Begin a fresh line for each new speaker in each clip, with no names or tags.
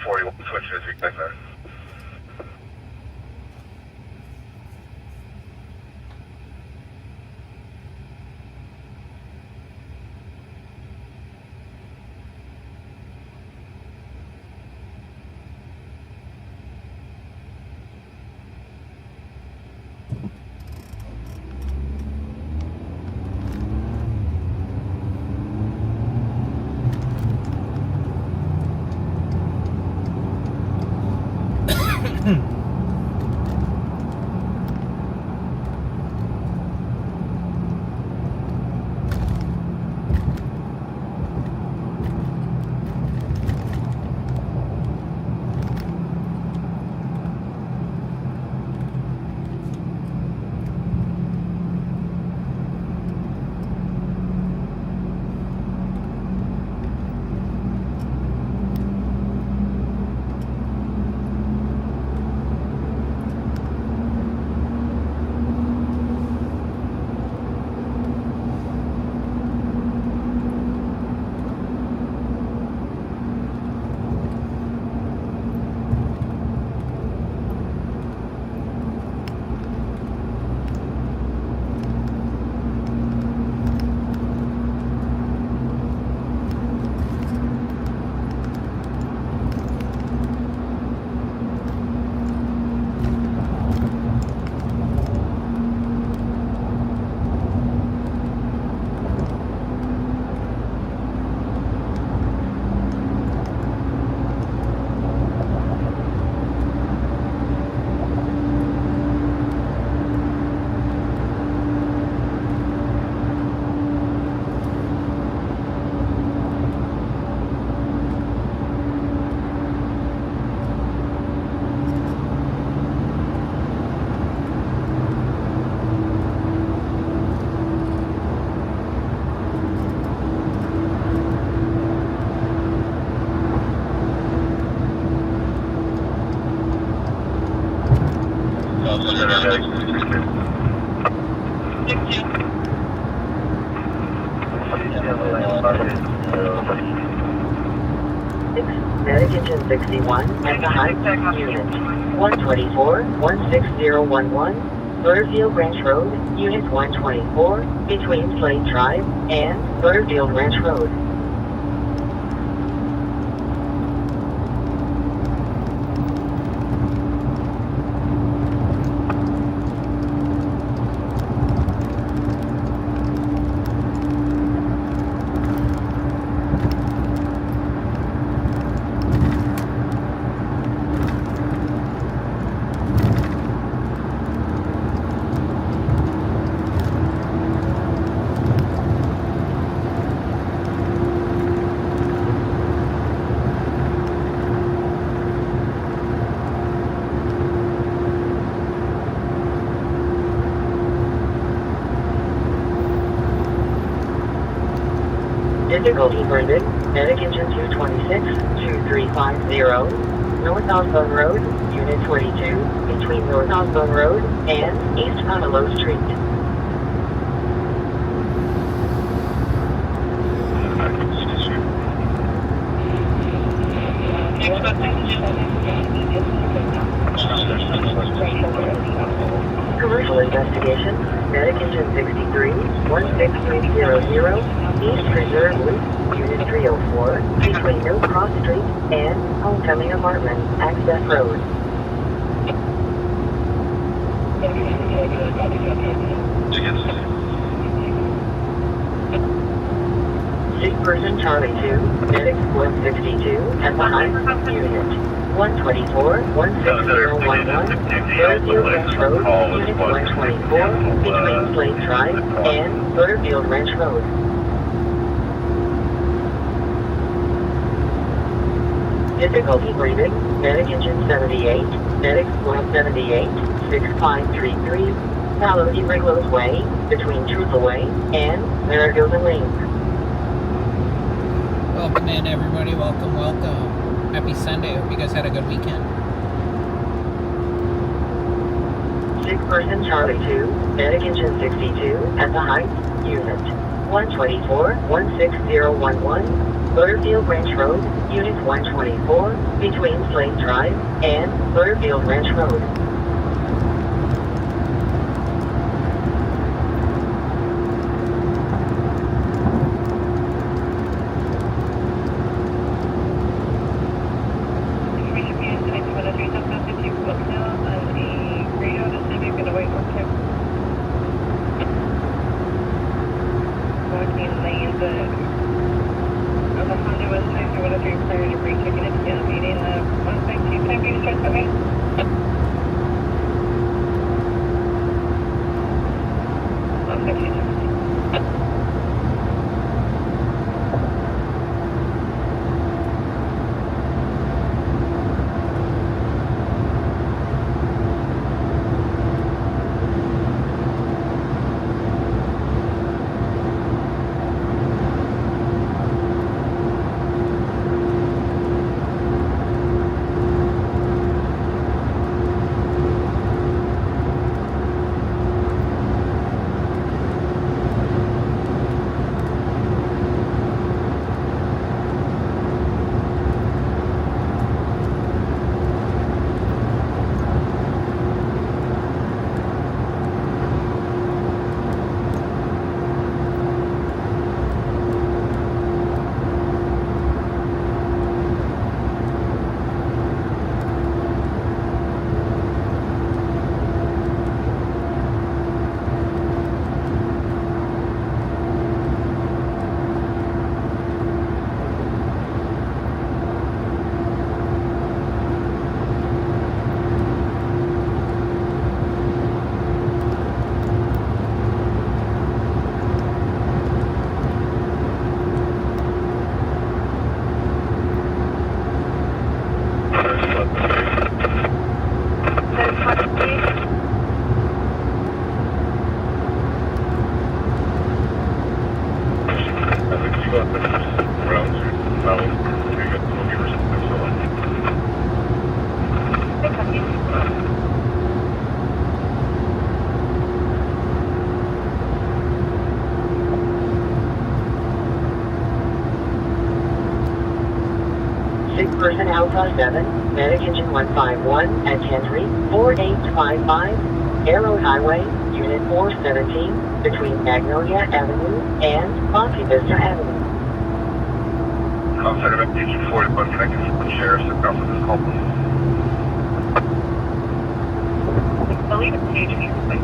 41 switches, you guys there.
Medic engine 61 at the Heights Unit 124 16011 Butterfield Ranch Road, Unit 124 between Slade Drive and Butterfield Ranch Road. Difficulty Brendan, Medic Engine 226, 2350, North Osborne Road, Unit 22, between North Osborne Road and East Pomelo Street. Commercial investigation, Medic Engine 63, 16300, East Reserve Loop, Unit 304, between No Cross Street and Homecoming Apartment, Access Road. 6-person Charlie 2, Medic 162, at the Heights Unit 124 16011, Butterfield Ranch Road, Unit 124, between Slade Drive and Butterfield Ranch Road. Difficulty breathing, Medic Engine 78, Medic 178, 6533, follow the Riglo's Way, between Truthful Way and Marigold Lane.
Welcome in, everybody. Welcome, welcome. Happy Sunday. Hope you guys had a good weekend.
6-person Charlie 2, Medic Engine 62, at the Heights Unit 124 16011, Butterfield Ranch Road, Unit 124, between Slade Drive and Butterfield Ranch Road. Person Alpha 7, Medic Engine 151 at 10-3-4855, Arrow Highway, Unit 417, between Magnolia Avenue and Monte Vista Avenue.
Outside of Engine 41, can I get some sheriff's to come for this call, please?
I believe it's page here, please.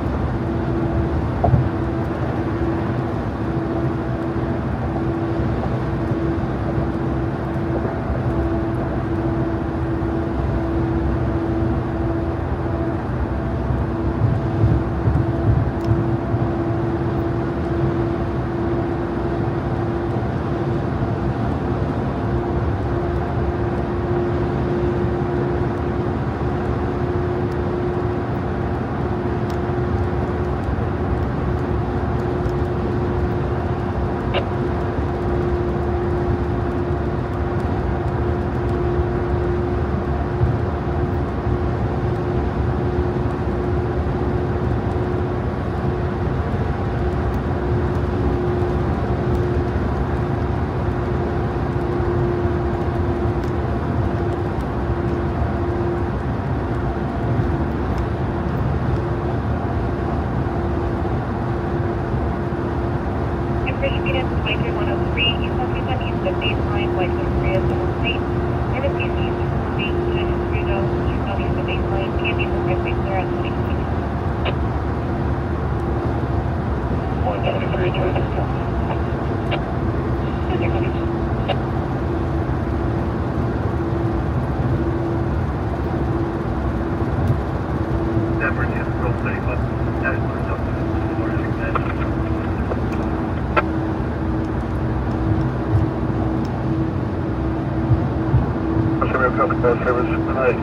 Service tonight.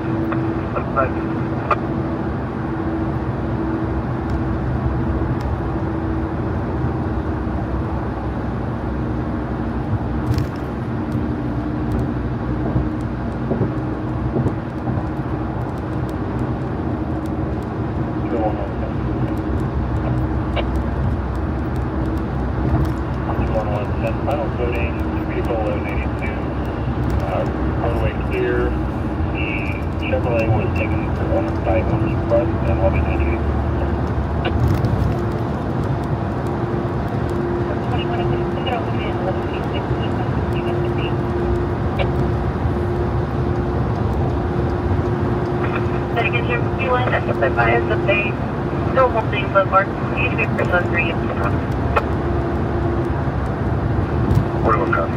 Final coding, vehicle 86.
you.
The Chevrolet was taken by Husky Reporter and will be 98.
21 of the Citadel Command, 1116, unit 50. Then again, here, P1, that's what I advise that they still holding the mark 88% for you.
41 copy.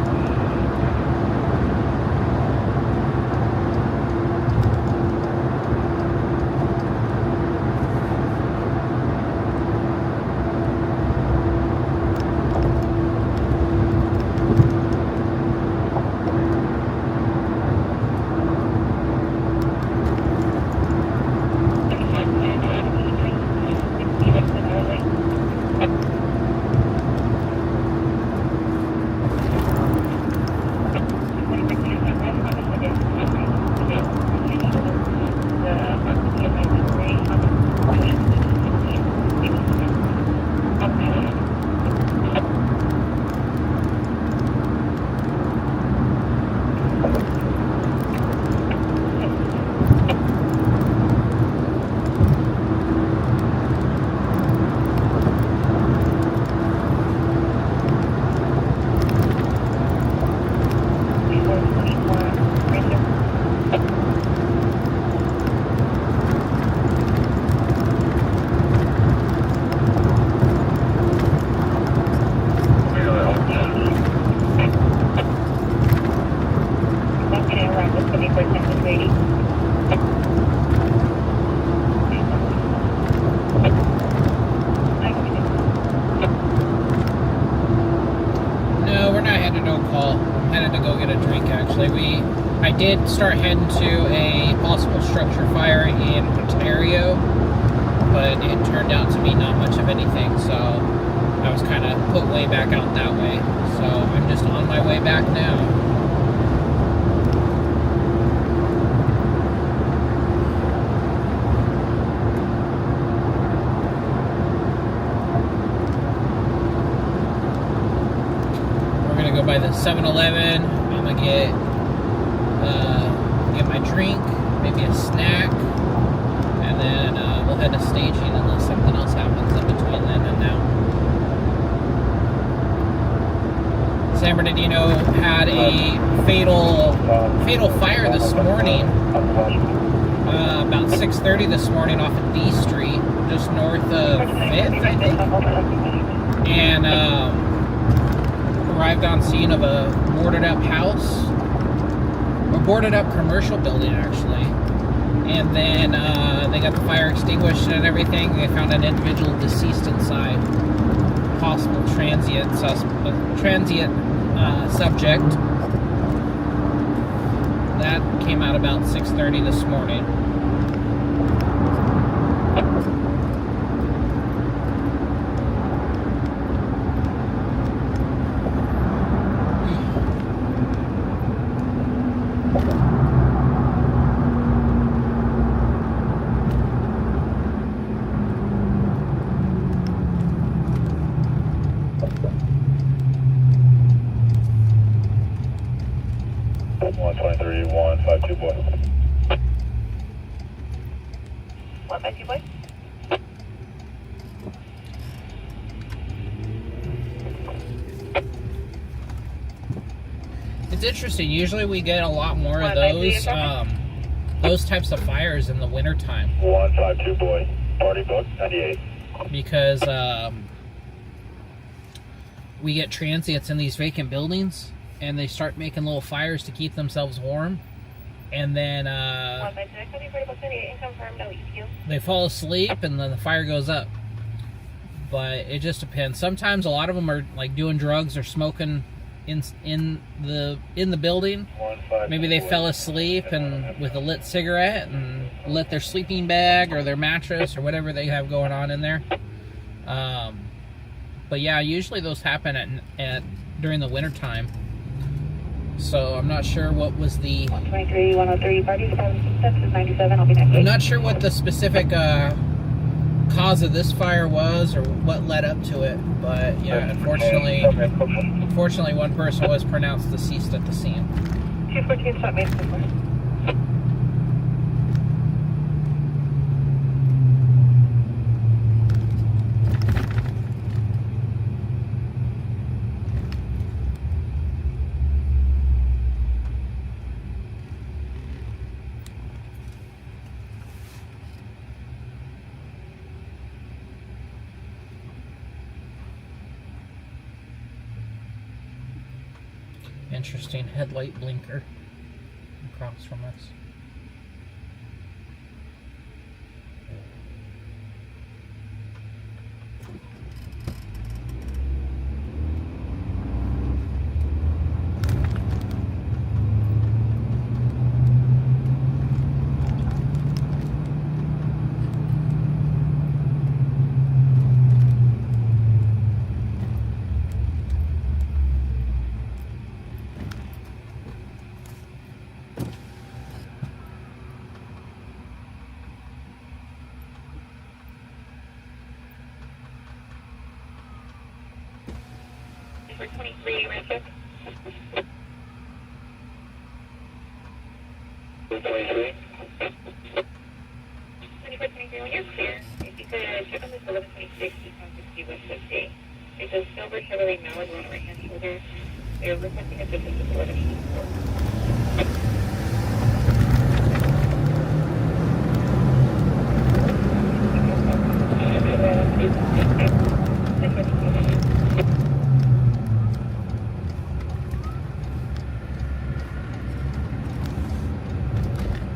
I did start heading to a possible structure fire in Ontario, but it turned out to be not much of anything, so I was kind of put way back out that way. So I'm just on my way back now. We're gonna go by the 7-Eleven. I'm gonna get my drink, maybe a snack, and then we'll head to staging unless something else happens in between then and now. San Bernardino had a fatal fire this morning, about 6:30 this morning off of D Street, just north of 5th, I think, and arrived on scene of a boarded up house. A boarded up commercial building, actually, and then they got the fire extinguished and everything. They found an individual deceased inside, possible transient subject. That came out about 6:30 this morning. It's interesting. Usually we get a lot more of those types of fires in the wintertime.
152 boy, party book 98.
Because we get transients in these vacant buildings, and they start making little fires to keep themselves warm, and then they fall asleep, and then the fire goes up. But it just depends. Sometimes a lot of them are like doing drugs or smoking in the building. Maybe they fell asleep and with a lit cigarette and lit their sleeping bag or their mattress or whatever they have going on in there. But yeah, usually those happen at during the winter time. So I'm not sure what was the
123, 103, party 97, I'll be next.
I'm not sure what the specific cause of this fire was or what led up to it, but yeah, unfortunately one person was pronounced deceased at the scene.
214 shot made.
Interesting headlight blinker across from us.
For 23, Riverside.
23.
2423, when you're clear, if you could check on this 1126, East 160 West 50. It's a silver Chevrolet Malibu on the right-hand shoulder. They're requesting assistance with 1124.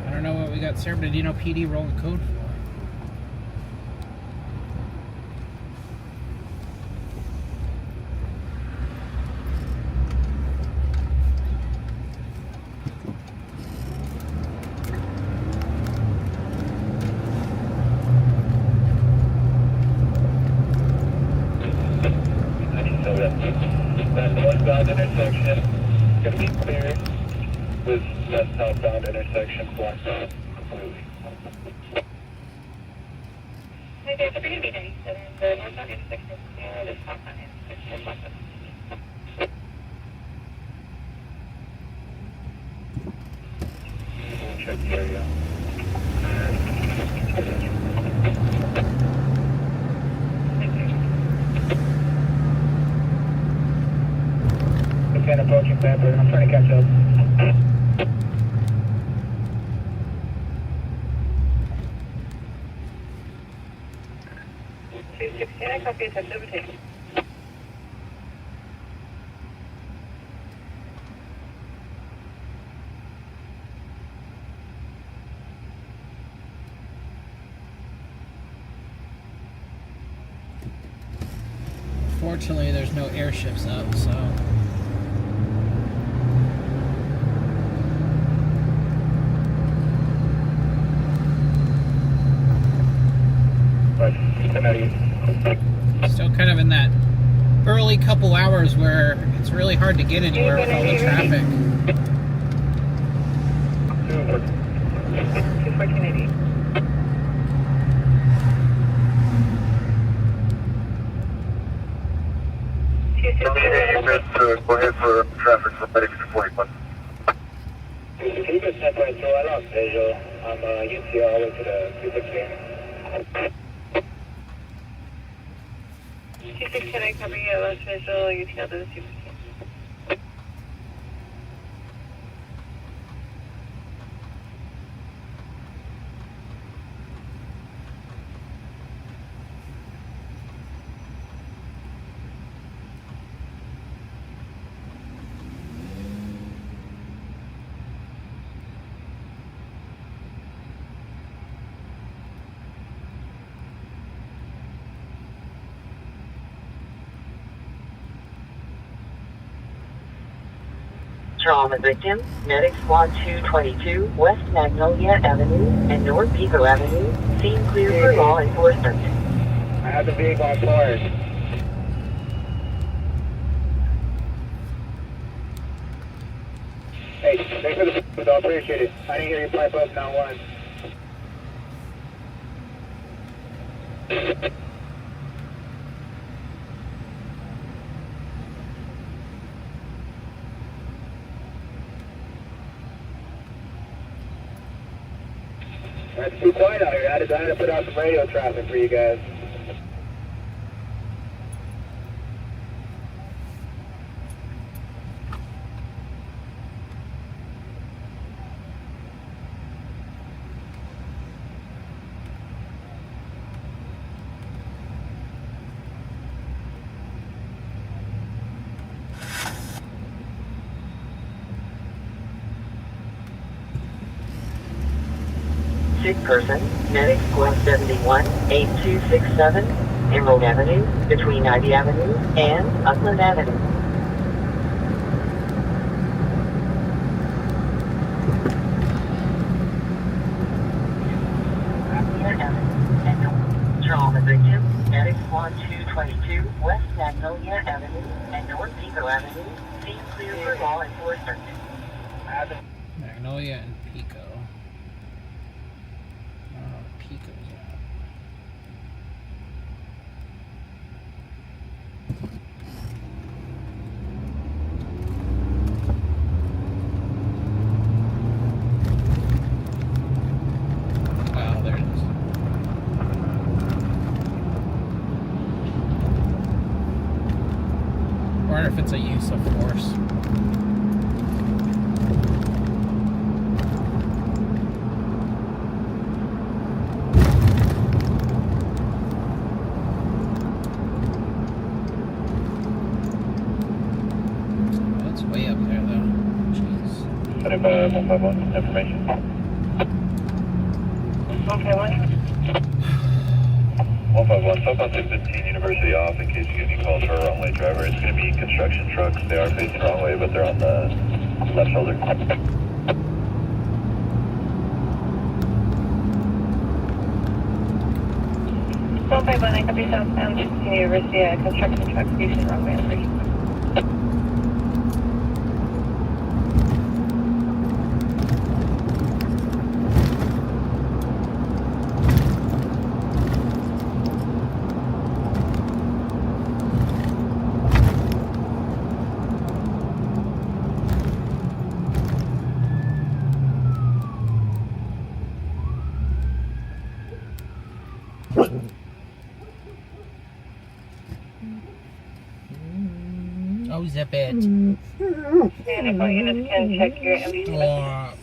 I don't know what we got San Bernardino PD rolling code for.
That northbound intersection gonna be clear with that southbound intersection blocked off completely.
Hi there, so we're going to be 97. The northbound intersection is clear, the southbound intersection is blocked up.
We'll check the area. Again, approaching Pepper. I'm trying to catch up.
216, I copy, attach overtake.
Fortunately, there's no airships up, so.
But,
Still kind of in that early couple hours where it's really hard to get anywhere with all the traffic.
21480.
Go ahead for traffic for medics 241. Can you just step right through? I lost visual. I'm UTR all the way to the 216.
216, I copy, lost visual, UTL to the 216. Trauma victim, Medic Squad 222, West Magnolia Avenue and North Pico Avenue, scene clear for law enforcement.
I have the vehicle on board. Hey, thanks for the food, I appreciate it. I didn't hear you pipe up now once. It's too quiet out here. I had to put out some radio traffic for you guys.
sick person, medics 171, 8267, Emerald Avenue, between Ivy Avenue and Upland Avenue. Trauma victim, medics 1222, West Magnolia Avenue and North Pico Avenue, scene clear for law enforcement.
Magnolia and Pico. I don't know where Pico's at. Oh, there it is. I wonder if it's a use of force. That's way up there, though. Jeez.
151, information.
Okay, what?
151, southbound 615 University off in case you get any calls for a wrong-way driver. It's going to be construction trucks. They are facing the wrong way, but they're on the left shoulder.
One five one, I copy southbound 16 University, construction truck facing wrong way.
Oh, zip it.
And if our units can check your MVC.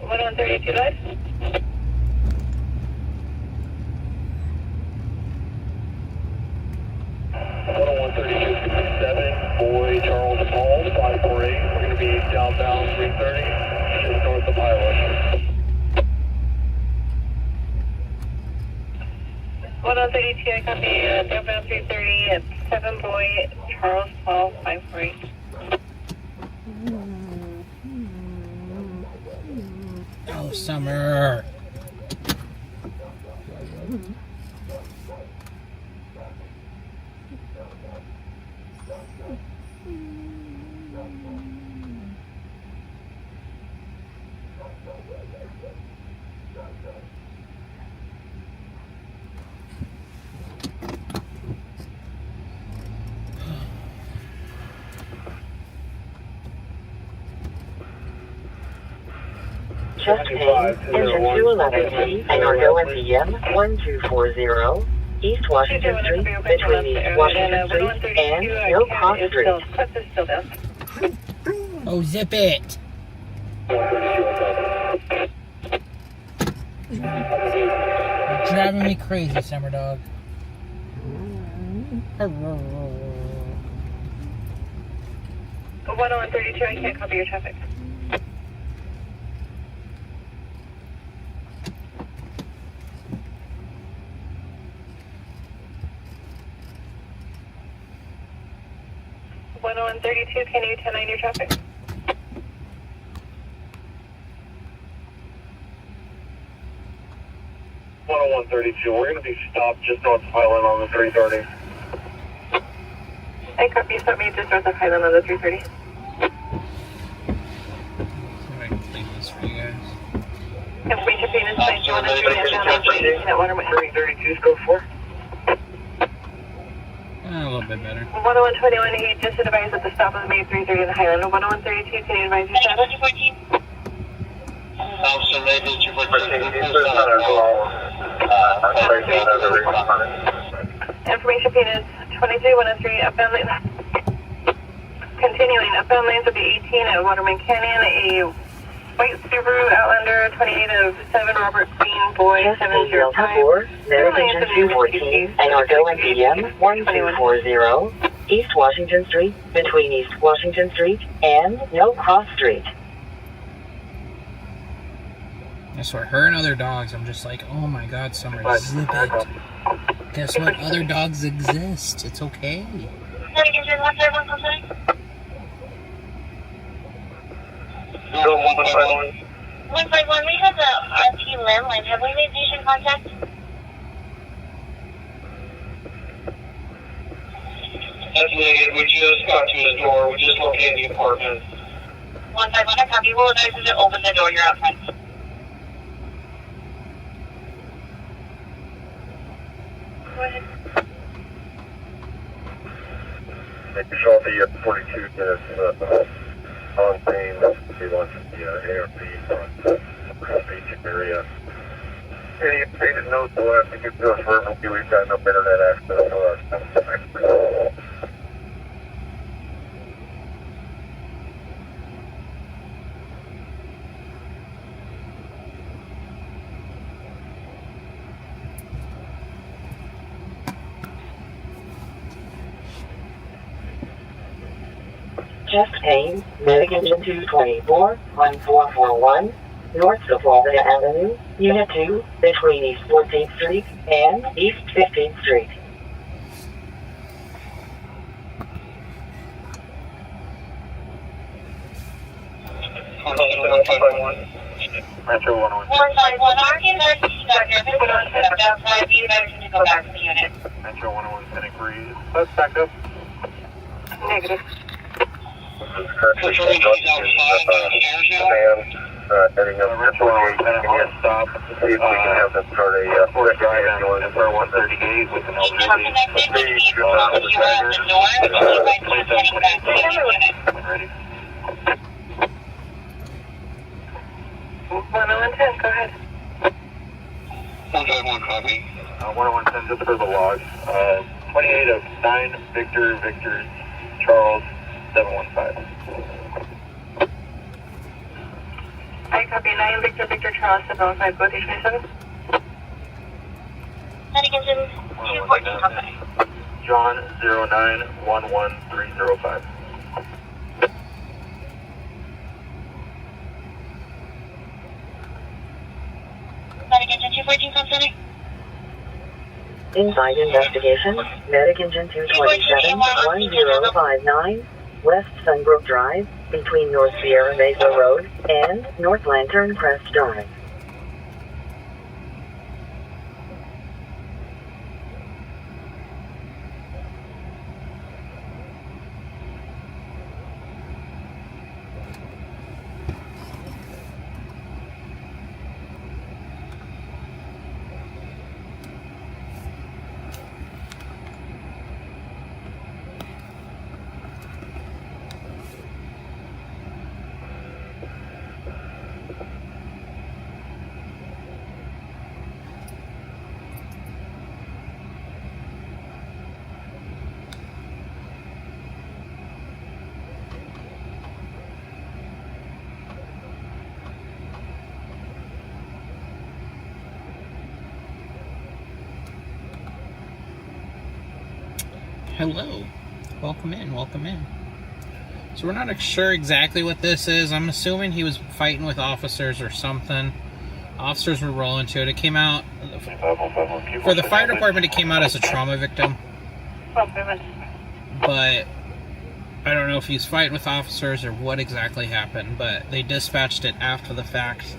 What on 32 live?
Boy Charles Paul, 548. We're going to be downbound 330, just north of Highway.
What on 32, I copy downbound 330 at 7 Boy Charles Paul 548.
Oh, Summer.
Chest pain, engine 211T, and Argo NPM 1240, East Washington Street, between East Washington Street and No Cross Street.
Oh, zip it. You're driving me crazy, Summer Dog.
10132, I can't copy your traffic. Can you 10-9 your traffic?
We're going to be stopped just north of Highland on the 330.
I copy, you stopped me just north of Highland on the 330.
I can clean this for you guys.
Information pain is fine. You want to shoot it down on
332, scope 4.
A little bit better.
10121, he just advised at the stop of the main 330 in Highland. 10132, can you advise your status?
Officer Lady 214.
Information pain is 23103, upbound lane. Continuing, upbound lanes will be 18 at Waterman Canyon, a white Subaru Outlander, 28 of 7 Robert Queen, boy,
Chest pain,
705.
Delta 4, Medication 214, and Argo NPM 1240, East Washington Street, between East Washington Street and No Cross Street.
I swear, her and other dogs, I'm just like, oh my god, Summer, zip it. Guess what? Other dogs exist. It's okay.
151, we have the RP landline. Have we made patient contact?
Designated, we just got to his door. We just located the apartment.
151, I copy. We'll advise you to open the door. You're out front. Go ahead.
Shelby at 42 minutes on scene. We launched the ARP on the beach area. Any updated notes will have to get to us verbally. We've got no internet access to our system.
Chest pain, Medication 224, 1441, North Sepulveda Avenue, Unit 2, between East 14th Street and East 15th Street.
Metro 101.
151, our emergency doctor. If we don't set up outside, you guys need to go back to the unit.
Metro 101, Santa Cruz. Let's back up.
Negative.
Currently heading up to 48. Give me a stop. See if we can have them start a second ambulance for 138 with an elderly. Ready.
10110, go ahead.
151 copy. 10110 just for the log. 28 of 9 Victor Charles 715.
I copy 9 Victor Charles 715, go to 27.
Medication 214, company.
John 0911305.
Medication 214, company.
Inside investigation, Medication 227, 1059, West Sunbrook Drive, between North Sierra Mesa Road and North Lantern Crest Drive.
Hello. Welcome in, welcome in. So we're not sure exactly what this is. I'm assuming he was fighting with officers or something. Officers were rolling to it. It came out, for the fire department, it came out as a trauma victim. But I don't know if he was fighting with officers or what exactly happened, but they dispatched it after the fact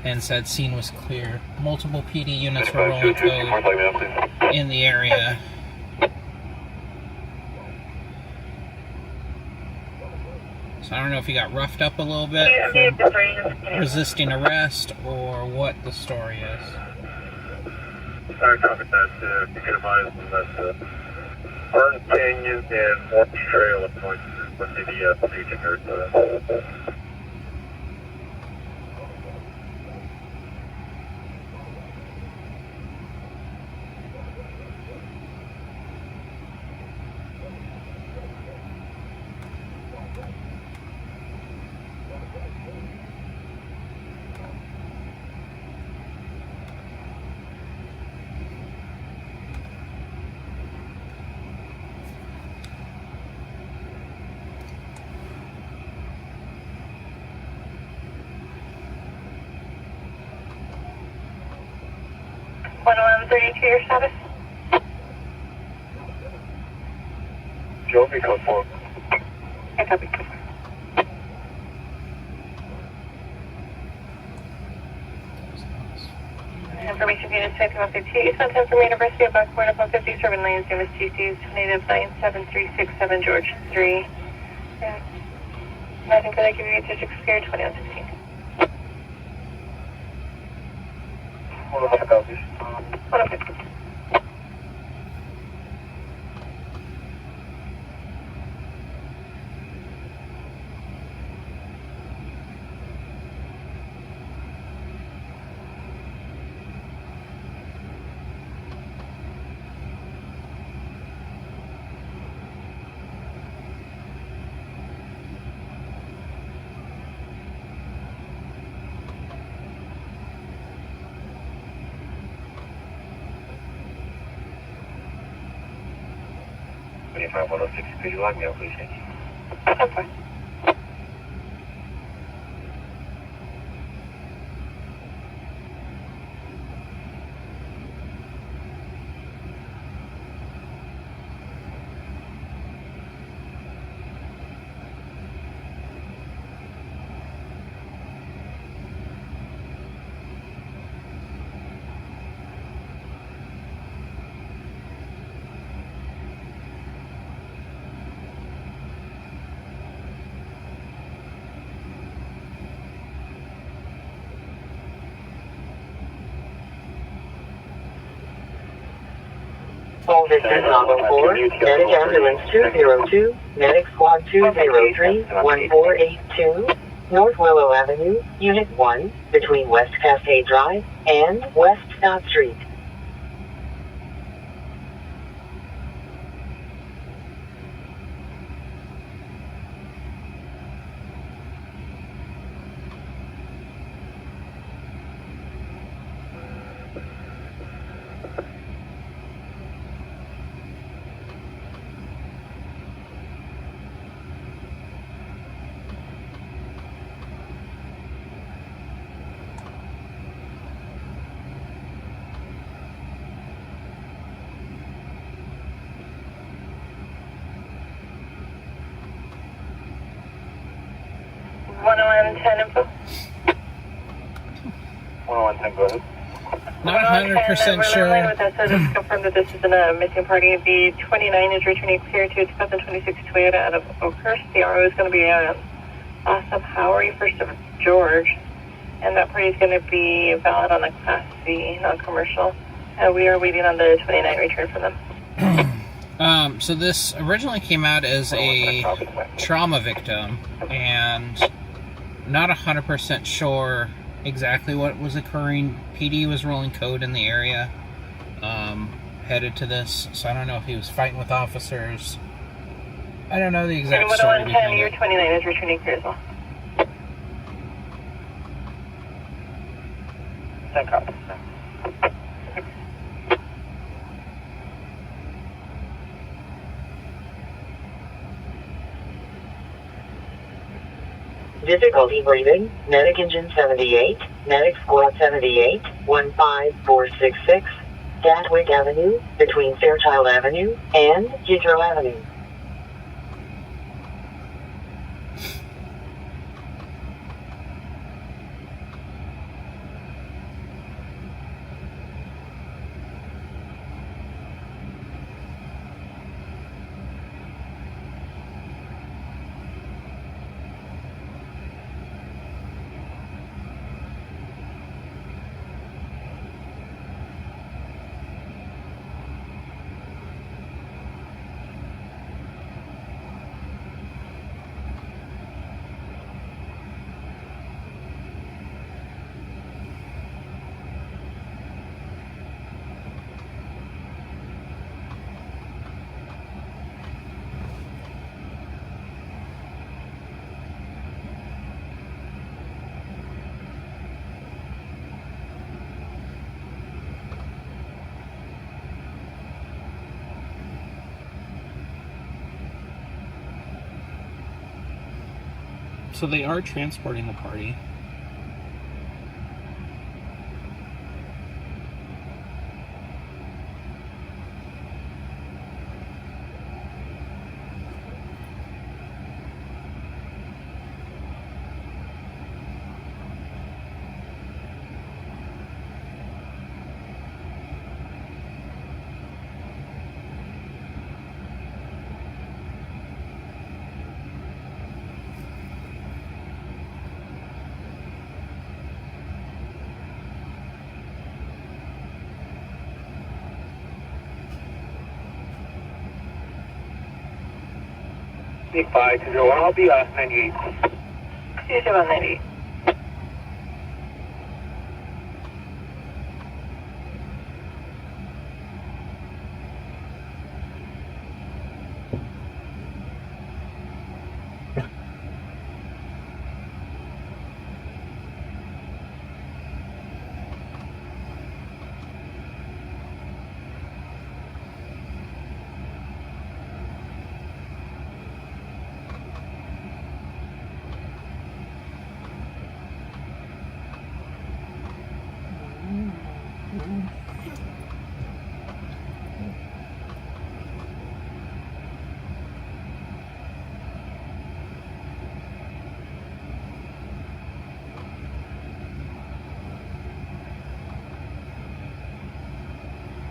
and said scene was clear. Multiple PD units were rolling code in the area. So I don't know if he got roughed up a little bit for resisting arrest or what the story is.
Sorry, copy that. You can advise them that Burn Canyon and Orange Trail are going to the Legion here.
Your status?
Joby, code 4.
I copy. Information unit 5158, East Mountain from University of Buckboard up on 50, serving lanes, name is TC's, native 97367, George 3. Yeah. Nothing could I give you a district scare 2116.
Hold on, I got this.
Hold on, 50.
Could you log me out, please? Thank you.
I'm fine.
All Victor Bravo 4, Medic Ambulance 202, Medic Squad 203, 1482, North Willow Avenue, Unit 1, between West Cascade Drive and West Scott Street.
Info.
10110, go ahead.
Not 100% sure.
With that said, it's confirmed that this is a missing party. The 29 is returning clear to its 2026 Toyota out of Oakhurst. The RO is going to be Awesome Howery, first of George. And that party is going to be valid on the Class C, non-commercial. We are waiting on the 29 return from them.
So this originally came out as a trauma victim, and not 100% sure exactly what was occurring. PD was rolling code in the area, headed to this, so I don't know if he was fighting with officers. I don't know the exact story behind it.
Your 29 is returning clear as well.
Thank you.
Difficulty breathing, Medic Engine 78, Medic Squad 78, 15466, Gatwick Avenue, between Fairchild Avenue and Heathrow Avenue.
So they are transporting the party.
Five to 0, I'll be 98.
298.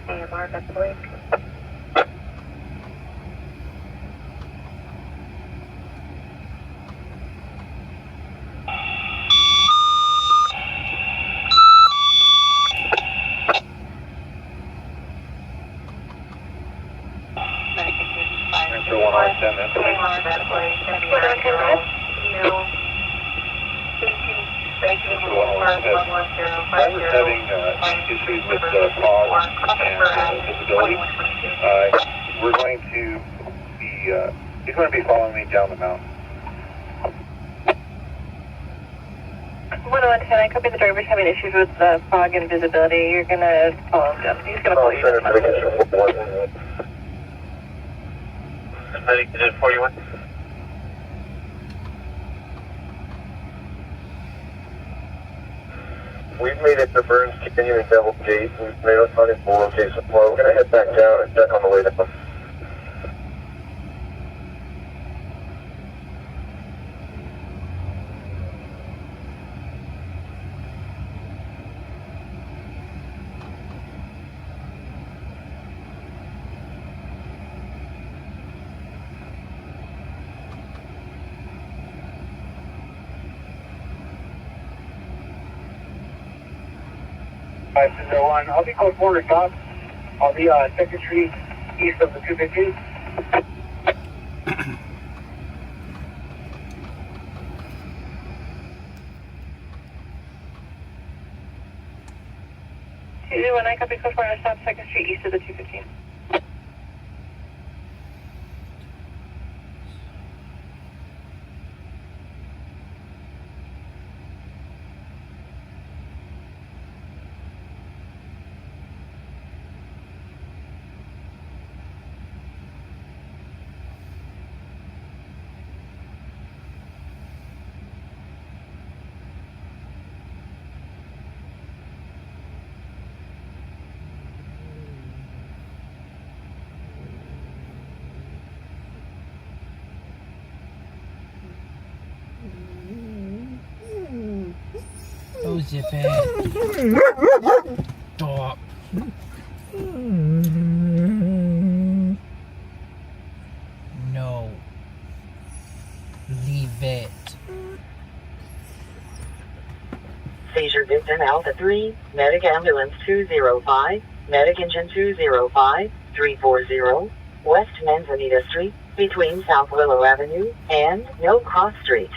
AMR, that's Blake.
Enter 110, that's Blake. I was having issues with fog and visibility. We're going to be, he's going to be following me down the mountain.
110, I copy the driver's having issues with the fog and visibility. You're going to follow him down. He's going to follow you down the mountain.
Medic Engine 41. We've made it to Burns Canyon and Devil Gate. We've made a hunting full location flow. We're going to head back down and check on the way down. I'll be close border stop. I'll be 2nd Street east of the 215.
When I copy close border stop, 2nd Street east of the 215.
zip it. Stop. No. Leave it.
Seizure victim Alpha 3, Medic Ambulance 205, Medic Engine 205, 340, West Manzanita Street, between South Willow Avenue and No Cross Street.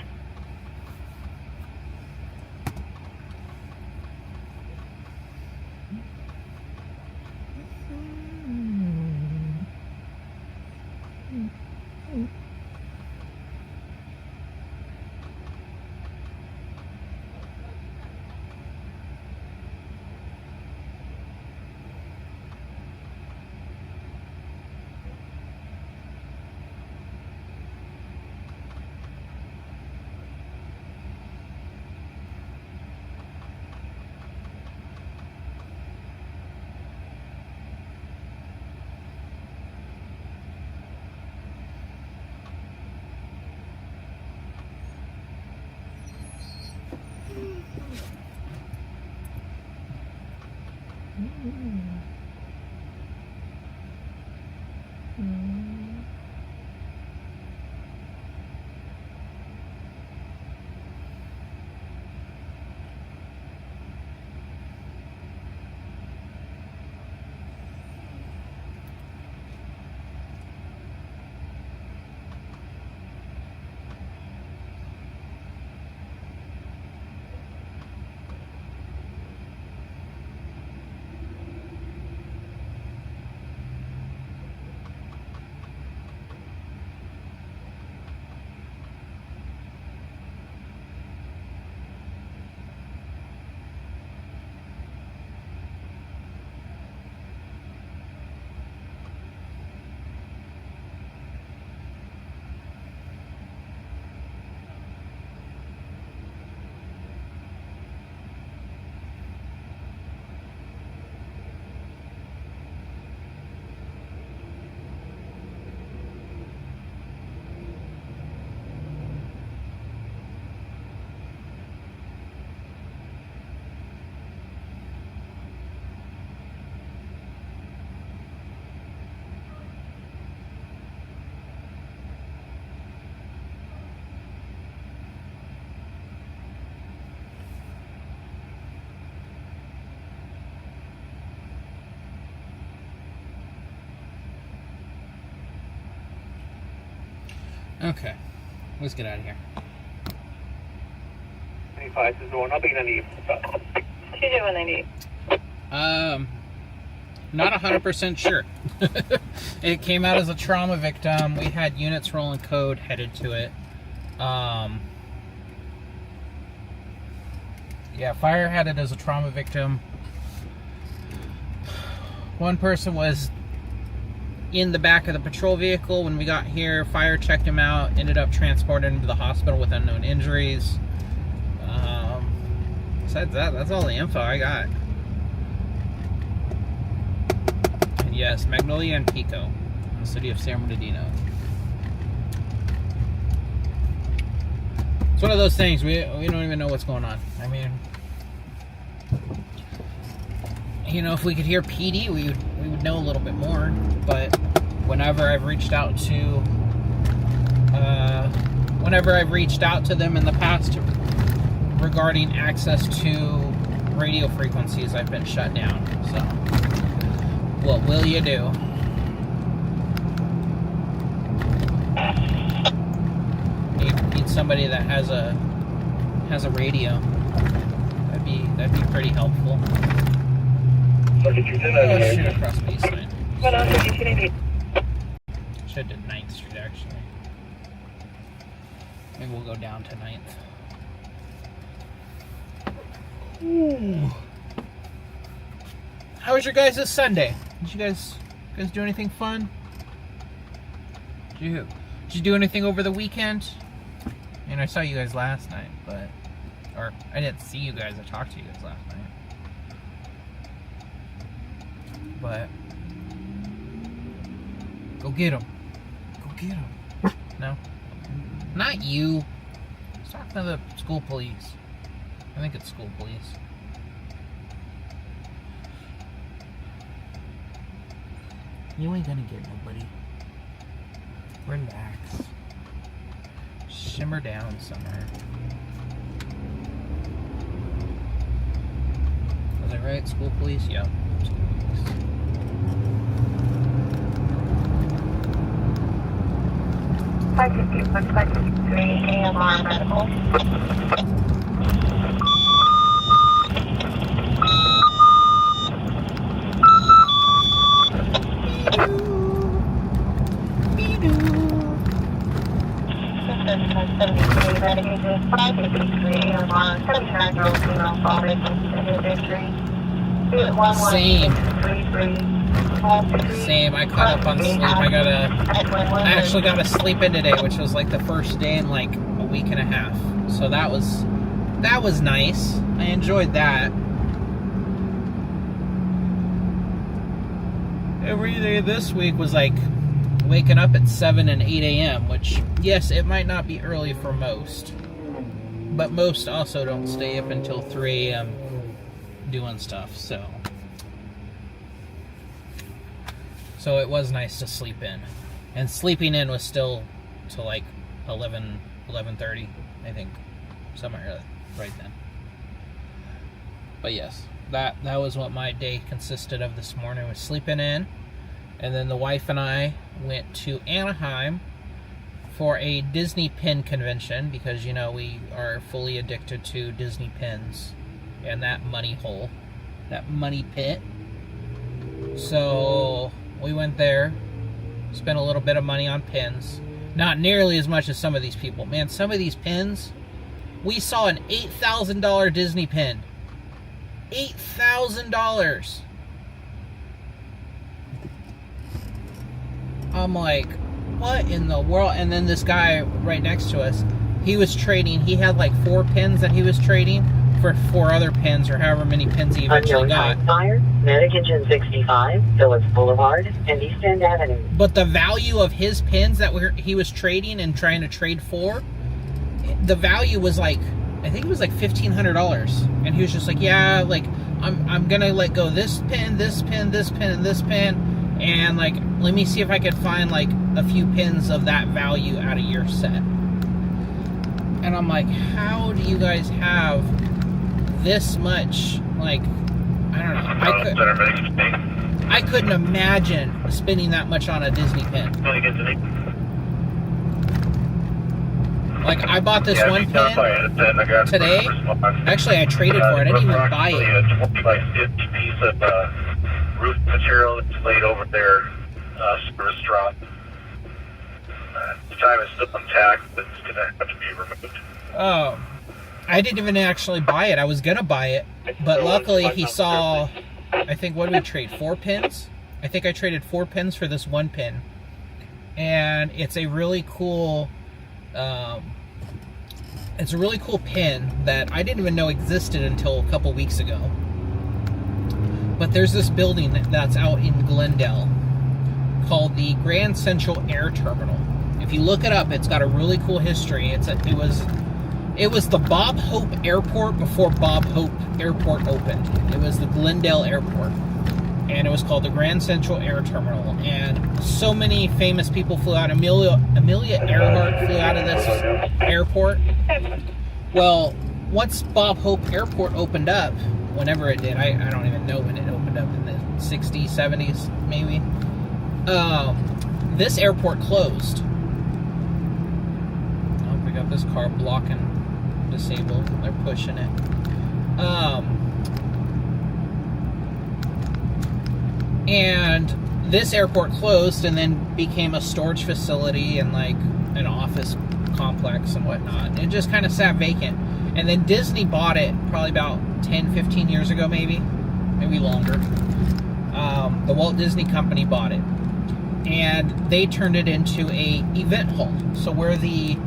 Okay, let's get out of here.
25 is the one. I'll be 98.
20198.
Not 100% sure. It came out as a trauma victim. We had units rolling code headed to it. Yeah, fire had it as a trauma victim. One person was in the back of the patrol vehicle when we got here. Fire checked him out, ended up transporting him to the hospital with unknown injuries. Besides that, that's all the info I got. And yes, Magnolia and Pico, in the city of San Bernardino. It's one of those things, we don't even know what's going on. I mean, you know, if we could hear PD, we would know a little bit more. But whenever I've reached out to them in the past regarding access to radio frequencies, I've been shut down. So, what will you do? Need somebody that has a radio. That'd be pretty helpful. Oh, shit, across the east side.
10298.
Should have did 9th Street, actually. Maybe we'll go down to 9th. Ooh. How was your guys' Sunday? Did you guys do anything fun? Did you do anything over the weekend? I mean, I saw you guys last night, or I didn't see you guys, I talked to you guys last night. But go get him. Go get him. No? Not you. I was talking to the school police. I think it's school police. You ain't gonna get nobody. Relax. Shimmer down, Summer. Was I right? School police? Yeah. School police.
Five 553 AMR medical. Renegade 553 AMR 79-year-old female father in victory.
Same. I caught up on sleep. I actually got to sleep in today, which was like the first day in like a week and a half. So that was nice. I enjoyed that. Every day this week was like waking up at 7 and 8 a.m., which, yes, it might not be early for most, but most also don't stay up until 3 a.m. doing stuff, so it was nice to sleep in. And sleeping in was still till like 11:30, I think, somewhere right then. But yes, that was what my day consisted of this morning, was sleeping in. And then the wife and I went to Anaheim for a Disney pin convention, because, you know, we are fully addicted to Disney pins and that money hole, that money pit. So we went there, spent a little bit of money on pins. Not nearly as much as some of these people. Man, some of these pins, we saw an $8,000 Disney pin. $8,000. I'm like, what in the world? And then this guy right next to us, he was trading. He had like 4 pins that he was trading for 4 other pins, or however many pins he eventually got.
Fire, Medic Engine 65, Phillips Boulevard, and East End Avenue.
But the value of his pins that he was trading and trying to trade for, the value was like, I think it was like $1,500. And he was just like, yeah, like, I'm gonna let go this pin, this pin, this pin, and this pin. And like, let me see if I could find like a few pins of that value out of your set. And I'm like, how do you guys have this much? Like, I don't know. I couldn't imagine spending that much on a Disney pin. Like, I bought this one pin today. Actually, I traded for it. I didn't even buy it.
A 20 by 50 piece of roof material that's laid over their service drop. The time is still intact, but it's going to have to be removed.
Oh, I didn't even actually buy it. I was going to buy it, but luckily he saw, I think, what did we trade? 4 pins? I think I traded 4 pins for this one pin. And it's a really cool, pin that I didn't even know existed until a couple weeks ago. But there's this building that's out in Glendale called the Grand Central Air Terminal. If you look it up, it's got a really cool history. It was the Bob Hope Airport before Bob Hope Airport opened. It was the Glendale Airport, and it was called the Grand Central Air Terminal. And so many famous people flew out. Amelia Earhart flew out of this airport. Well, once Bob Hope Airport opened up, whenever it did, I don't even know when it opened up, in the 60s, 70s, maybe. This airport closed. Oh, we got this car blocking, disabled. They're pushing it. And this airport closed and then became a storage facility and like an office complex and whatnot. It just kind of sat vacant. And then Disney bought it probably about 10, 15 years ago, maybe longer. The Walt Disney Company bought it, and they turned it into a event hall. So where the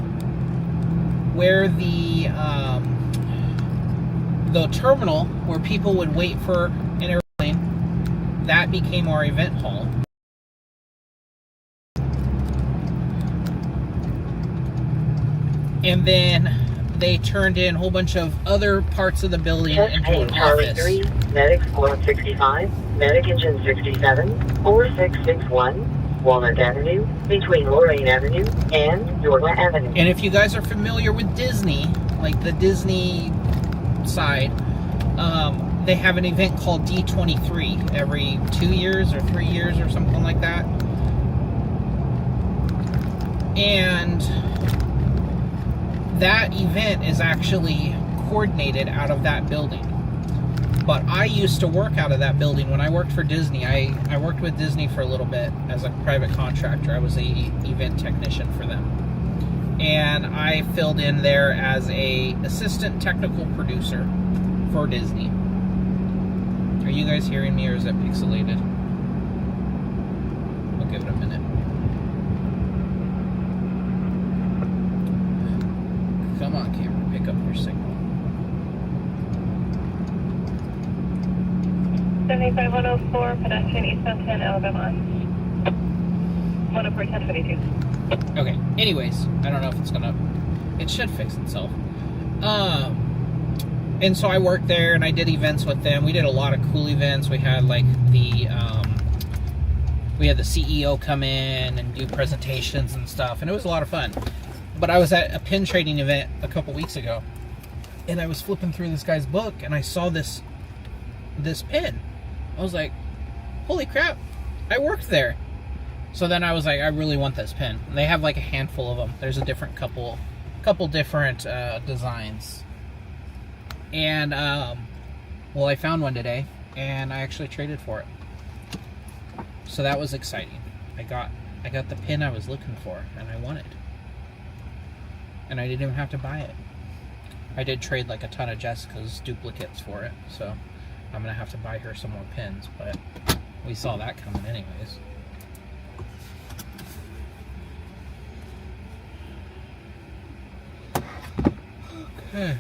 terminal where people would wait for an airplane, that became our event hall. And then they turned in a whole bunch of other parts of the building into an
Charlie
office.
3, Medic Squad 65, Medic Engine 67, 4661, Walnut Avenue, between Lorraine Avenue and Yorba Avenue.
And if you guys are familiar with Disney, like the Disney side, they have an event called D23 every 2 years or 3 years or something like that. And that event is actually coordinated out of that building. But I used to work out of that building when I worked for Disney. I worked with Disney for a little bit as a private contractor. I was a event technician for them. And I filled in there as a assistant technical producer for Disney. Are you guys hearing me, or is it pixelated? We'll give it a minute. Come on, camera, pick up your signal.
75104, pedestrian eastbound 10, Alabama. 104, 1022.
Okay, anyways, I don't know if it's gonna... It should fix itself. And so I worked there, and I did events with them. We did a lot of cool events. We had, like, the CEO come in and do presentations and stuff, and it was a lot of fun. But I was at a pin trading event a couple weeks ago, and I was flipping through this guy's book, and I saw this pin. I was like, holy crap, I worked there. So then I was like, I really want this pin. And they have like a handful of them. There's a different couple different designs. And well, I found one today, and I actually traded for it. So that was exciting. I got the pin I was looking for, and I won it. And I didn't even have to buy it. I did trade like a ton of Jessica's duplicates for it, so I'm gonna have to buy her some more pins, but we saw that coming anyways. Okay.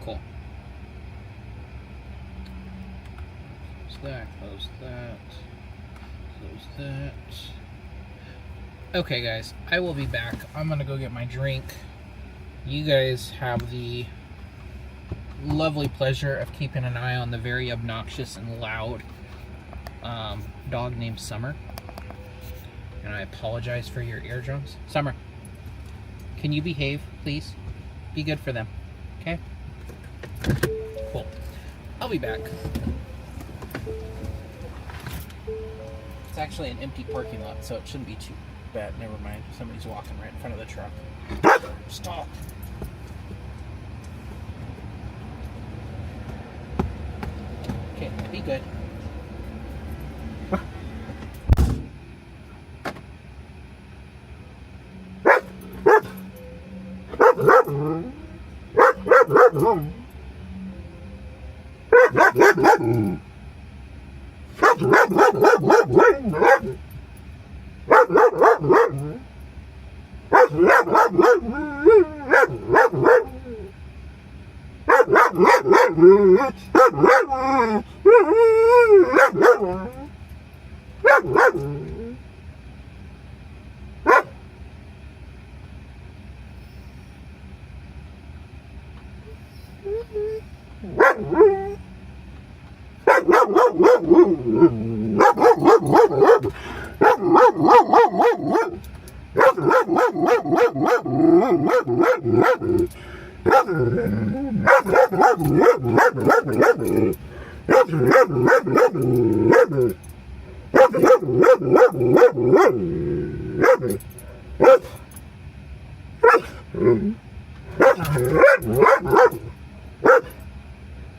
Cool. Close that. Okay, guys, I will be back. I'm gonna go get my drink. You guys have the lovely pleasure of keeping an eye on the very obnoxious and loud dog named Summer. And I apologize for your eardrums. Summer, can you behave, please? Be good for them, okay? Cool. I'll be back. It's actually an empty parking lot, so it shouldn't be too bad. Never mind. Somebody's walking right in front of the truck. Stop. Okay, be good.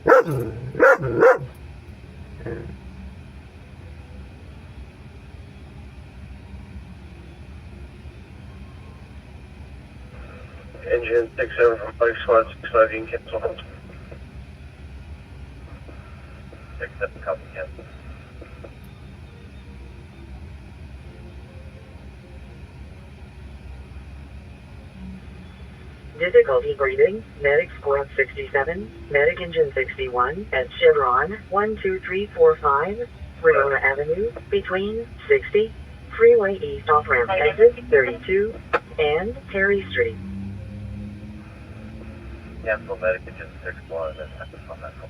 Engine 67 from 5 squad 65 cancel. 67 copy cancel.
Difficulty breathing, Medic Squad 67, Medic Engine 61 at Chevron 12345, Ramona Avenue, between 60, Freeway East off-ramp exit 32, and Terry Street.
Cancel Medic Engine 61 and have on that call.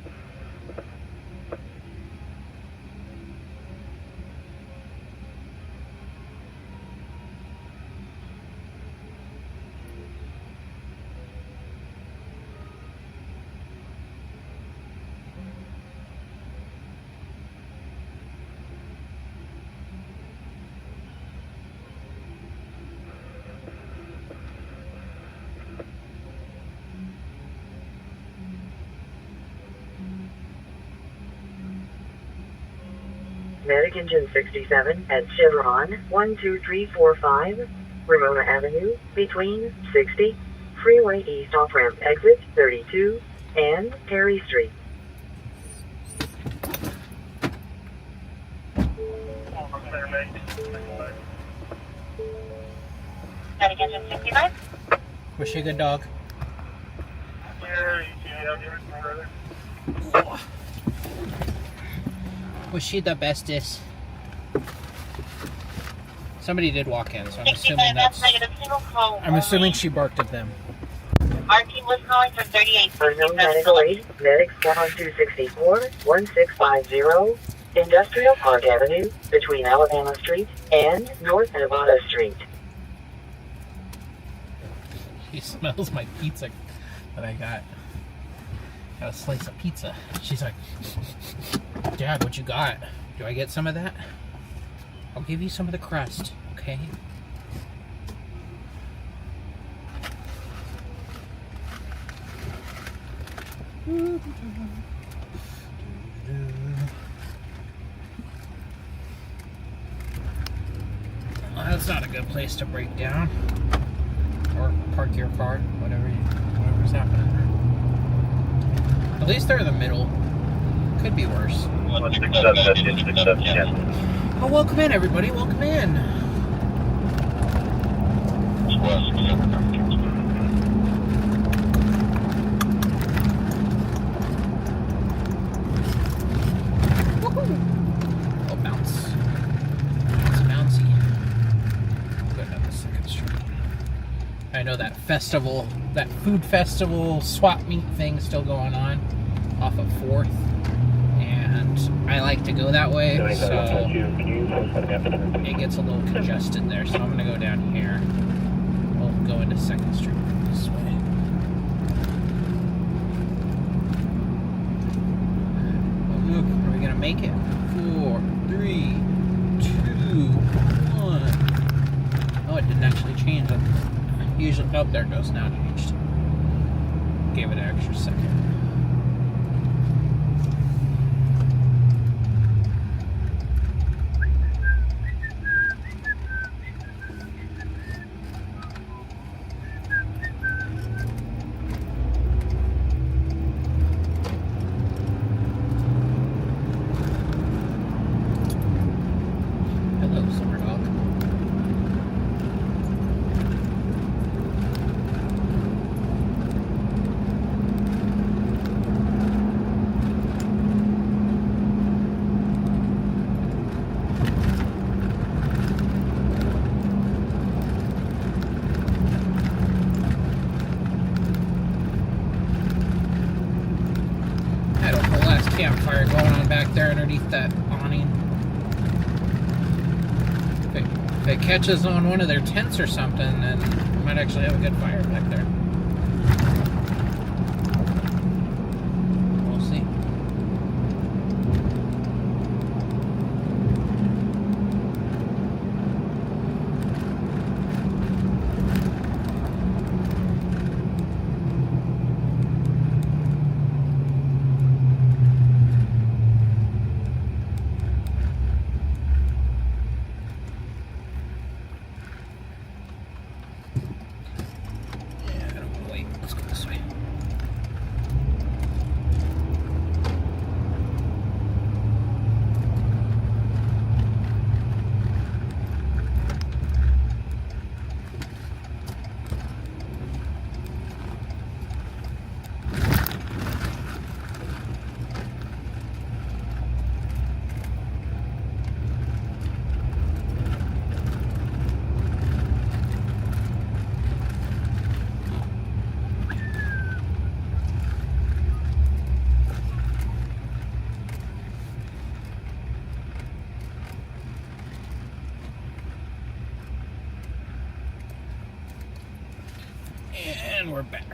Medic Engine 67 at Chevron 12345, Ramona Avenue, between 60, Freeway East off-ramp exit 32, and Terry Street.
Medic Engine 69.
Was she a good dog? Was she the bestest? Somebody did walk in, so I'm assuming
65, that's
that's.
negative. Single call.
I'm assuming she barked at them.
Our team was calling for 38.
Unknown medical aid, Medic Squad 264, 1650, Industrial Park Avenue, between Alabama Street and North Nevada Street.
She smells my pizza that I got. Got a slice of pizza. She's like, Dad, what you got? Do I get some of that? I'll give you some of the crust, okay? Well, that's not a good place to break down or park your car, whatever's happening there. At least they're in the middle. Could be worse.
167 cancel.
Oh, welcome in, everybody. Welcome in. Woohoo! Oh, bounce. It's bouncy. Going down the 2nd Street. I know that festival, that food festival swap meet thing still going on off of 4th. And I like to go that way, so it gets a little congested there. So I'm going to go down here. We'll go into 2nd Street this way. Oh, look, are we going to make it? 4, 3, 2, 1. Oh, it didn't actually change. Usually, oh, there it goes. Now it changed. Gave it an extra second. Campfire going on back there underneath that awning. If it catches on one of their tents or something, then we might actually have a good fire back there. We'll see. And we're back.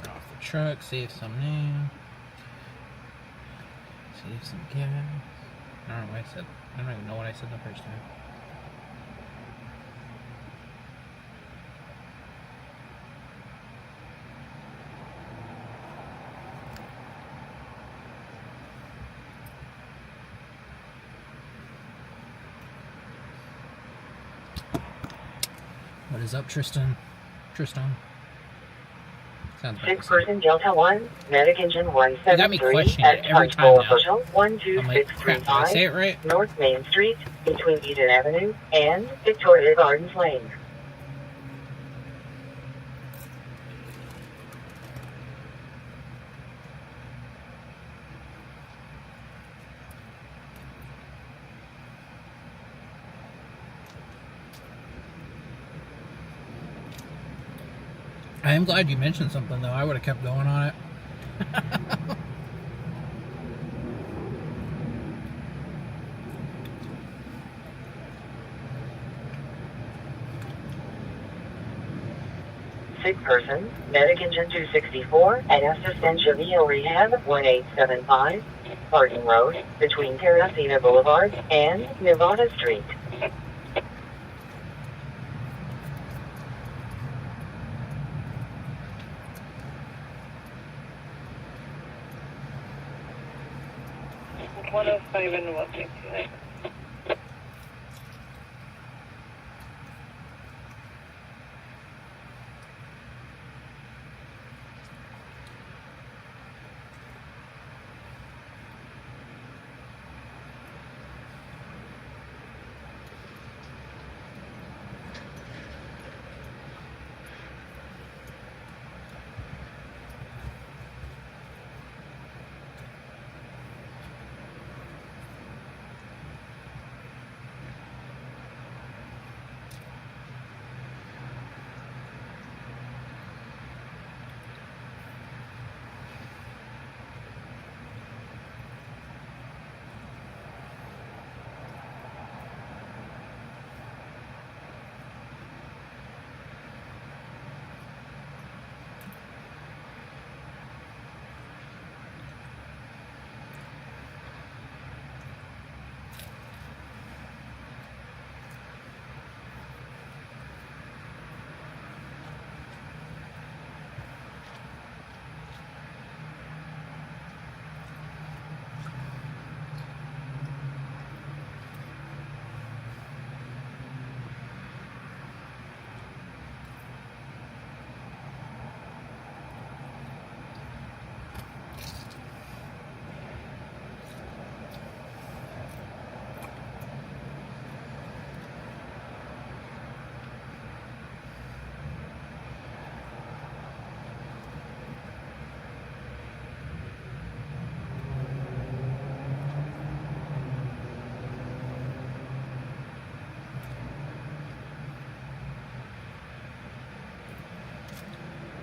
Turn off the truck, save some new. Save some gas. I don't know what I said. I don't even know what I said the first time. What is up, Tristan? Tristan? Sounds like
6-person Delta 1, medic engine
You got me
173
questioning
at
it every time
Control
now.
Official
I'm like, crap, did I say
12635
it right?
North Main Street between Eden Avenue and Victoria Gardens Lane.
I am glad you mentioned something, though. I would have kept going on it.
Six-person medic engine 264 at Assistencia Rehab 1875 Barton Road between Terracina Boulevard and Nevada Street.
It's 105 and 169.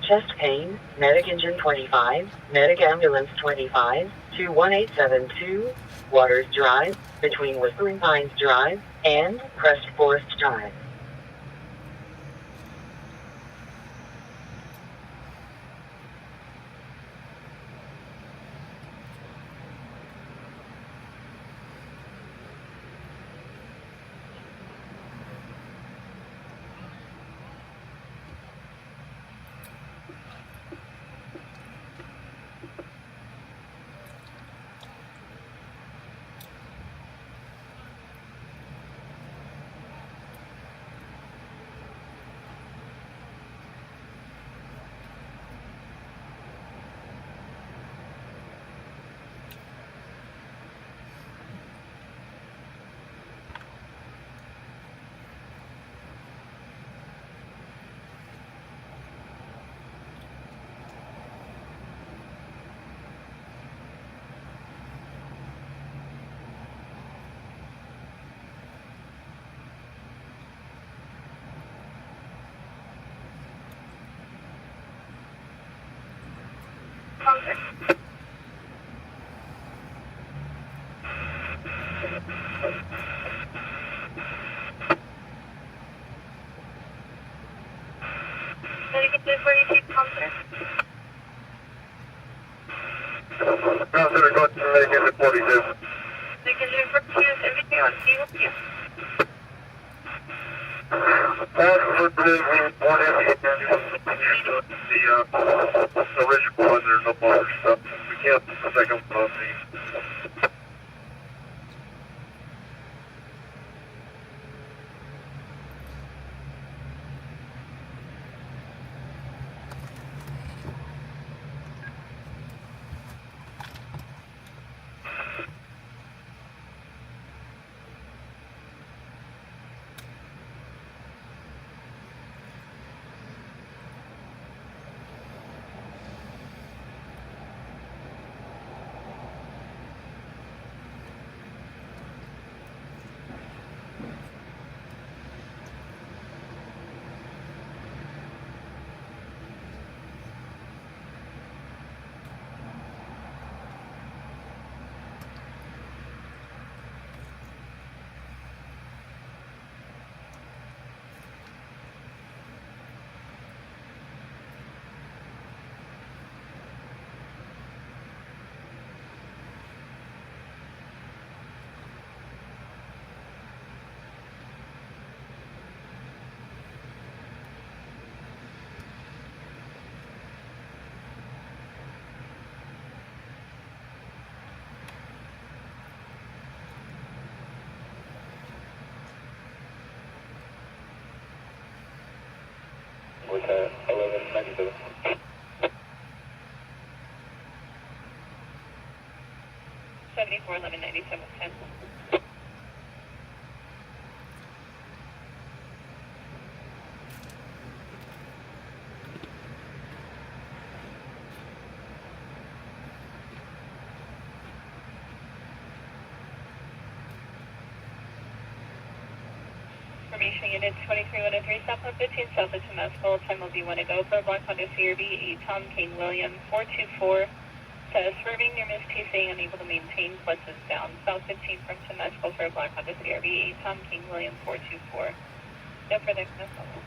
Chest pain, medic engine 25, medic ambulance 25, 21872, Waters Drive, between Whispering Pines Drive and Crest Forest Drive.
Consider going to make it at 42. Password is 1 the original one, there's no more stuff. We can't put the second one on the with 1197.
74, 1197, 10. Information unit 23-103, Southbound 15, south of Temescal. Time will be 1 to go for Black Honda CRV 8 Tom Kane William 424. Says swerving near Miss T saying unable to maintain, plus is down. South 15 from Temescal for Black Honda CRV 8 Tom Kane William 424. No further Temescal.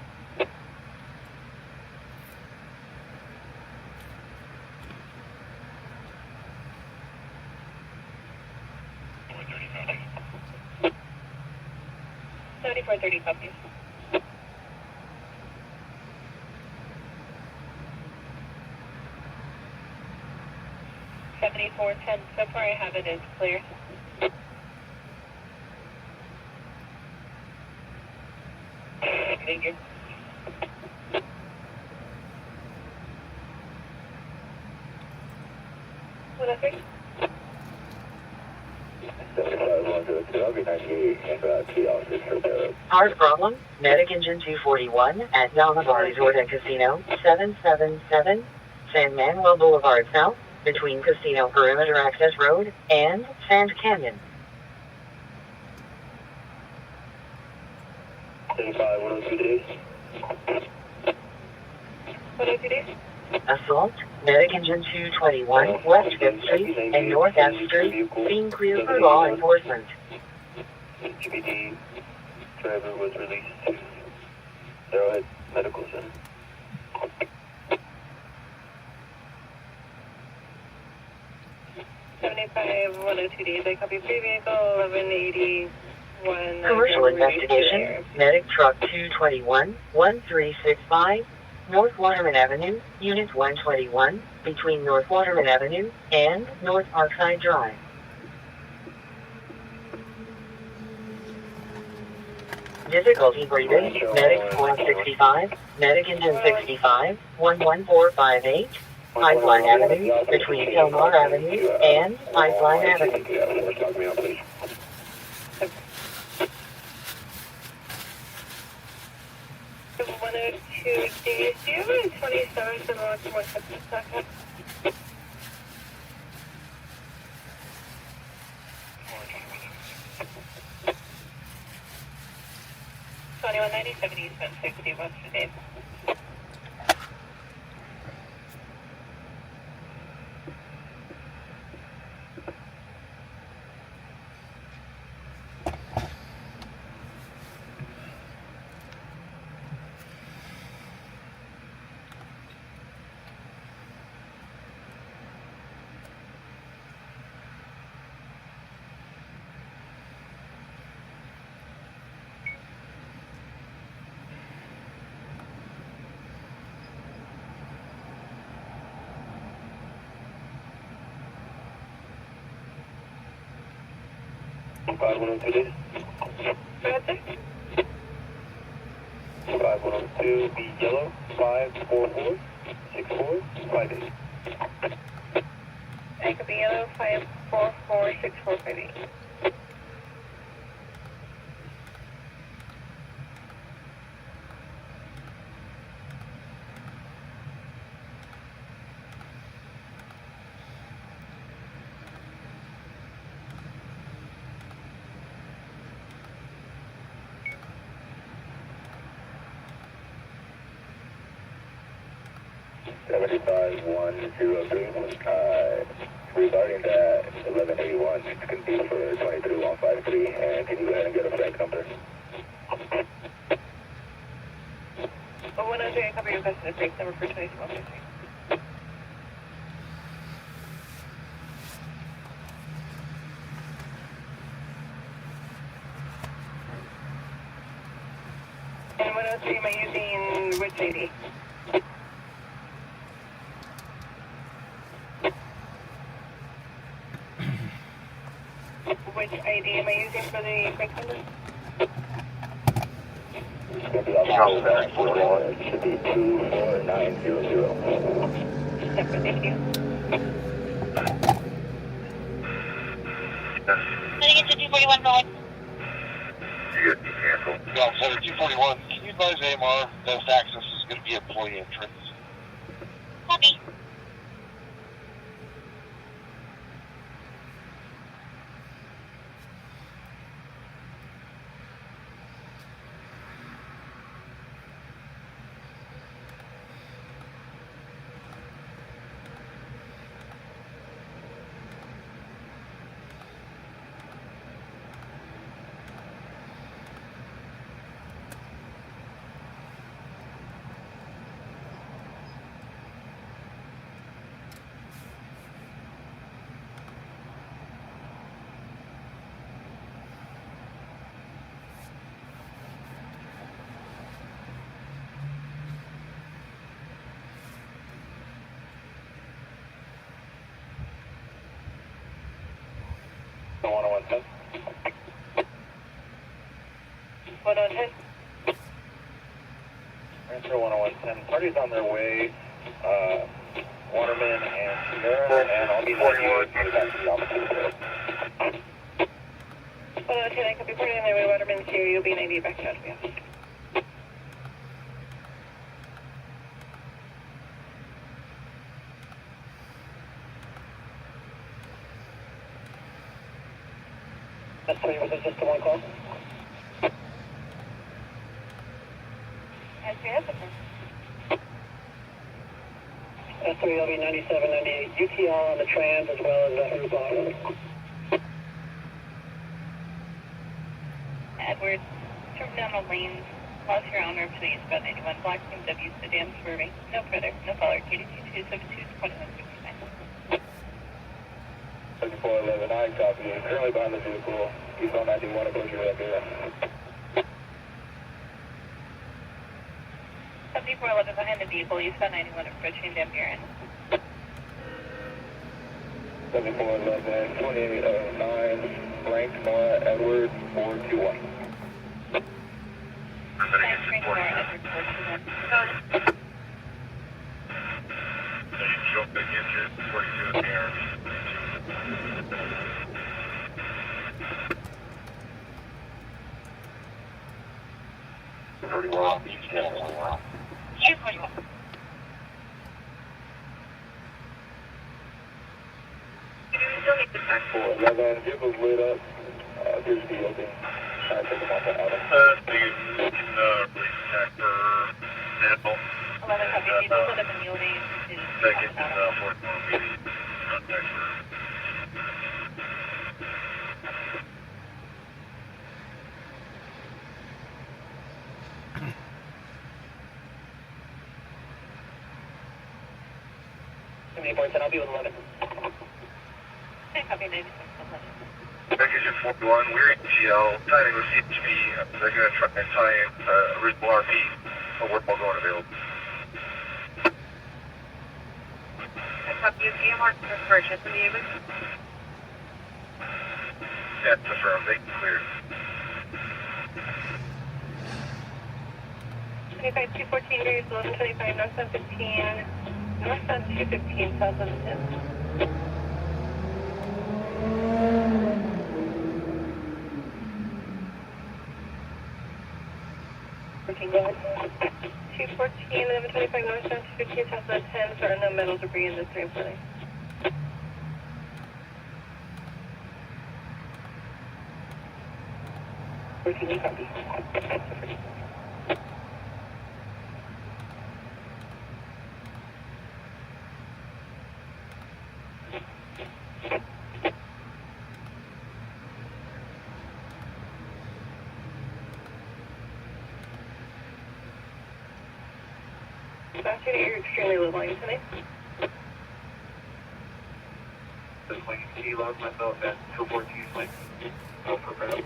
.30 copies. 7410. So far I have it as clear. Thank you. Whatever.
75 I'll be 98 and 2 hours for the
Hard problem. Medic Engine 241 at Dalmar Resort and Casino. 777 San Manuel Boulevard South between Casino Perimeter Access Road and Sand Canyon.
75 102 days.
102 days.
Assault. Medic Engine 221 West 5th Street and North F Street. Being clear for law enforcement.
GPD driver was released to Arrowhead Medical Center.
.75 102 days. I copy free vehicle 1181.
Commercial investigation. Medic Truck 221 1365 North Waterman Avenue, Unit 121, between North Waterman Avenue and North Parkside Drive. Difficulty breathing. Medic 165, Medic Engine 65, 11458, Pipeline Avenue, between Elmar Avenue and Pipeline Avenue.
102 days. Do you have a 27 for the last 152nd? $21.97 Eastman 60 West today.
5102 days.
Go ahead, sir.
5102, be yellow, 544-6458.
Echo B Yellow 544-6458.
Regarding that 1181, it's going to be for 23153, and can you go ahead and get a flag number?
103, I cover your requested break number for 23153. And 103, am I using which ID? Which ID am I using for the break number?
It's going to be on the 41, it should be 24900.
Separate, thank you.
Heading into 241, go ahead.
You get canceled.
Well, so 241, can you advise AMR that access is going to be employee entrance?
Copy.
The 10110.
110.
Answer 10110. Party's on their way. Waterman and Sierra, and I'll be 41. Back to the office.
110, I could be putting in my way, Waterman, Sierra, you'll be 90 back out of the office.
That's three, was it just the one call?
As you have it.
S3, I'll be 97, 98. UTR on the trans as well as the Riverside.
Edwards, terminal lanes, lost your owner, please, about 91, block team W, sedan swerving, no further, no caller, KD2272, 2169.
7411, I copy. Currently behind the vehicle. He's on 91, approach your right there.
7411 behind the vehicle, you saw 91 approaching Van Buren.
7411, 2809, blank, Nora, Edward, 421.
Thanks, Nora, Edward, 421.
Jump against it, 42 in the air. Pretty well.
Wow. 241.
For 11, vehicle's lit up. Appears to be open. Trying to take them off the auto.
Release attack for sample.
11 copy, vehicle lit up in Mule Day.
Second, 41 meeting. Contact for.
I'll be with 11.
Okay, copy, 96.
Package 41, we're in GL, timing with CHP. They're going to try and tie in original RP. We're all going available.
I copy, GMR conversion,
That's affirmed. They cleared.
25 214 degrees, 1125, northbound 15, northbound 215, southbound 10. Go ahead. 214, 1125, northbound 215, southbound 10. There are no metal debris in this area. 14, copy. Faster to your extremely low volume tonight.
This lane C logs myself at 214 lane. Oh, for crap.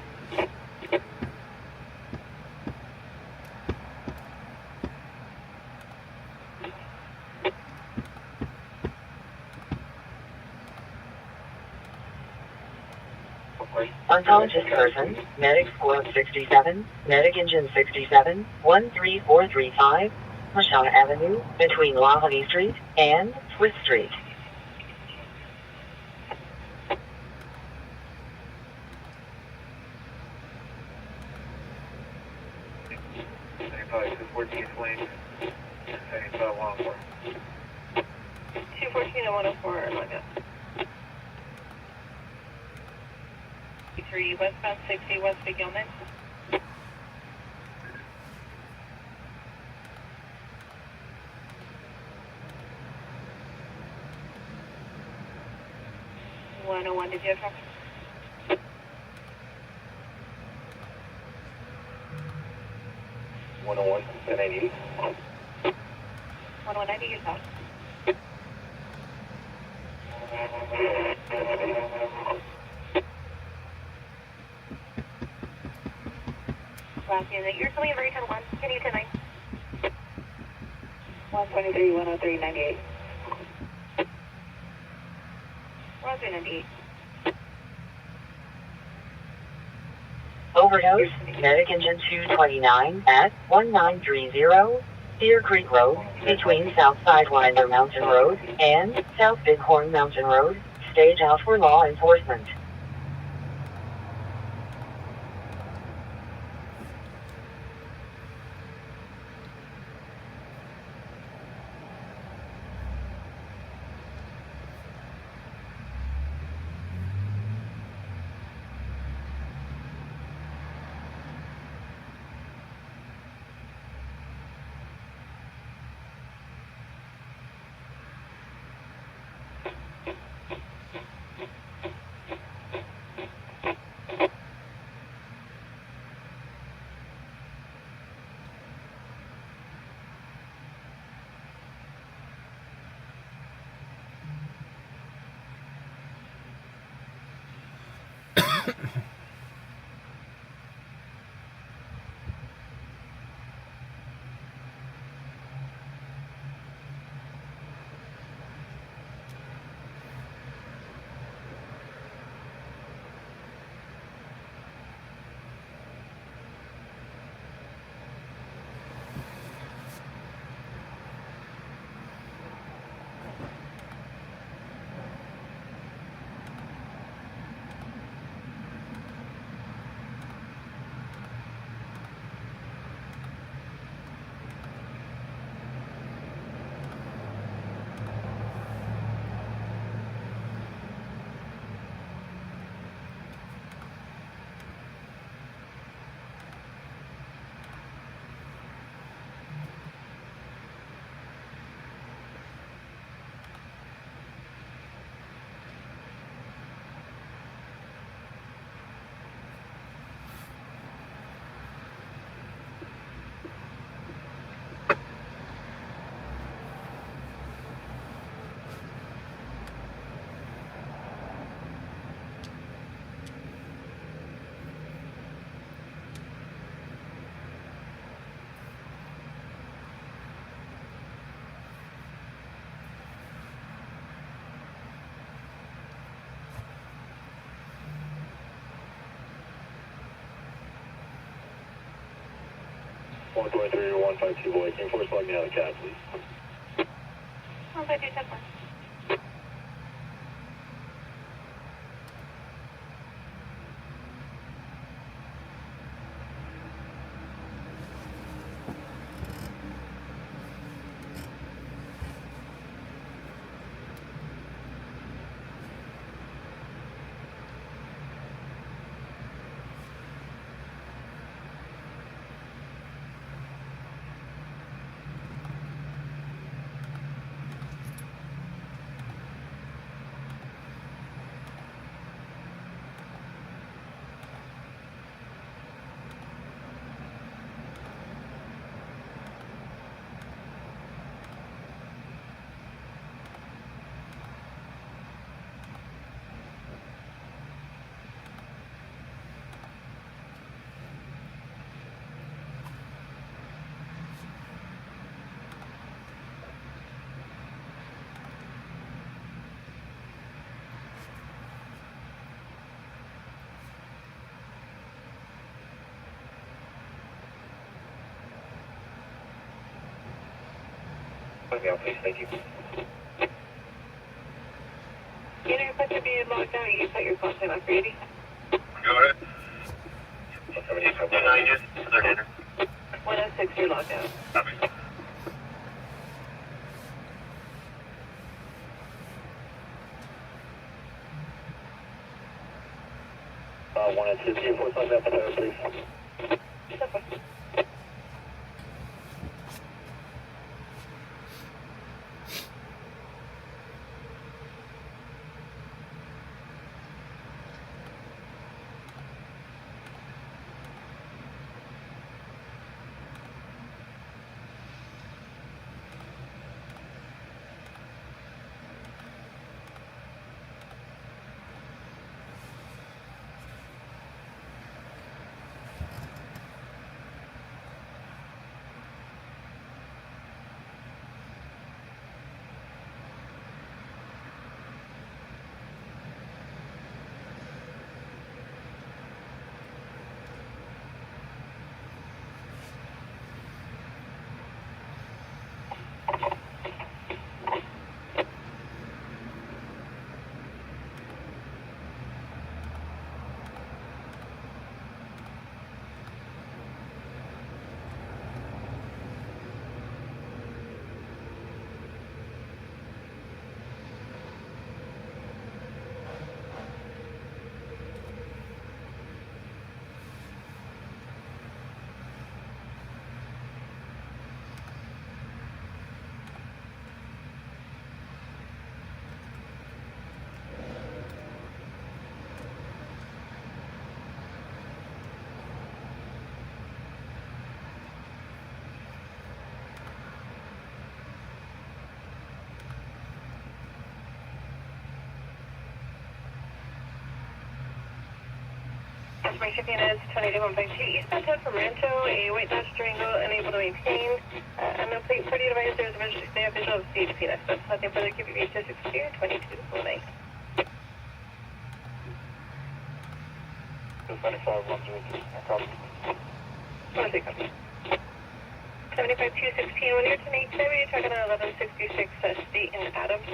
Unconscious person, medic squad 67, medic engine 67, 13435, Mashana Avenue, between Lahoney Street and Swiss Street.
Probably 214 lane. 75 104.
214 and 104 are like up.
3 westbound 60 West Big Gilman. Did you have traffic?
101 and 88.
1190, you thought? Last unit, you're coming in very 10-1. Can you 10-9? 123, 103, 98. 198.
Overdose, medic engine 229 at 1930 Deer Creek Road, between South Sidewinder Mountain Road and South Bighorn Mountain Road. Stage out for law enforcement.
123 or 152 boy. Can you force log me out of the cab, please?
152, 10
Log me out, please. Thank you.
You know, request to be logged out. You set your call time up for 80.
Go ahead.
178, just third enter.
106, you're logged out.
Copy.
Uh, 106, can you force log me out the tower, please?
My shipping is 28152 eastbound from Rancho, a white Dodge Durango, unable to maintain. I'm a plate party advisor, there's a visual of CHP next up. Nothing further, keep you 262, 22, full night.
295, 103, no problem.
106. 75 216, when you're tonight, you're talking about 1166 State in Adams.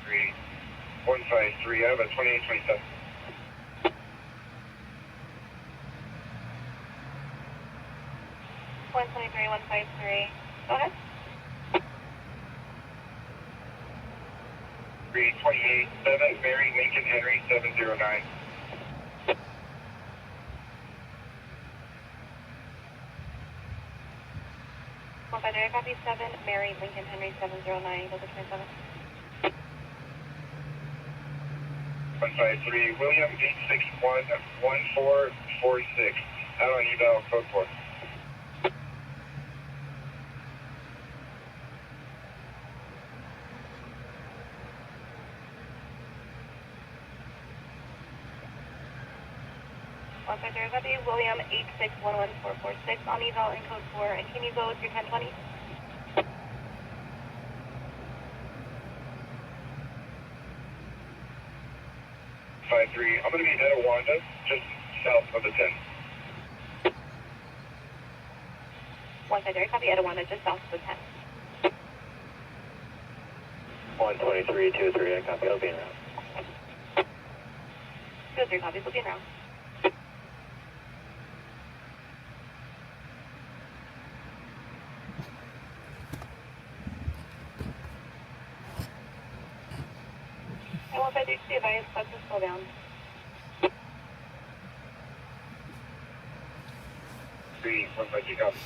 Three, 153. I have a 2827.
123, 153. Go ahead.
328-7, Mary Lincoln Henry 709.
Copy 7, Mary Lincoln Henry 709, go to 27.
153, William 861-1446. Out on eval, code 4.
Copy William 8611446 on eval in code 4, and can you go with your 1020?
53, I'm going to be at Wanda, just south of the 10.
153, copy Etowanda, just south of the 10.
123, 23, I copy. I'll be in route.
2-3 copies, will be in route. And 153, advise, let's just slow down.
3, 153, copy.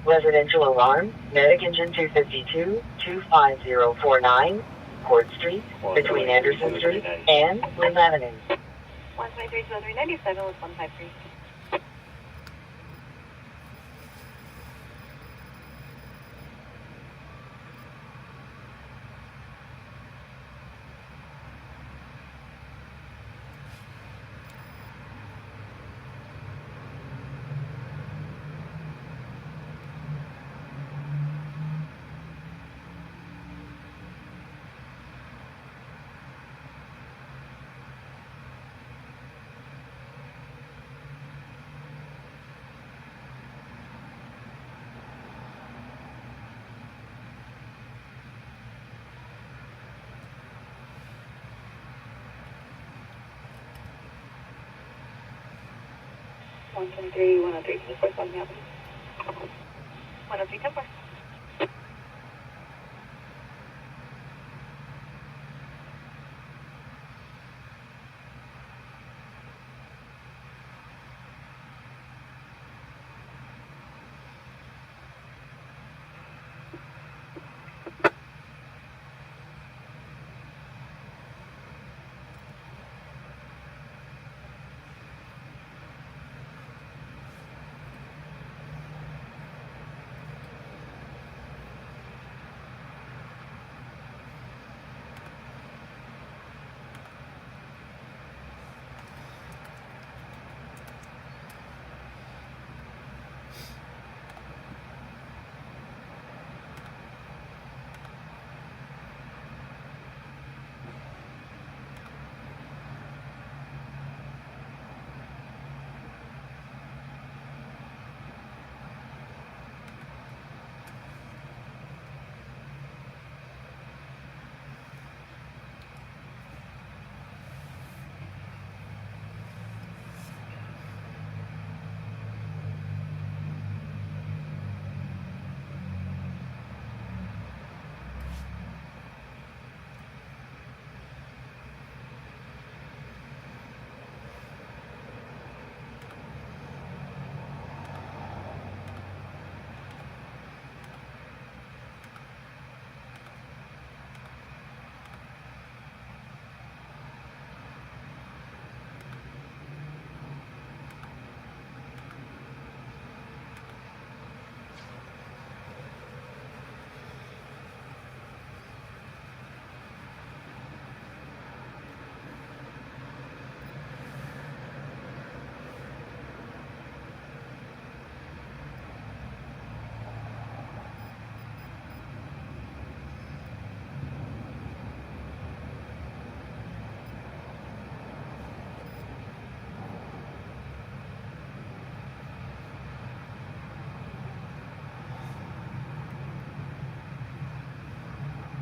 Residential alarm, medic engine 252, 25049, Court Street, between Anderson Street and Lynn Avenue.
123, 20397 with 153.
123, 103, just what's on the avenue. 103, 10 4.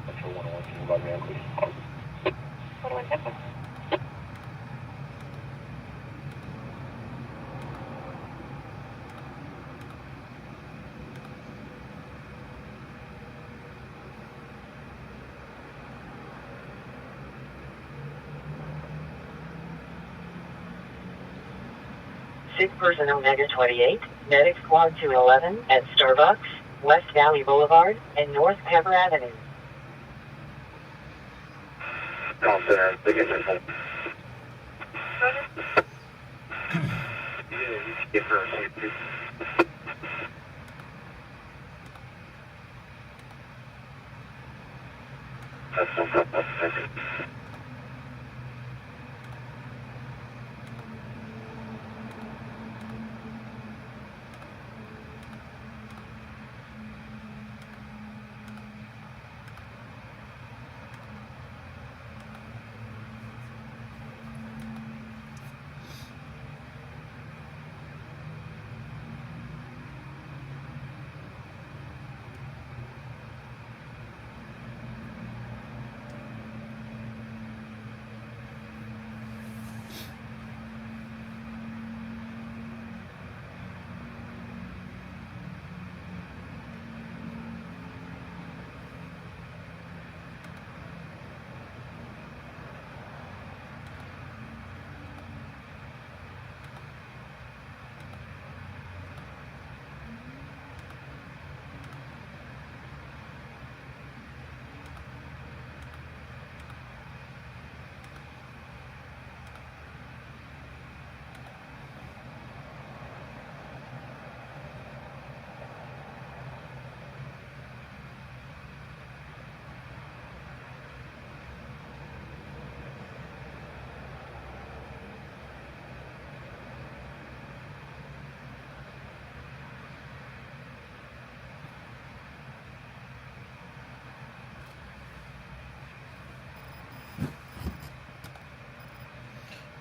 Metro 101, can you log me in, please?
101, 10 4.
6 person Omega 28, Medic Squad 211 at Starbucks, West Valley Boulevard, and North Pepper Avenue.
Call center, big engine full. Yeah, you can get her a seat, please. That's no problem, thank you.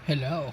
Hello.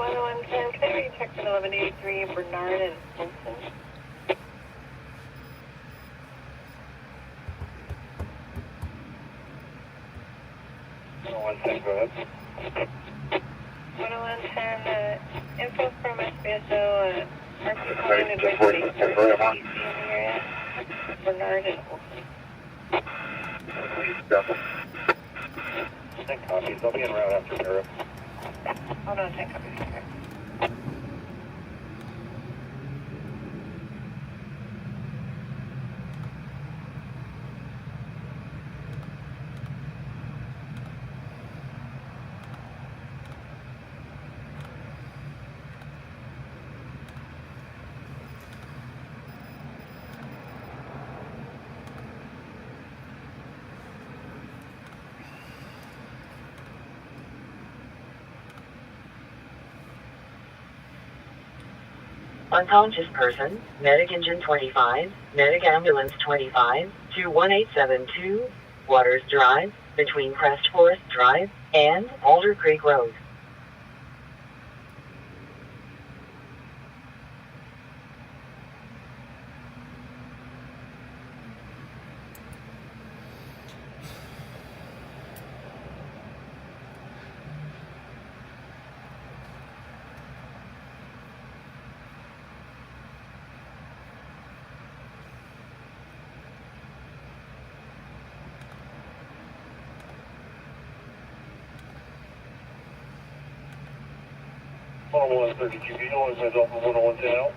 10110, can I recheck for 1183 Bernard and Wilson?
Go ahead.
10110, info from SBSO, RP calling advice station in the area, Bernard and Wilson.
Ten copies. I'll be en route after Europe.
Hold on, 10 copies. Okay.
Unconscious person, medic engine 25, medic ambulance 25, to 1872, Waters Drive, between Crest Forest Drive and Alder Creek Road.
On 132, do you know what's off of 10110 out?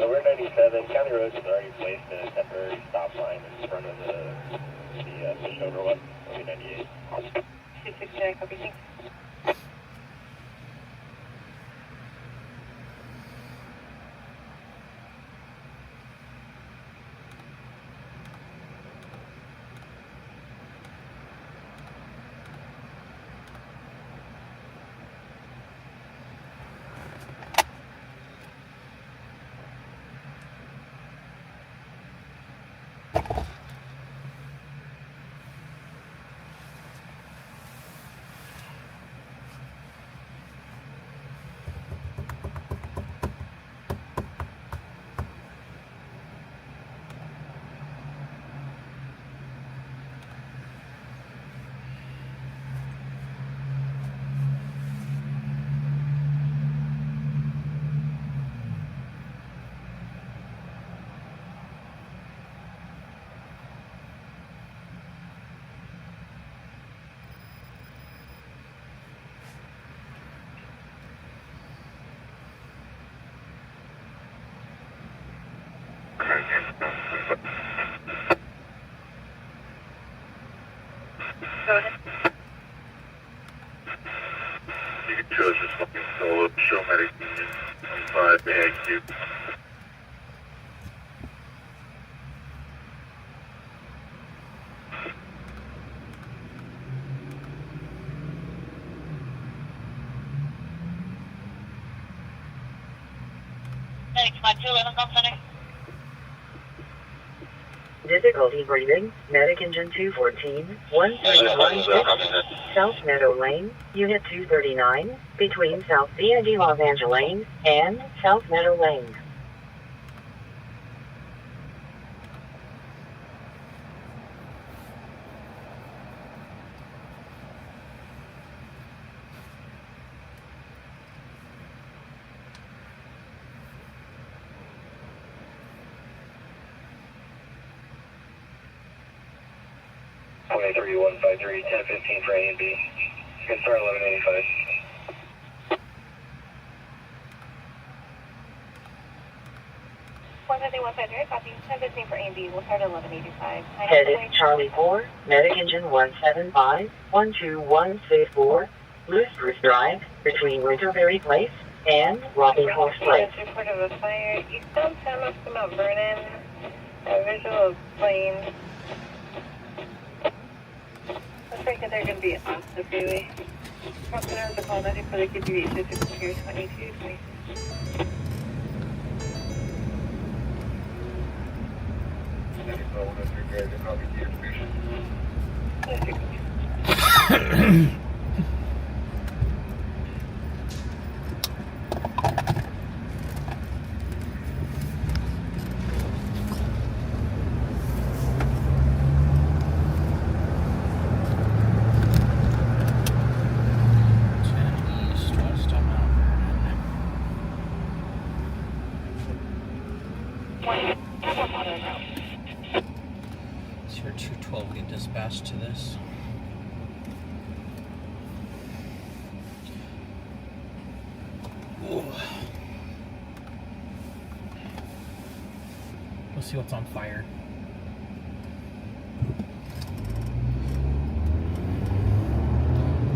We're 97. County Road has already placed a temporary stop line in front of the shoulder one. It'll be 98.
269, copy, thanks. Go ahead.
You can choose just looking solo, show medic union 25 AIQ.
Medic 211 Company.
Difficulty breathing, medic engine 214, 1316, South Meadow Lane, Unit 239, between South D&D Los Angeles and South Meadow Lane.
Three 153 1015 for A and B. You can start 1185.
151 copy. 1015 for A and B. We'll start at 1185.
Headed Charlie 4, medic engine 175, 12164, Loose Spruce Drive, between Winterberry Place and Rocking Horse Place.
Report of a fire eastbound 10 up to Mount Vernon. Visual of planes. Looks like they're going to be off the freeway. Hospitals are called, I think, for the KTV 6 here, 22, 26.
know whenever you're ready. I'll get the information.
East, west of Mount Vernon. Is your 212 get dispatched to this? Ooh. We'll see what's on fire.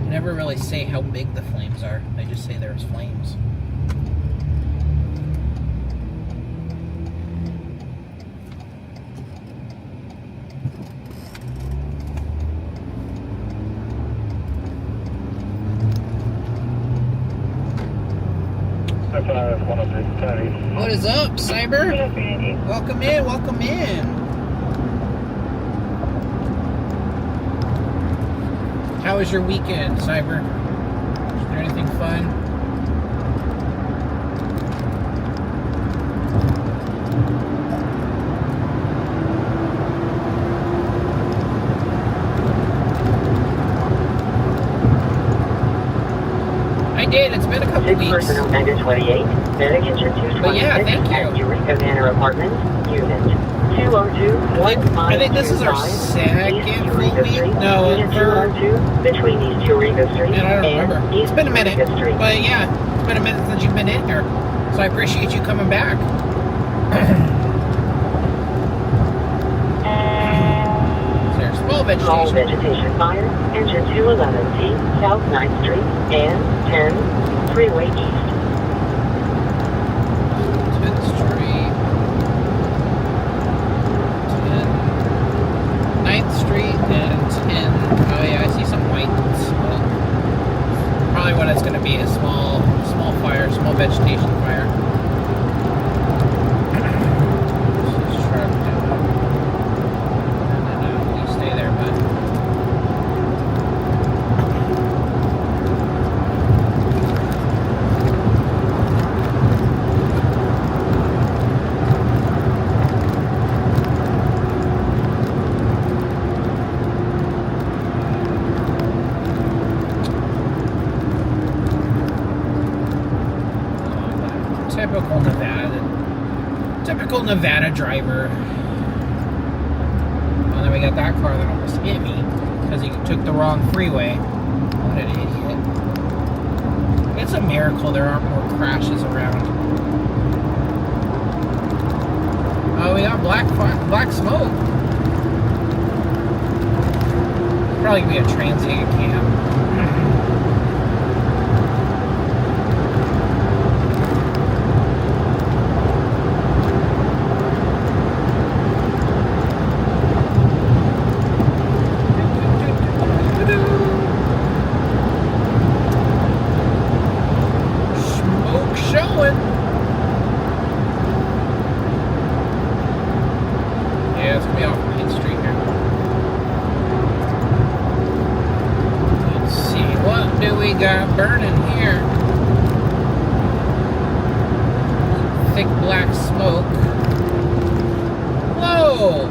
They never really say how big the flames are. They just say there's flames. What is up, Cyber? Welcome in, welcome in. How was your weekend, Cyber? Was there anything fun? I did, it's been a couple weeks.
Personnel Mega 28, Medic Engine 226
But yeah, thank you.
at Eureka Manor Apartments, Unit 202.
I think this is our second full week. No,
Unit
third.
202 between East Eureka Street
Man, I don't remember.
and
It's
East
been a minute.
Eureka Street.
But yeah, it's been a minute since you've been in here. So I appreciate you coming back. There's small
Small
vegetation.
vegetation fire, engine 211T, South 9th Street, and 10, Freeway East.
10th Street. 10. 9th Street and 10. Oh yeah, I see some white smoke. Probably what it's going to be, a small fire, small vegetation fire. This truck down. No, you stay there, bud. Typical Nevada driver. Well, then we got that car that almost hit me because he took the wrong freeway. What an idiot. It's a miracle there aren't more crashes around. Oh, we got black smoke. Probably gonna be a transient camp. Got burning here. Thick black smoke. Whoa!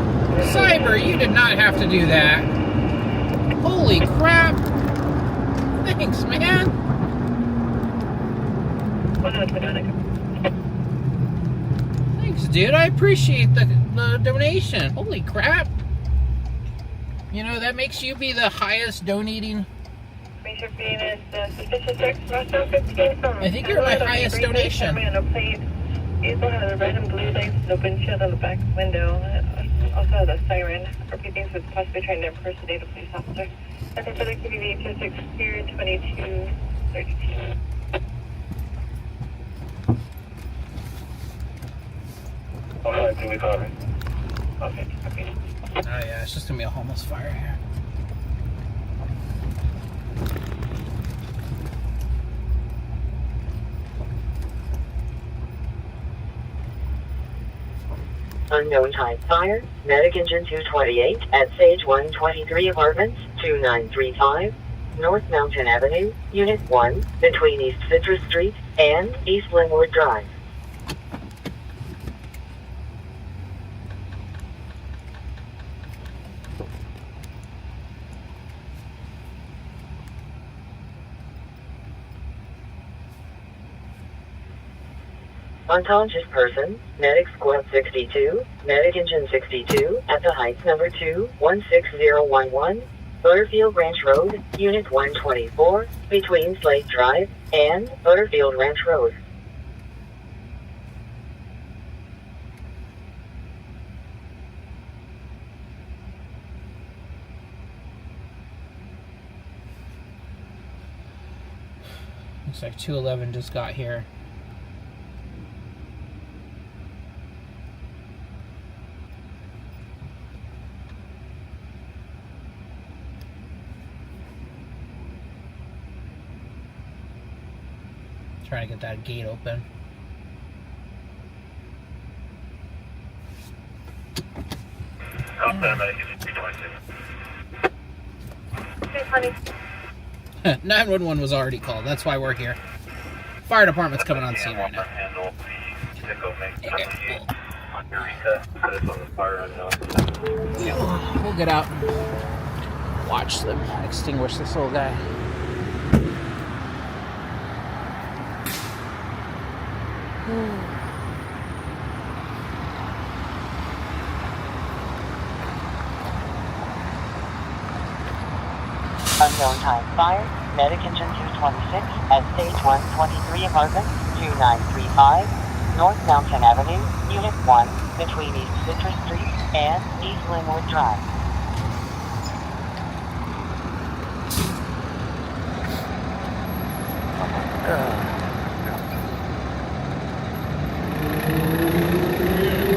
Cyber, you did not have to do that. Holy crap! Thanks, man. Thanks, dude. I appreciate the donation. Holy crap. You know, that makes you be the highest donating.
I
think you're my highest donation.
Diesel has a red and blue lights and a windshield on the back window. Also has a siren. Repeating, so it's possibly trying to impersonate a police officer. I think for the QBV 26 2232.
Alright, do we copy?
Okay, copy.
Oh yeah, it's just gonna be a homeless fire here.
Unknown type fire. Medic engine 228 at Sage 123 Apartments, 2935. North Mountain Avenue, Unit 1, between East Citrus Street and East Linwood Drive. Unconscious person, Medic Squad 62, Medic Engine 62, at the Heights number 2, 16011, Butterfield Ranch Road, Unit 124, between Slate Drive and Butterfield Ranch Road.
Looks like 211 just got here. Trying to get that gate open.
Medic 326.
911 was already called. That's why we're here. Fire department's coming on scene right now. Yeah, we'll get out and watch them extinguish this little guy.
Unknown type fire. Medic engine 226 at Stage 123 Apartments, 2935. North Mountain Avenue, Unit 1, between East Citrus Street and East Linwood Drive.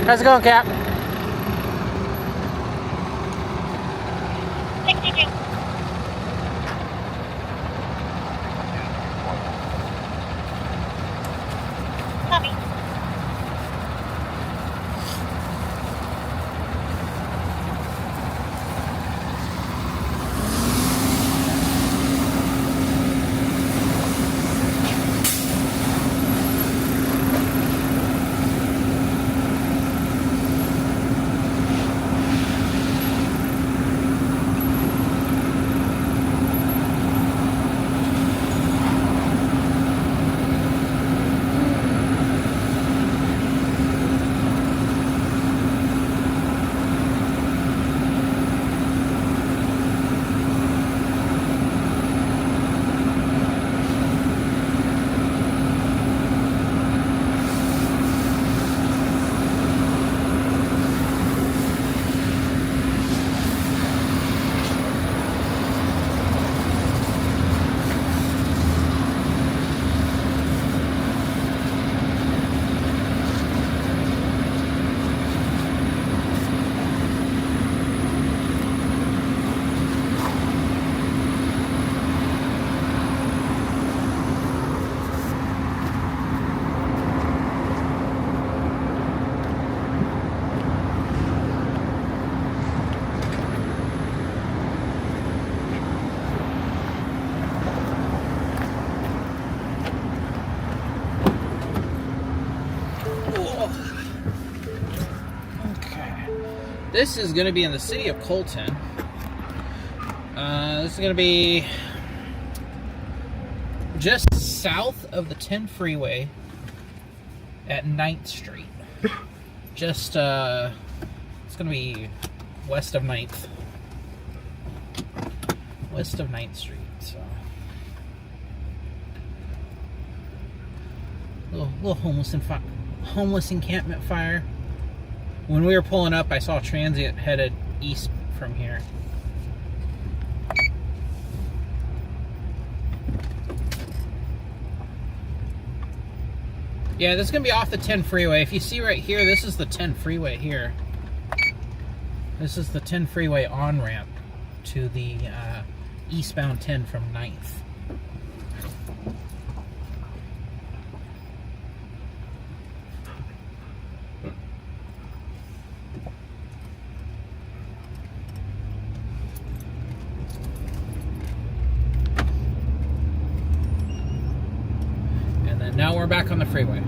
How's it going, Cap?
62. Copy.
This is going to be in the city of Colton. This is going to be just south of the 10 freeway at 9th Street. Just, it's going to be west of 9th. West of 9th Street, so. Little homeless encampment fire. When we were pulling up, I saw a transient headed east from here. Yeah, this is going to be off the 10 freeway. If you see right here, this is the 10 freeway here. This is the 10 freeway on-ramp to the eastbound 10 from 9th. Now we're back on the freeway.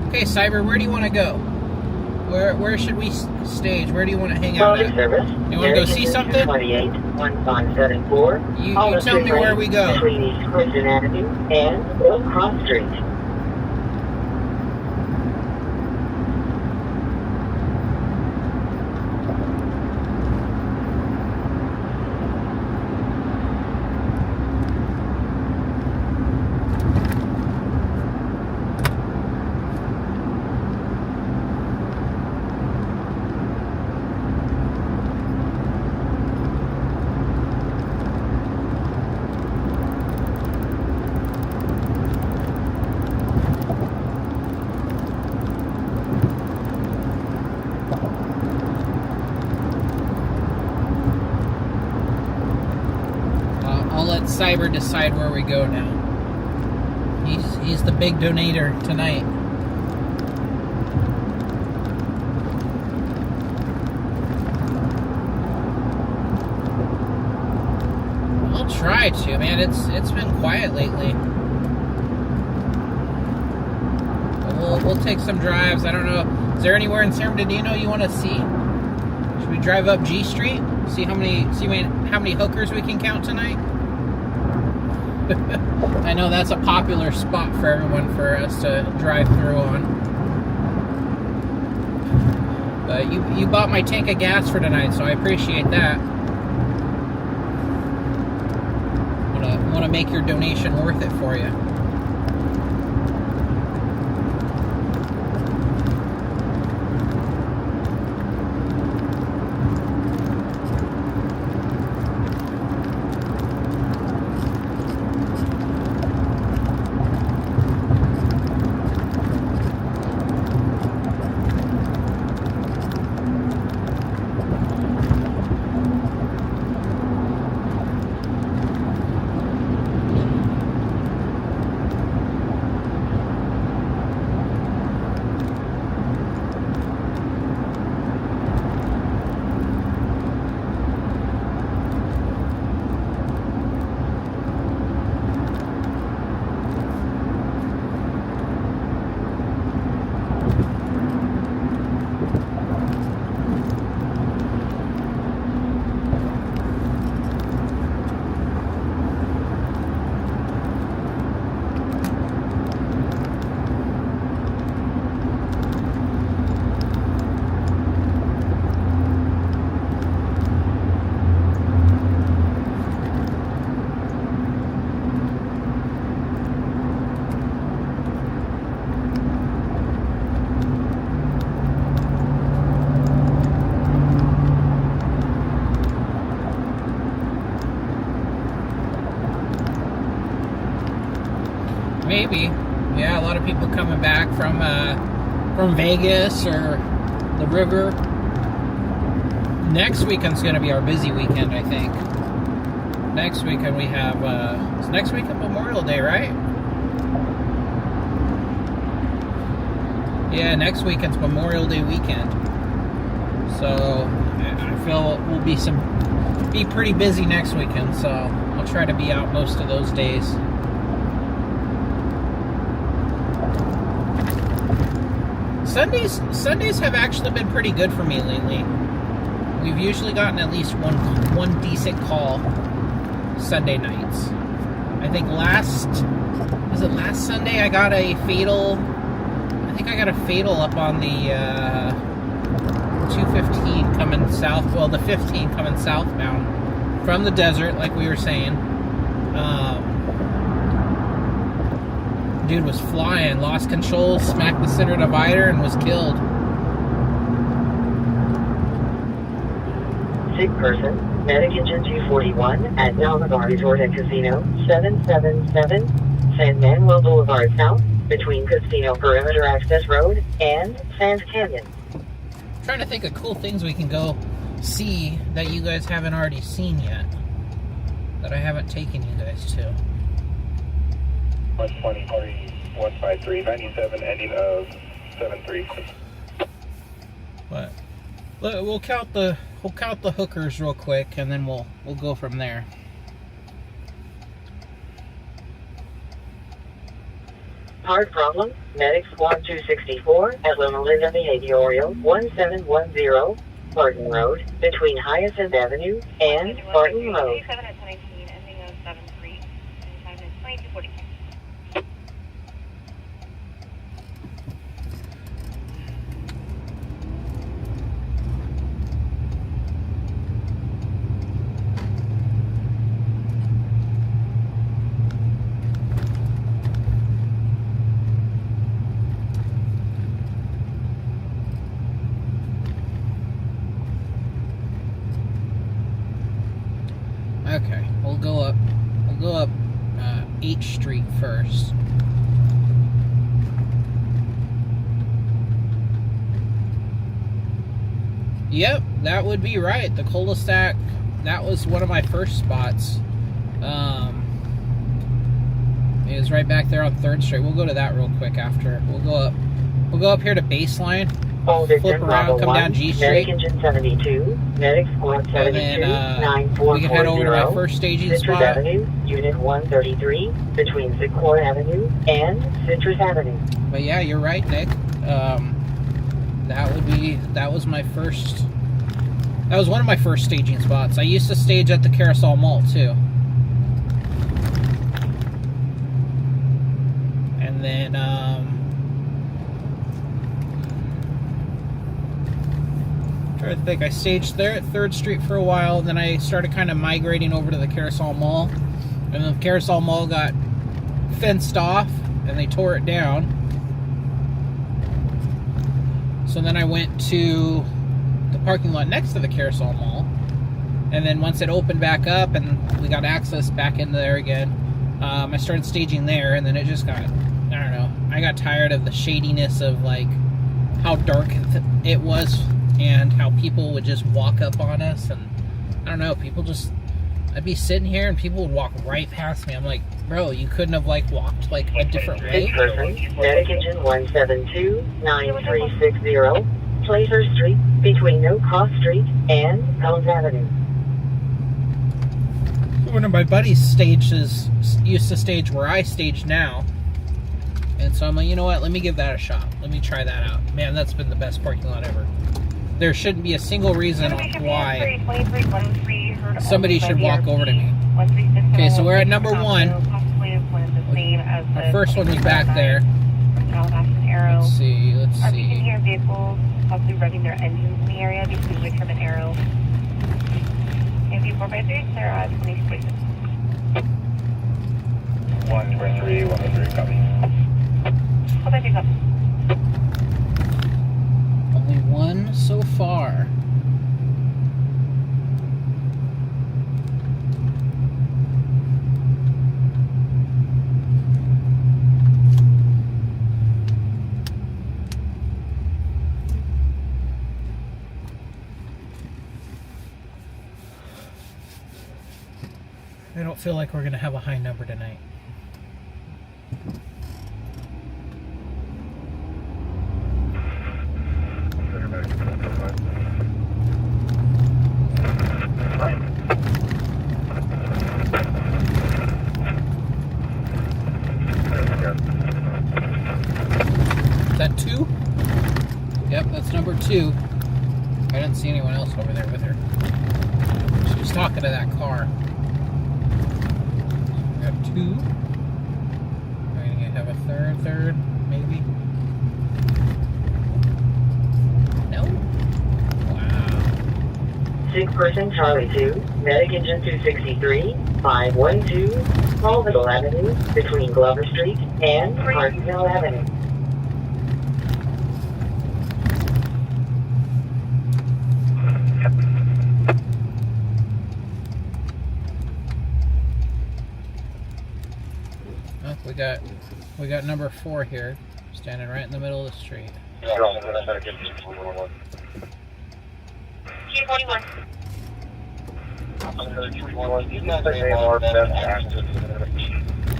Okay, Cyber, where do you want to go? Where should we stage? Where do you want to hang out at?
Service.
You want to go see something?
1574.
You tell me where we go.
Between East Clifton Avenue and Old Cross Street.
Cyber decide where we go now. He's the big donator tonight. I'll try to, man. It's been quiet lately. But we'll take some drives. I don't know. Is there anywhere in San Bernardino you want to see? Should we drive up G Street? See how many hookers we can count tonight? I know that's a popular spot for everyone for us to drive through on. But you bought my tank of gas for tonight, so I appreciate that. Want to make your donation worth it for you. Maybe. Yeah, a lot of people coming back from Vegas or the river. Next weekend's going to be our busy weekend, I think. Next weekend we have, it's next weekend Memorial Day, right? Yeah, next weekend's Memorial Day weekend. So, I feel we'll be pretty busy next weekend, so I'll try to be out most of those days. Sundays have actually been pretty good for me lately. We've usually gotten at least one decent call Sunday nights. I think last Sunday I got a fatal. I think I got a fatal up on the 215 coming south. Well, the 15 coming southbound from the desert, like we were saying. Dude was flying, lost control, smacked the center divider, and was killed.
Sick person, medic engine 241 at Dalmagar Resort and Casino, 777 San Manuel Boulevard South, between Casino Perimeter Access Road and Sands Canyon.
I'm trying to think of cool things we can go see that you guys haven't already seen yet, that I haven't taken you guys to.
123, 153, 97, ending of 73.
But we'll count the hookers real quick, and then we'll go from there.
Hard problem. Medic Squad 264 at Loma Linda Behavioral 1710 Barton Road between Hyacinth Avenue and Barton Road.
7 at 10:18, ending on 7-3. And time is 22:42.
Okay, we'll go up 8th Street first. Yep, that would be right. The cul-de-sac, that was one of my first spots. It was right back there on 3rd Street. We'll go to that real quick after. We'll go up here to Baseline. Flip around, come down G Street,
Medic Engine 72, Medic Squad 72,
and then
9440,
we can head over to my first staging
Citrus
spot.
Avenue, Unit 133, between Sycamore Avenue and Citrus Avenue.
But yeah, you're right, Nick. That was one of my first staging spots. I used to stage at the Carousel Mall too. And then I think I staged there at 3rd Street for a while, and then I started kind of migrating over to the Carousel Mall. And then the Carousel Mall got fenced off, and they tore it down. So then I went to the parking lot next to the Carousel Mall. And then once it opened back up and we got access back into there again, I started staging there, and then it just got, I don't know, I got tired of the shadiness of like how dark it was and how people would just walk up on us, and I don't know, I'd be sitting here and people would walk right past me. I'm like, bro, you couldn't have like walked like a different way?
Medic Engine 172-9360, Placer Street, between No Cross Street and Combs Avenue.
One of my buddies used to stage where I stage now. And so I'm like, you know what, let me give that a shot. Let me try that out. Man, that's been the best parking lot ever. There shouldn't be a single reason why somebody should walk over to me. Okay, so we're at number 1. Our first one was back there. Let's see.
Are we seeing here vehicles possibly running their engines in the area? These usually come in arrow. Maybe 4x3, clear at 2046.
123, 123, copy.
4x3, copy.
Only one so far. I don't feel like we're going to have a high number tonight. Is that 2? Yep, that's number 2. I didn't see anyone else over there with her. She was talking to that car. We got 2. Are we gonna have a third, maybe? No? Wow.
Sick person Charlie 2, Medic Engine 263, 512, Colville Avenue, between Glover Street and Hartsville Avenue.
Oh, we got number 4 here, standing right in the middle of the street.
G41.
You guys AMR best access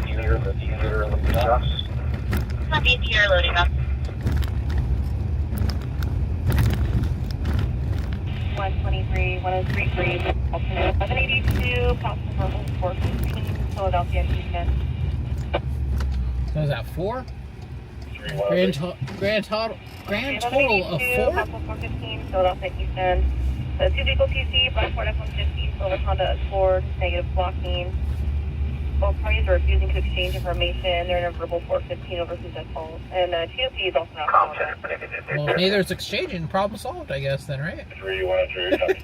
near the theater of the trucks.
Copy, you're loading up.
123, 1033, alternate 1182, possible verbal 415, Philadelphia and Houston.
So is that 4? Grand total of 4?
Possible 415, Philadelphia and Houston. The 2 vehicle TC, Black Ford F-150, Silver Honda Accord, negative blocking. Both parties are refusing to exchange information. They're in a verbal 415 over Suzette Falls. And TOP is also not followed.
Well, if neither's exchanging, problem solved, I guess, then, right?
313.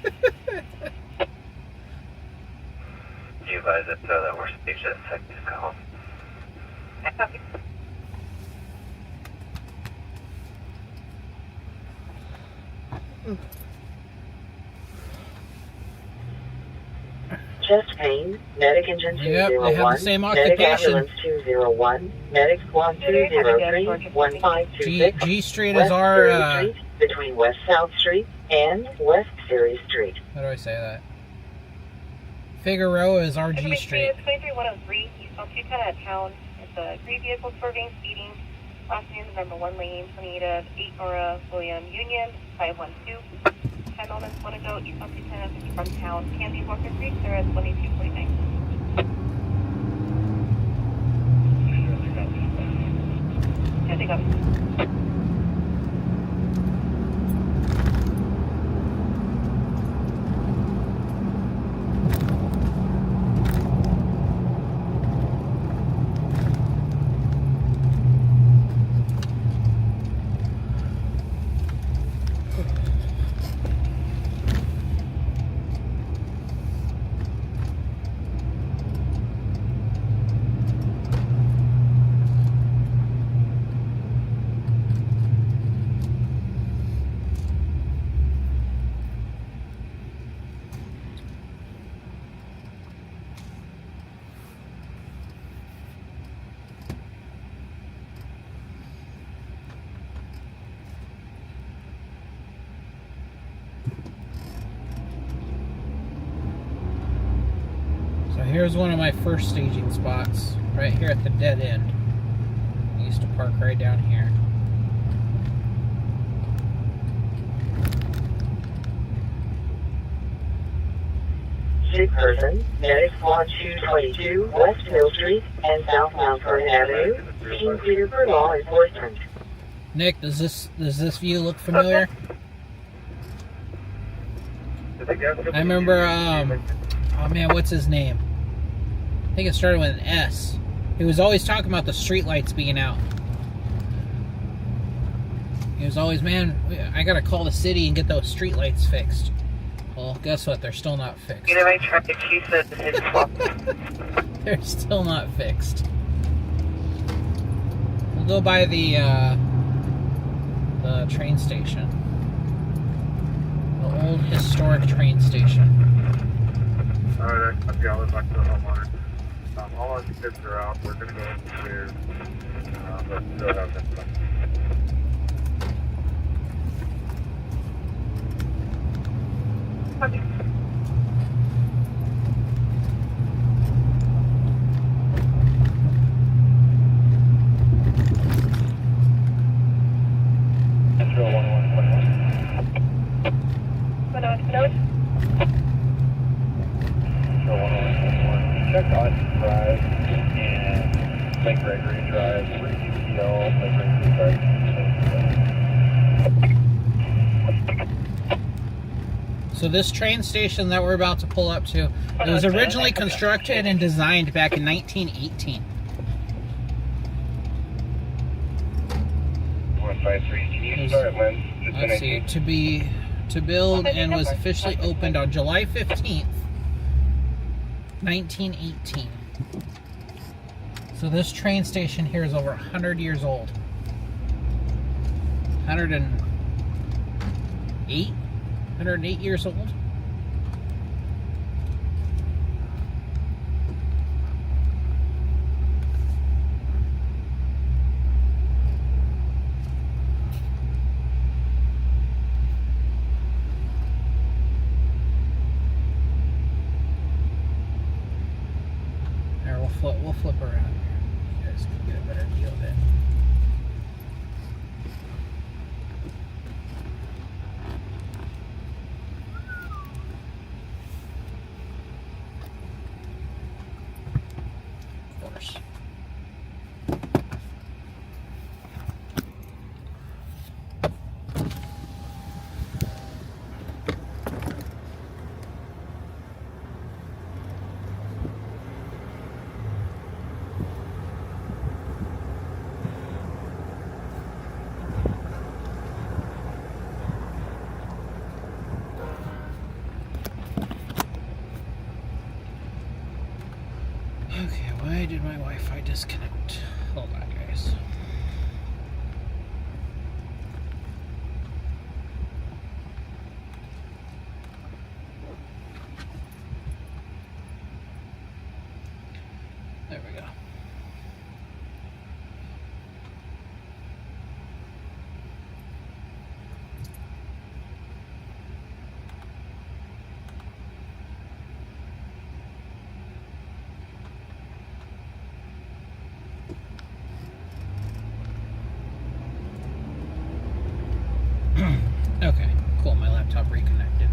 You guys at that worst station, second call.
Chest pain, medic engine 201,
Yep, they have the same
medic
occupation.
ambulance 201, medic squad 203, 1526,
G Street
West
is our,
Series Street, between West South Street and West Series Street.
how do I say that? Figueroa is our G Street.
It's 23103, East Altitude, kind of town. It's a 3 vehicles swerving, speeding. Last name is number 1 lane, 28 of 8 Nora, William Union, 512. 10 elements want to go East Altitude 10 from town. Can be walking street, they're at 2249. Here they go.
Here's one of my first staging spots, right here at the dead end. I used to park right down here.
Sick person, medic squad 222, West Mill Street and South Mount Vernon Avenue, King Peter for law enforcement.
Nick, does this view look familiar? I remember, oh man, what's his name? I think it started with an S. He was always talking about the streetlights being out. He was always, man, I gotta call the city and get those streetlights fixed. Well, guess what? They're still not fixed.
You know, I tried to choose it.
They're still not fixed. We'll go by the train station. The old historic train station.
Alright, okay, I'll back to the homeowner. All our kids are out. We're going to go upstairs. But still have them.
Okay.
Check Austin Drive and Lake Gregory Drive, ECL, Lake Gregory Drive.
So this train station that we're about to pull up to, it was originally constructed and designed back in 1918.
153, can you start, Lynn?
Let's see, to build and was officially opened on July 15th, 1918. So this train station here is over 100 years old. 108 years old. We'll flip around here. You guys can get a better view of it. Okay, why did my Wi-Fi disconnect? Hold on, guys. There we go. Okay, cool. My laptop reconnected.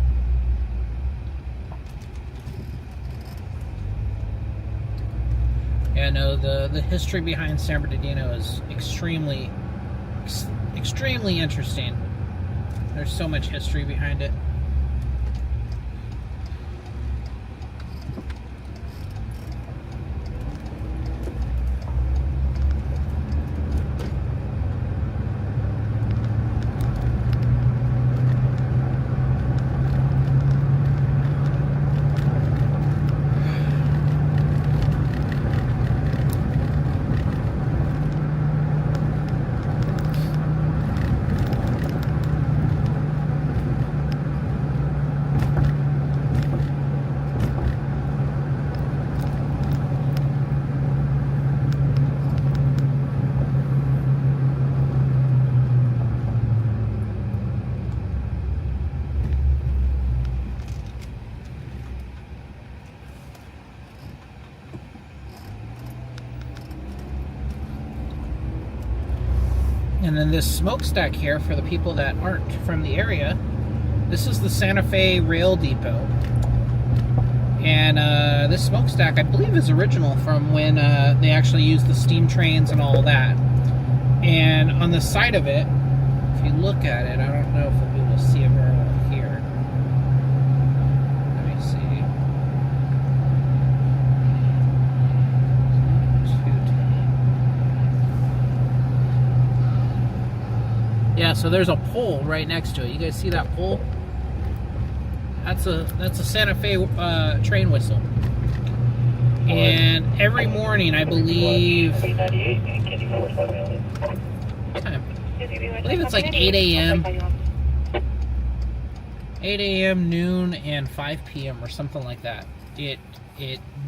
Yeah, no, the history behind San Bernardino is extremely interesting. There's so much history behind it. And then this smokestack here, for the people that aren't from the area, this is the Santa Fe Rail Depot. And this smokestack, I believe, is original from when they actually used the steam trains and all that. And on the side of it, if you look at it, I don't know if we'll be able to see it very well here. Let me see. Yeah, so there's a pole right next to it. You guys see that pole? That's a Santa Fe train whistle. And every morning, I believe, what time? I believe it's like 8 a.m. 8 a.m., noon, and 5 p.m. or something like that. It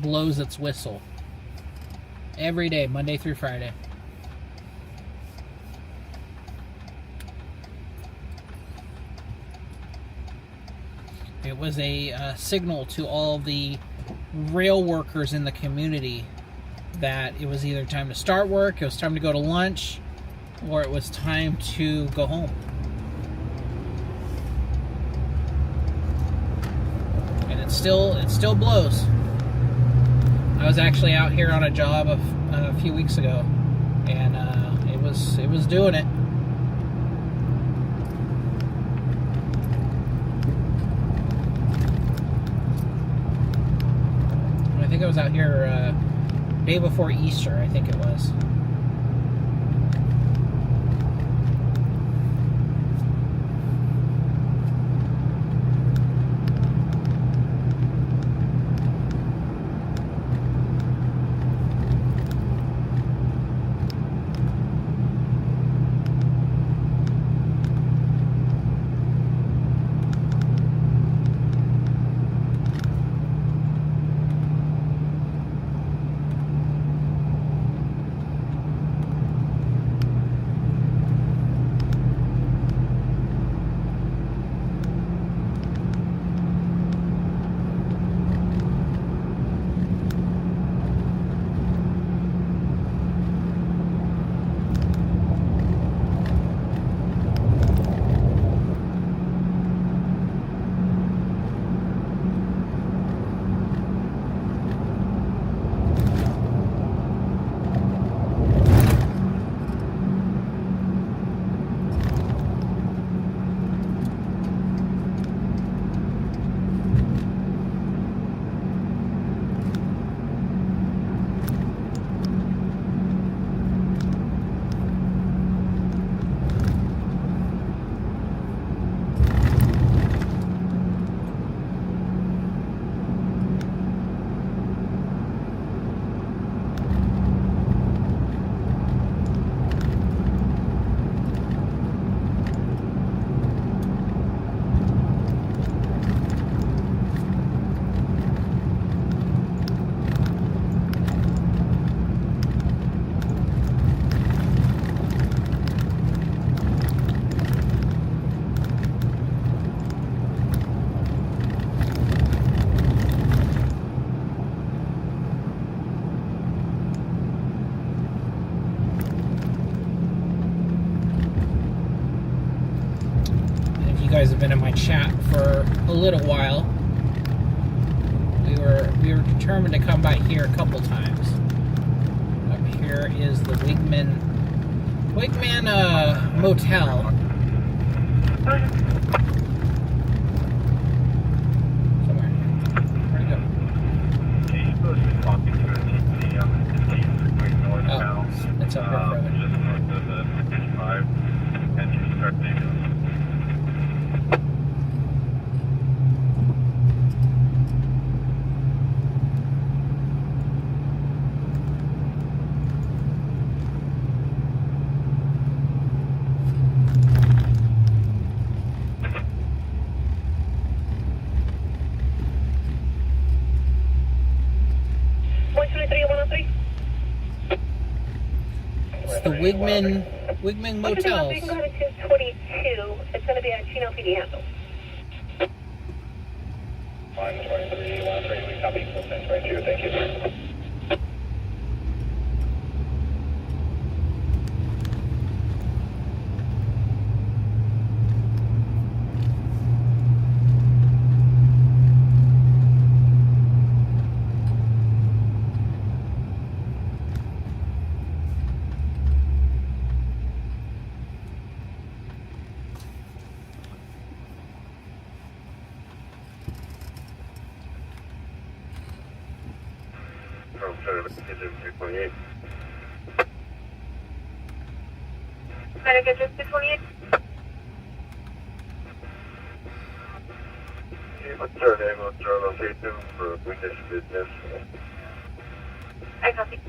blows its whistle every day, Monday through Friday. It was a signal to all the rail workers in the community that it was either time to start work, it was time to go to lunch, or it was time to go home. And it still blows. I was actually out here on a job a few weeks ago, and it was doing it. I think I was out here day before Easter, I think it was. have been in my chat for a little while. We were determined to come by here a couple times. Up here is the Wigman Motel. Somewhere. Where'd it go? Oh, it's up here further.
Just north of the 55 and you start taking.
It's the Wigman Motels.
You can go to 222. It's going to be a Chino PD handle.
123, 123, we copy, 1022, thank you. From service, engine 228.
Medic engine 228.
What's our name? What's our location for witness business?
I copy.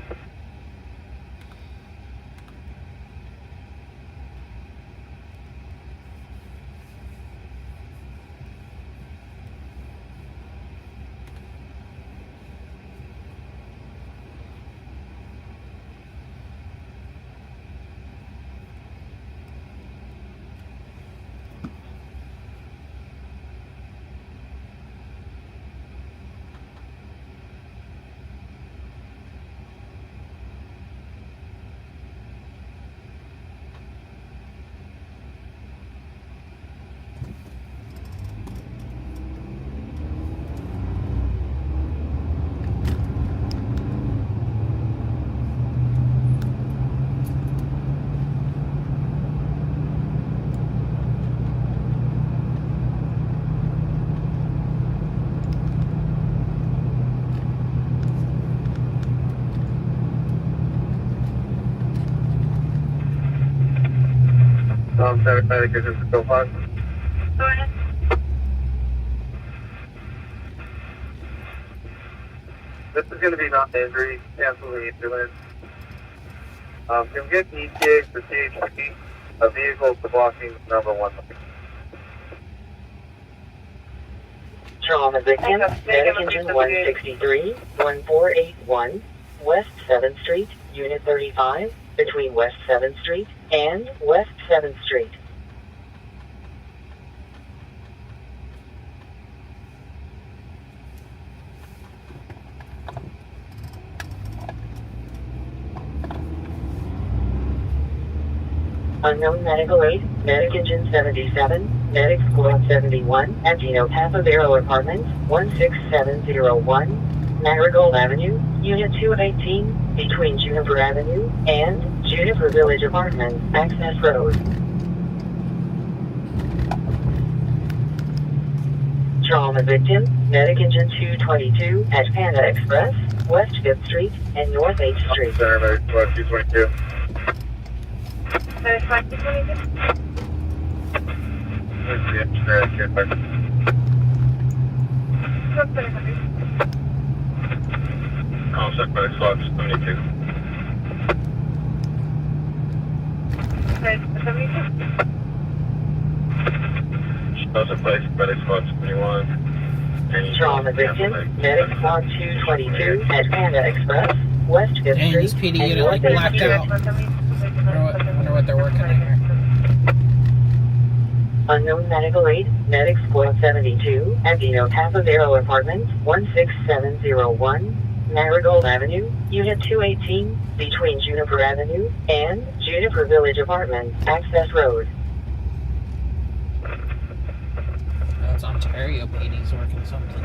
Static medic engine 205.
Go ahead.
This is going to be non-injury, cancel the ambulance. You'll get an ETA for CHP, a vehicle for blocking number 1.
Trauma victim, medic engine 163, 1481, West 7th Street, Unit 35, between West 7th Street and West 7th Street. Unknown medical aid, medic engine 77, medic squad 71, at Dino Tapavero Apartments, 16701, Marigold Avenue, Unit 218, between Juniper Avenue and Juniper Village Apartments, Access Road. Trauma victim, medic engine 222 at Panda Express, West 5th Street and North 8th Street.
Center medic squad 222.
Medic squad 222.
Where's the extra here? Concept medic squad 72.
Medic 72.
Shelter place, medic squad 21.
Trauma victim, medic squad 222 at Panda Express, West 5th
Dang,
Street
this PD
and
unit
North
like
8th
blacked
Street.
out. Wonder what they're working on here.
Unknown medical aid, medic squad 72 at Dino Tapavero Apartments, 16701, Marigold Avenue, Unit 218, between Juniper Avenue and Juniper Village Apartments, Access Road.
it's Ontario PD's working something.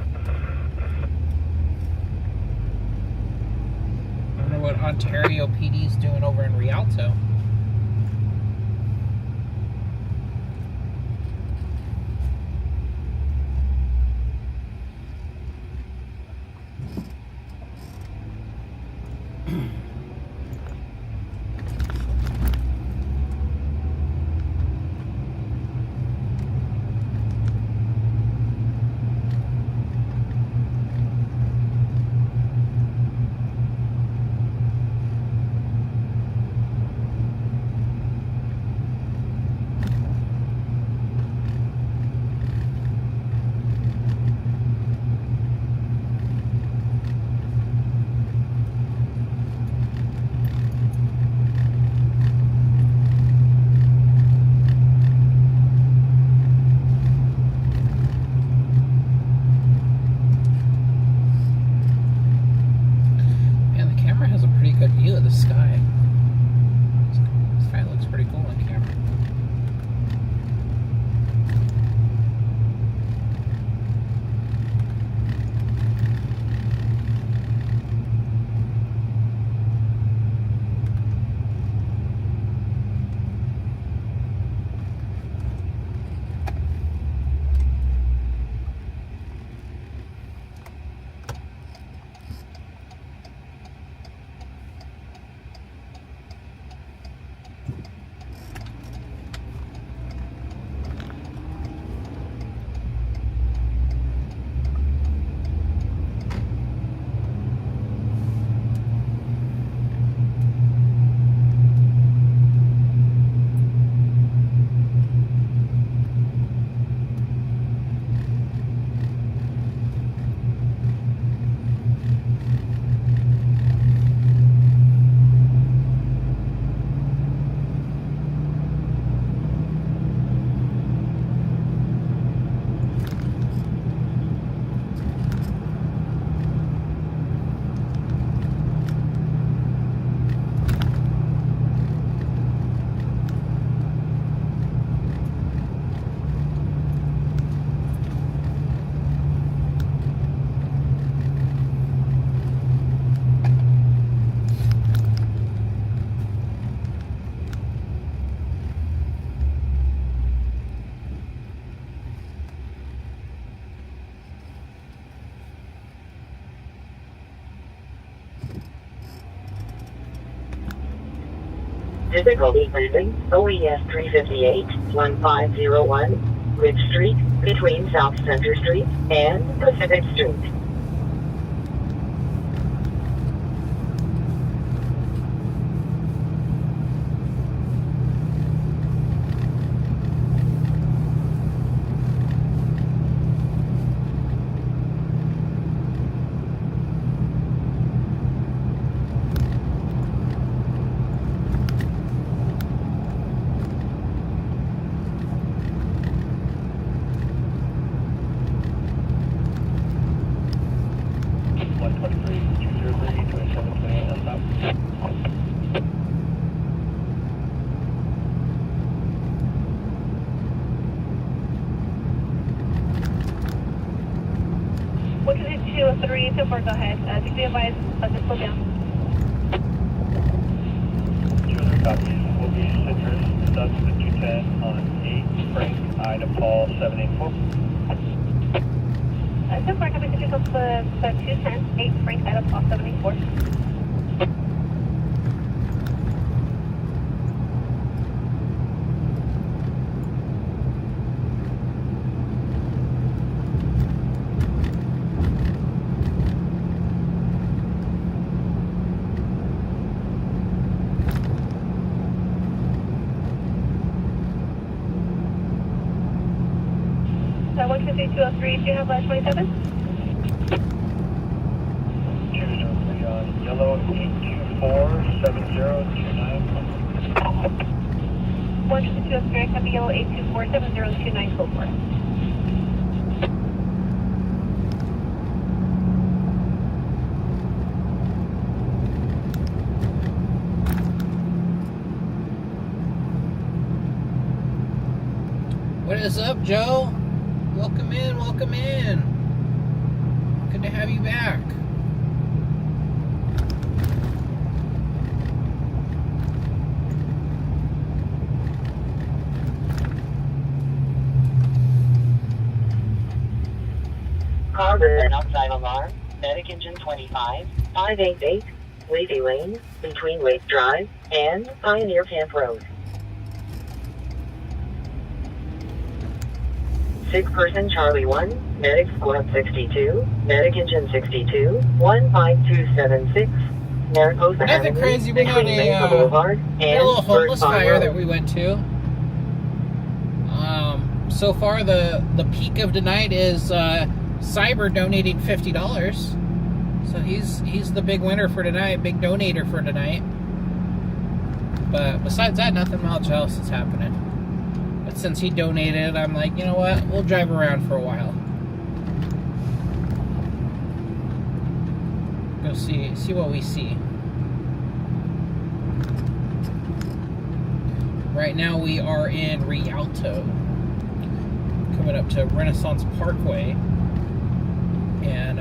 I wonder what Ontario PD's doing over in Rialto. Good view of the sky. The sky looks pretty cool on camera.
Difficulty landing OES 358 1501 Ridge Street between South Center Street and Pacific Street.
Go ahead. Please be advised, just slow down.
Copies will be Citrus, Dutch to 210 on 8, Frank, Ida, Paul, 784.
So far, copy Citrus of 210, 8, Frank, Ida, Paul, 784. So 153, do you have 27?
203 on yellow, 8247029.
153, copy yellow, 8247029, code 4.
What is up, Joe? Welcome in, welcome in. Good to have you back.
Carbon monoxide alarm, medic engine 25, 588, Leafy Lane, between Lake Drive and Pioneer Camp Road. 6-person Charlie 1, medic squad 62, medic engine 62, 15276, Mariposa
Nothing
Avenue,
crazy. We had
between Mesa Boulevard
a
and
little homeless
First Farm
fire
Road.
that we went to. So far, the peak of tonight is Cyber donating $50. So he's the big winner for tonight, big donator for tonight. But besides that, nothing much else is happening. But since he donated, I'm like, you know what? We'll drive around for a while. Go see what we see. Right now we are in Rialto, coming up to Renaissance Parkway and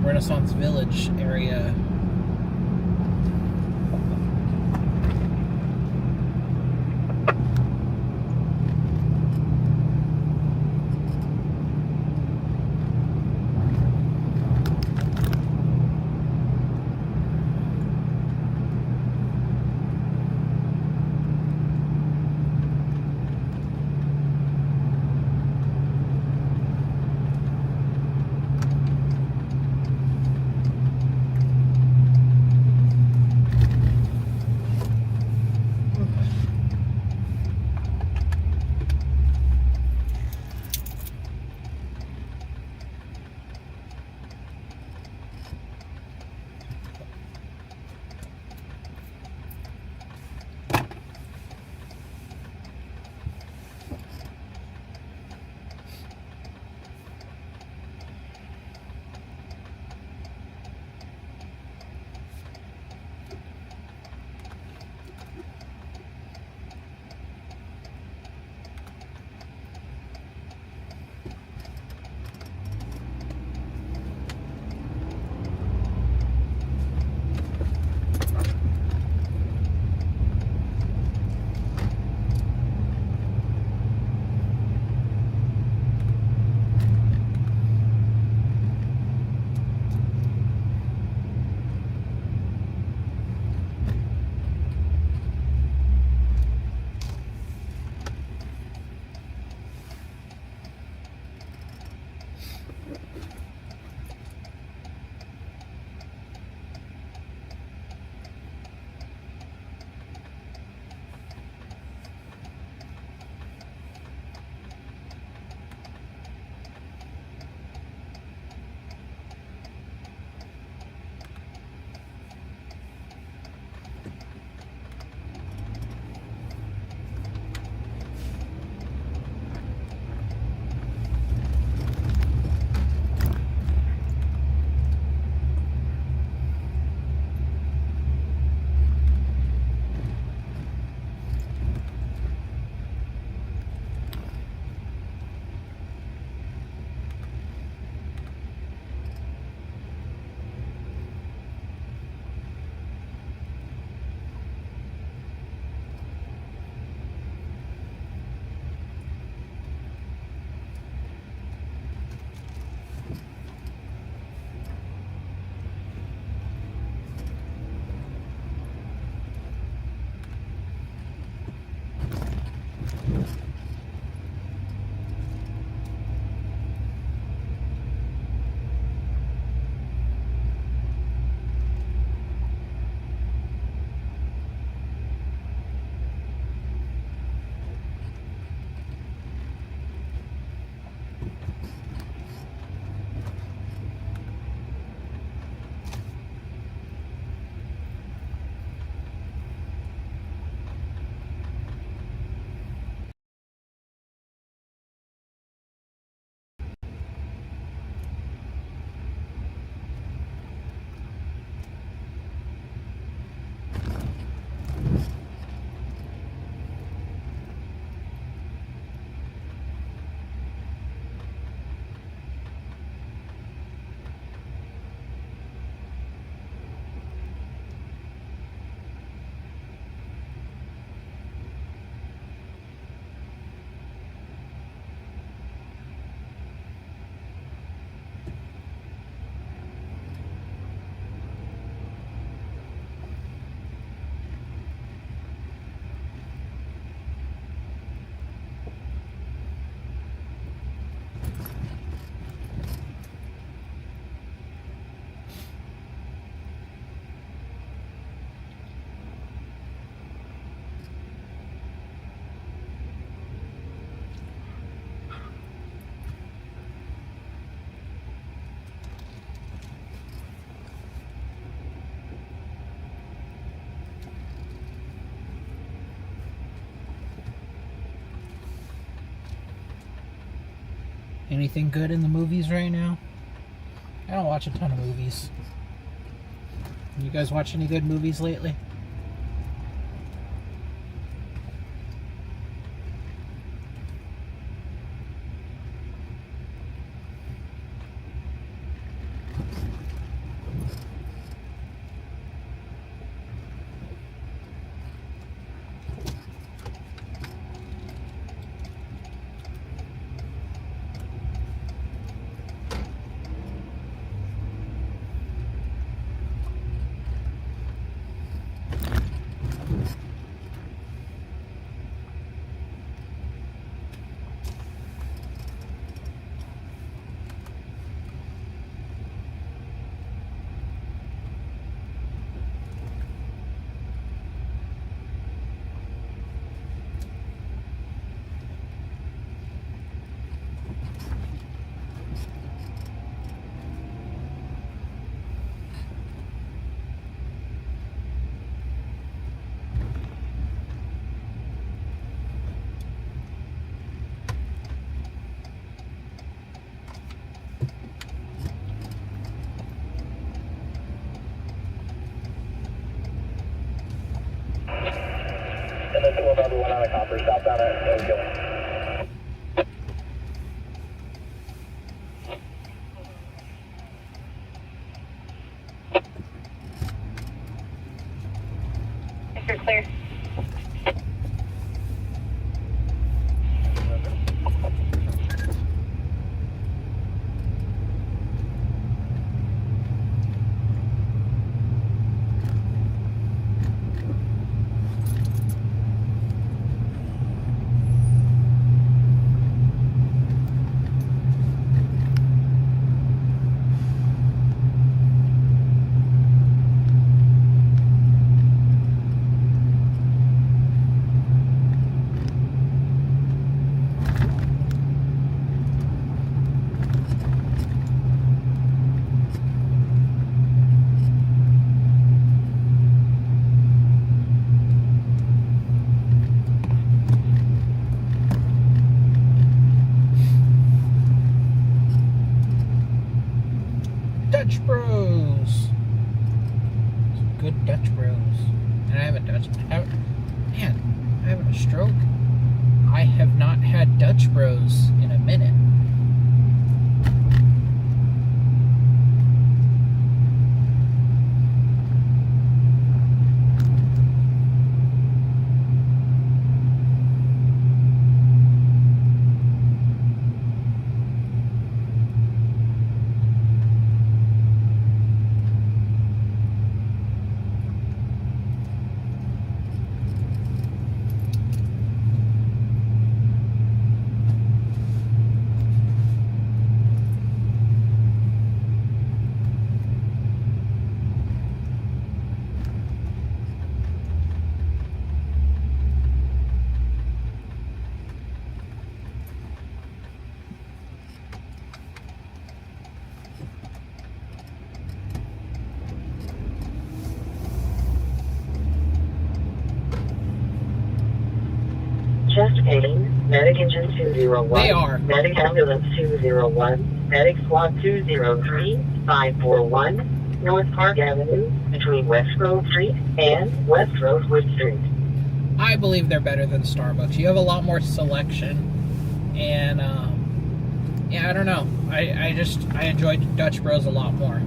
Renaissance Village area. Anything good in the movies right now? I don't watch a ton of movies. You guys watch any good movies lately?
And then 12 other one on a copper, southbound at Encampment.
If you're clear.
Dutch Bros. Some good Dutch Bros. And I haven't having a stroke. I have not had Dutch Bros in a minute.
Chest pain, Medic Engine 201.
They are.
Medic Ambulance 201. Medic Squad 203, 541, North Park Avenue, between West Grove Street and West Rosewood Street.
I believe they're better than Starbucks. You have a lot more selection. And, yeah, I don't know. I enjoyed Dutch Bros a lot more.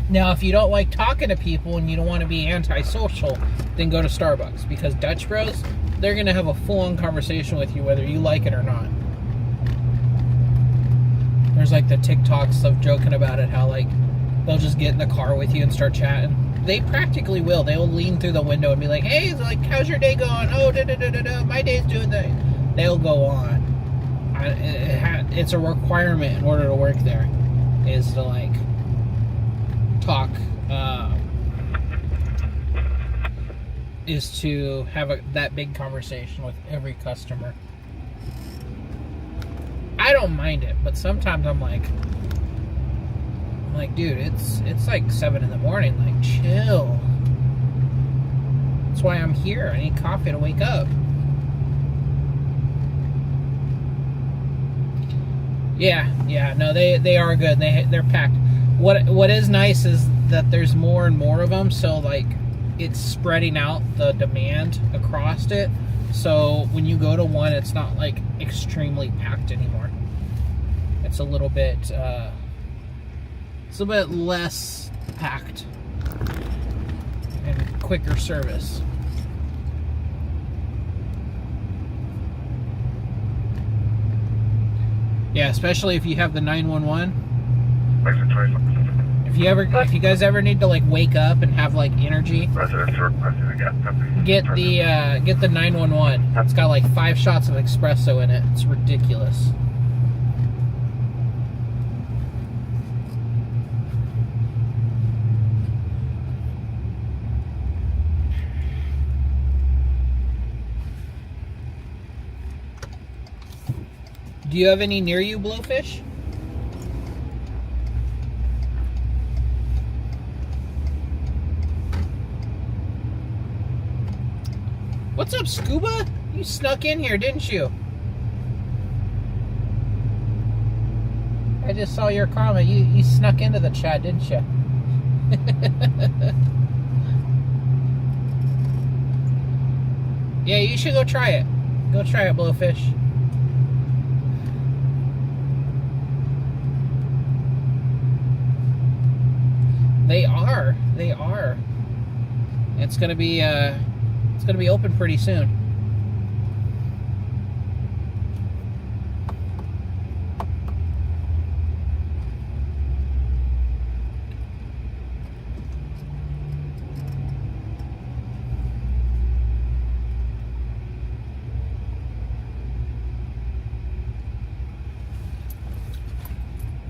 Now, if you don't like talking to people and you don't want to be antisocial, then go to Starbucks. Because Dutch Bros, they're going to have a full-on conversation with you whether you like it or not. There's like the TikToks of joking about it, how like they'll just get in the car with you and start chatting. They practically will. They'll lean through the window and be like, hey, like, how's your day going? Oh, my day's doing that. They'll go on. It's a requirement in order to work there, is to like talk, is to have that big conversation with every customer. I don't mind it, but sometimes I'm like, like, dude, it's like 7 in the morning. Like, chill. That's why I'm here. I need coffee to wake up. Yeah, no, they are good. They're packed. What is nice is that there's more and more of them, so like it's spreading out the demand across it. So when you go to one, it's not like extremely packed anymore. It's a little bit less packed and quicker service. Yeah, especially if you have the 911. If you guys ever need to like wake up and have like energy, get the 911. It's got like 5 shots of espresso in it. It's ridiculous. Do you have any near you, Blowfish? What's up, Scuba? You snuck in here, didn't you? I just saw your comment. You snuck into the chat, didn't you? Yeah, you should go try it. Go try it, Blowfish. They are. It's gonna be open pretty soon.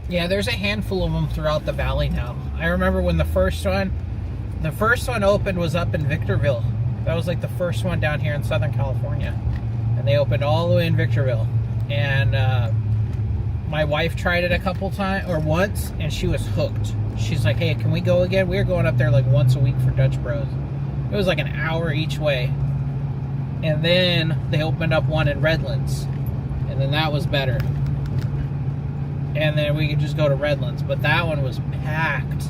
Yeah, there's a handful of them throughout the valley now. I remember when the first one opened was up in Victorville. That was like the first one down here in Southern California. And they opened all the way in Victorville. And my wife tried it a couple times, or once, and she was hooked. She's like, hey, can we go again? We were going up there like once a week for Dutch Bros. It was like an hour each way. And then they opened up one in Redlands. And then that was better. And then we could just go to Redlands. But that one was packed.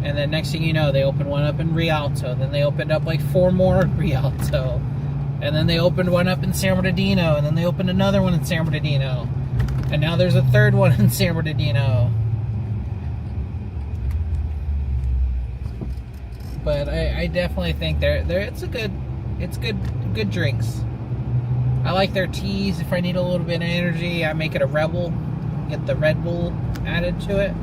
And then next thing you know, they opened one up in Rialto. Then they opened up like 4 more in Rialto. And then they opened one up in San Bernardino. And then they opened another one in San Bernardino. And now there's a 3rd one in San Bernardino. But I definitely think it's good drinks. I like their teas. If I need a little bit of energy, I make it a Rebel. Get the Red Bull added to it.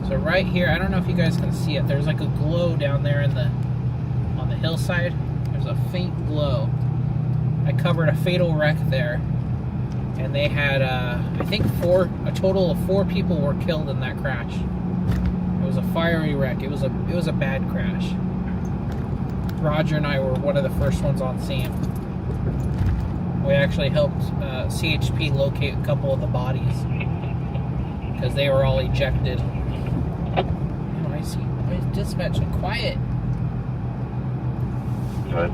So right here, I don't know if you guys can see it. There's like a glow down there on the hillside. There's a faint glow. I covered a fatal wreck there, and they had I think a total of 4 people were killed in that crash. It was a fiery wreck. It was a bad crash. Roger and I were one of the first ones on scene. We actually helped CHP locate a couple of the bodies because they were all ejected. Oh, I see. Why is dispatch quiet?
Good.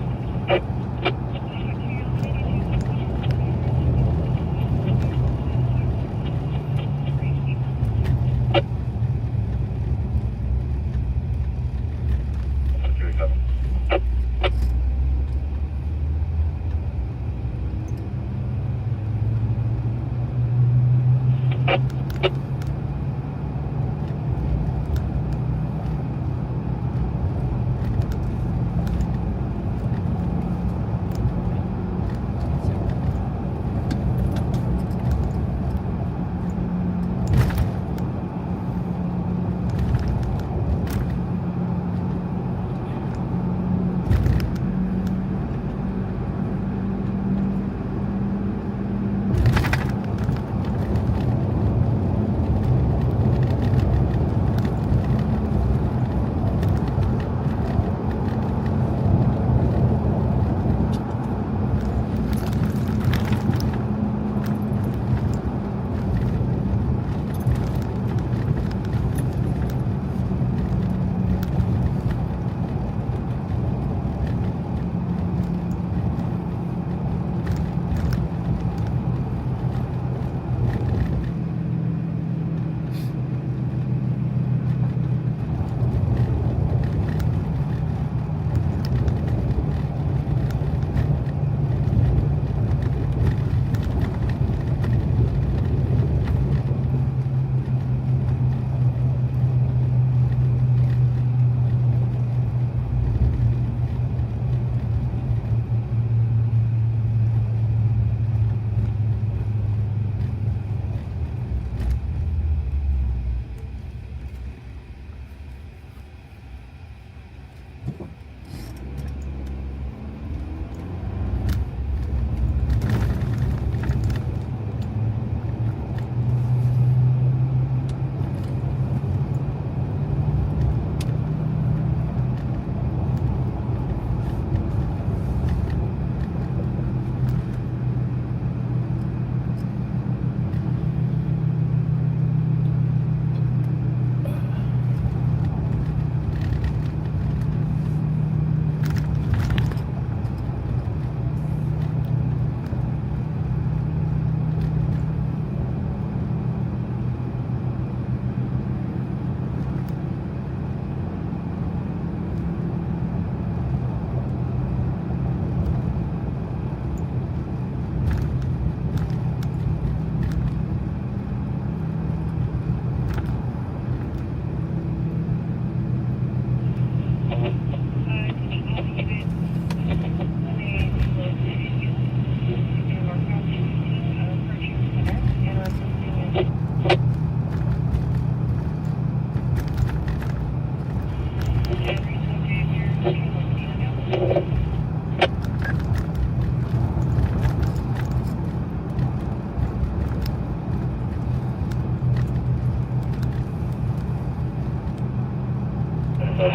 Can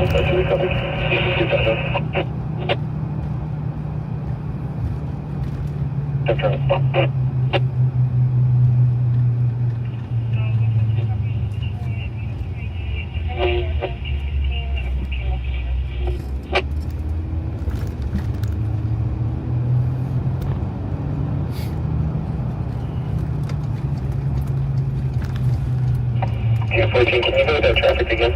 you go with that traffic again?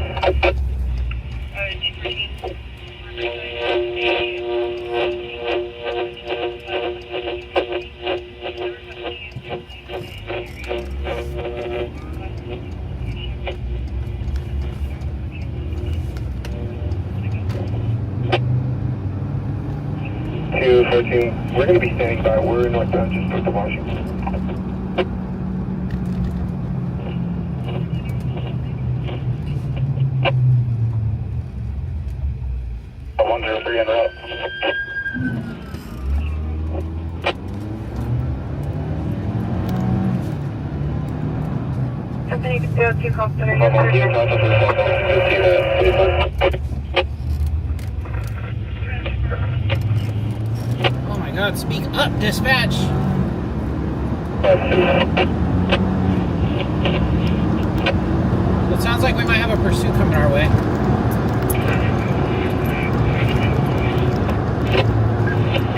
214, we're going to be standing by. We're northbound just north of Washington. 103 en route.
Company 02 call center.
Oh my god, speak up, dispatch! It sounds like we might have a pursuit coming our way.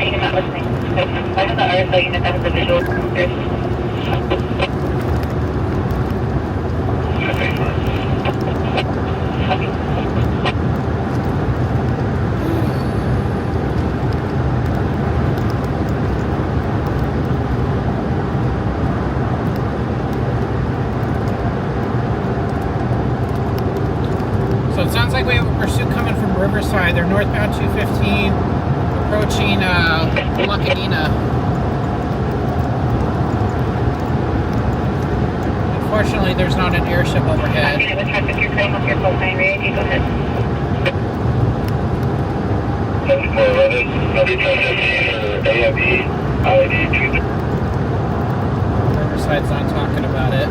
You're not listening. I have the RSO unit that has the visual computers.
So it sounds like we have a pursuit coming from Riverside. They're northbound 215, approaching Lacadena. Unfortunately, there's not an airship overhead.
I'm going to traffic your claim off your full time rate. You go ahead.
7411, I'll be trying to for AME, ID 2.
Riverside's not talking about it.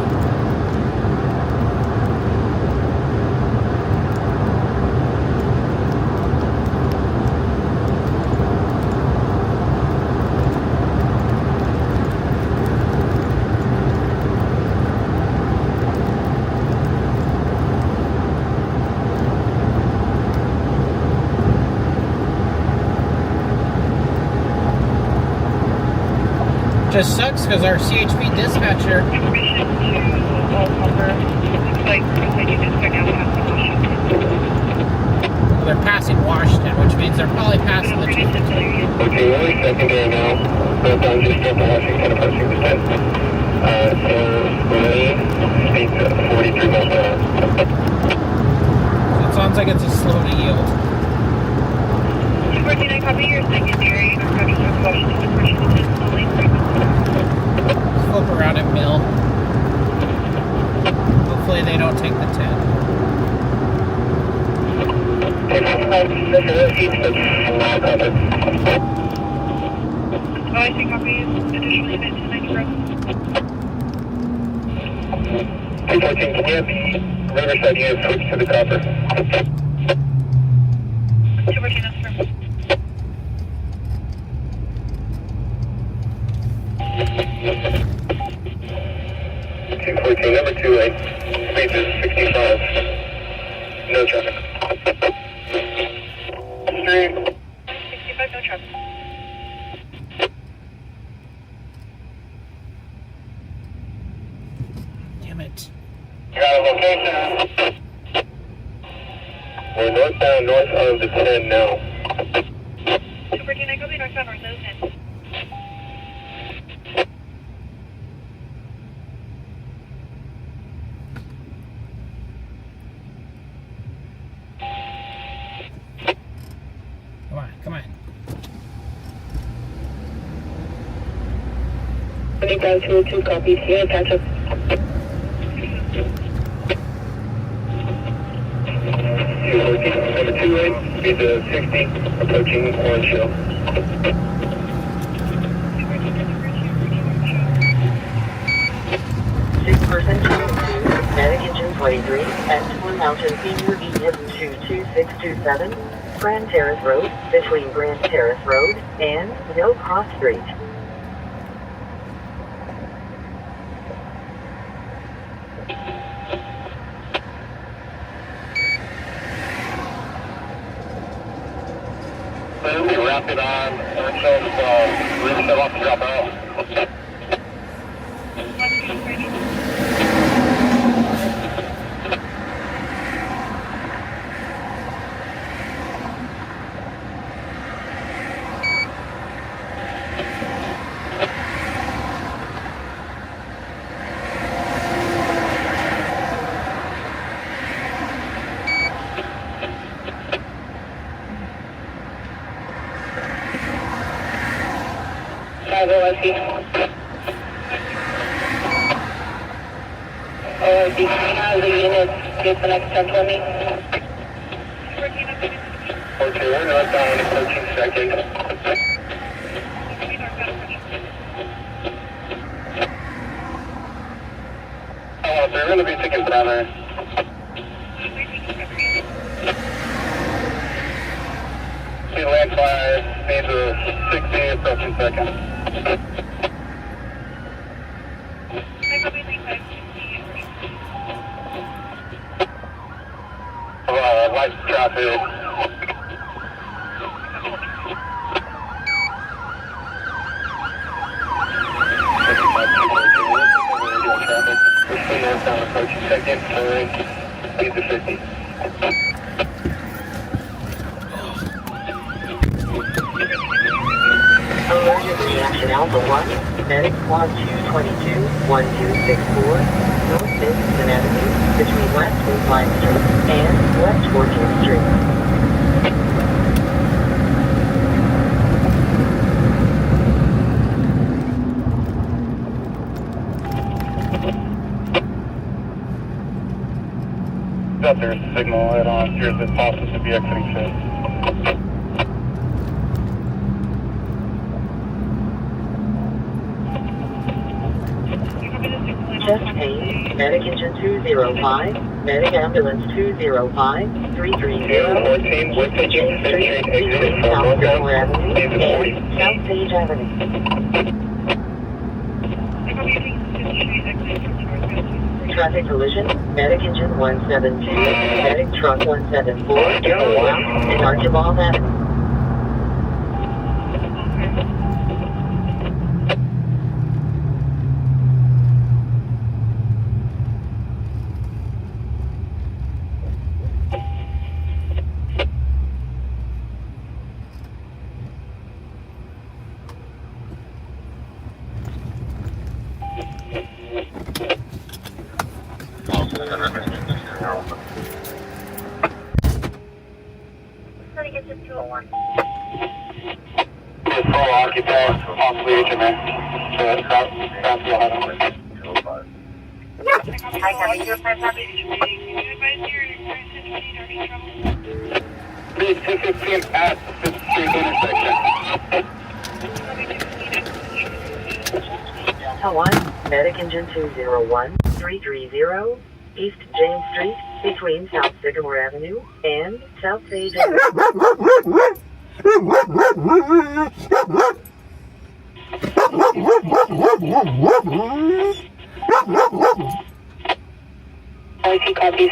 Just sucks because our CHP dispatcher.
Information to all number. Looks like you just are now passing Washington.
Well, they're passing Washington, which means they're probably passing the 215.
Okay, we're only secondary now. Northbound just north of Washington, approaching the 10. So, lane, speed 43 miles per hour.
So it sounds like it's a slow to yield.
214, I copy your secondary. Approaching North Washington, approaching the 10. Slowly.
Flip around at Mill. Hopefully they don't take the 10.
Oh, I see copies. Additional unit 290 Bravo.
214, can you have the Riverside unit switch to the copper?
214, that's firm.
214, number 2 lane. Speed is 65. No traffic. Street.
65, no traffic.
Damn it.
Got a location. We're northbound north of the 10 now.
214, I copy northbound north of the 10.
Come on.
Down 202 copies. Yeah, catch up.
214, number 2 lane. Speed to 60. Approaching Orange Hill.
6% 202, static engine 123 and Twin Mountain Senior BM 22627, Grand Terrace Road, between Grand Terrace Road and No Cross Street.
We wrap it on Riverside off the drop out.
How the unit get the next 1020?
Okay, we're not down in 13 seconds. They're going to be taking forever. See land fire, needs a 60 approaching second. Light traffic. Down approaching second, turn, speed to 50.
Emergency Action Alpha 1, Medic Squad 222, 1264, North Davidson Avenue, between West Woodline Street and West 14th Street.
Up there's a signal right on. Here's the possible to be exiting shift.
Chest pain, Medic Engine 205, Medic Ambulance 205, 330, East James Street, between South Gilmore Avenue and South Sage Avenue. Traffic collision, Medic Engine 172, Medic Truck 174, South and Archibald Avenue.
Full occupant, possibly HMA. So that's cross you'll have on.
Hi, Kevin. Your friend probably can you advise your current situation or any trouble?
Big 215 at the 5th Street intersection.
Delta 1, Medic Engine 201, 330, East James Street, between South Sycamore Avenue and South Sage Avenue.
IT copies.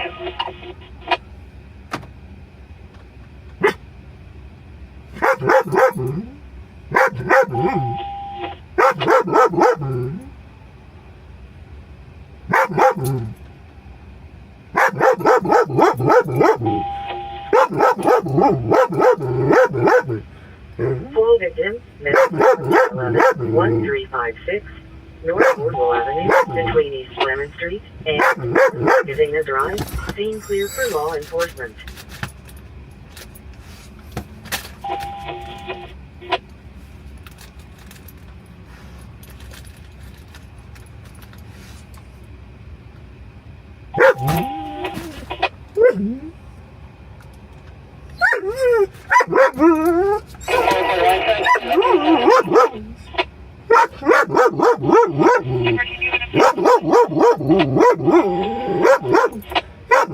Full victim, Medic 11, 1356, North Woodville Avenue, between East Lemon Street and Gazina Drive, scene clear for law enforcement.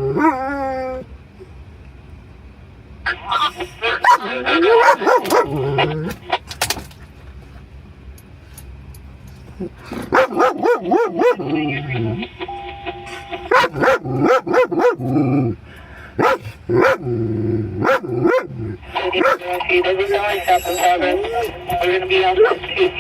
We're going to be on the street.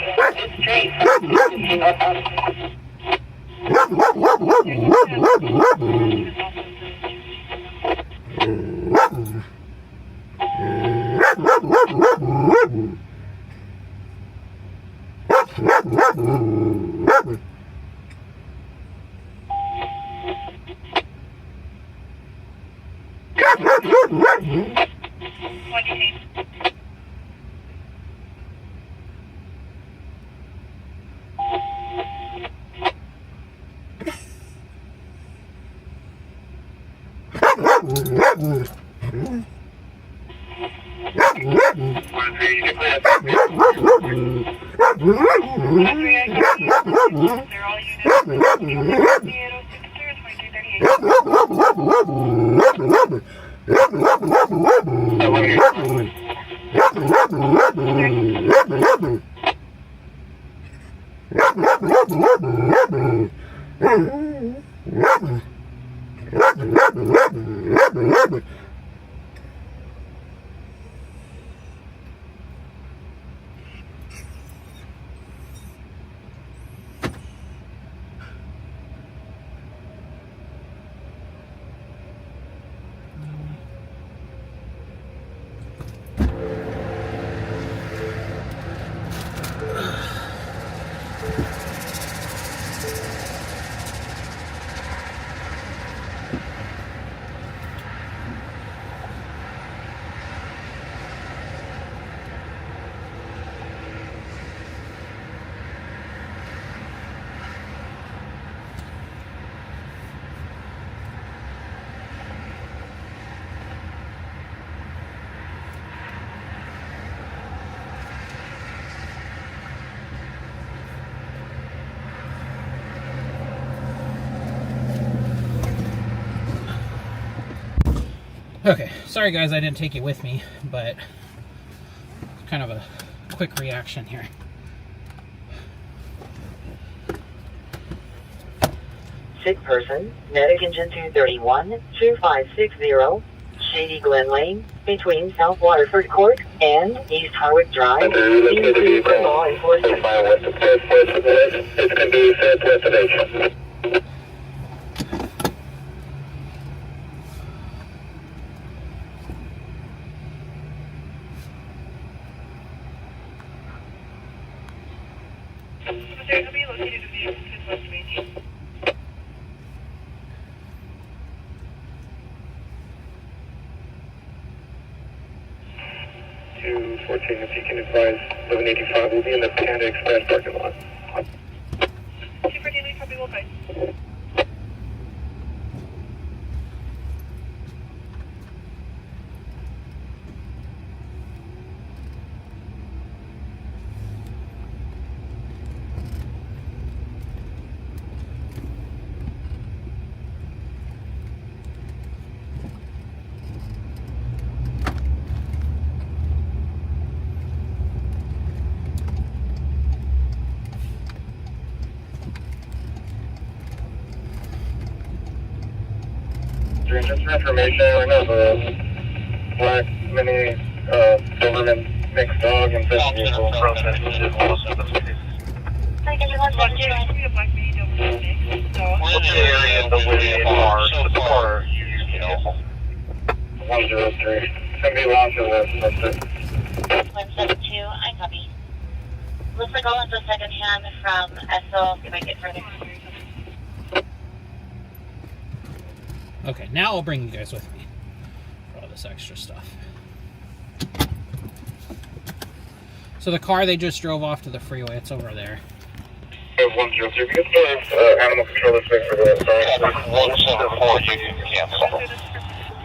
Okay, sorry guys I didn't take you with me, but kind of a quick reaction here.
Sick person, medic engine 231, 2560, Shady Glen Lane, between South Waterford Court and East Harwick Drive, being cleared for law enforcement.
It's going to be southwest of H.
They're going to be located in the west of H.
214, if you can advise, 1185 will be in the Panda Express parking lot.
214, we copy, will guide.
Just for information, I know the black mini Silverman mixed dog and fish vehicle process is
We have black mini Doberman mix, dog.
What's the area in the way the car you know? 103. It's going to be Los Angeles, that's it.
172, I copy. Looks like I'll have the second hand from SL, see if I can get further.
Okay, now I'll bring you guys with me for all this extra stuff. So the car they just drove off to the freeway, it's over there.
103, we can serve animal control this way for the start.
174, you can cancel.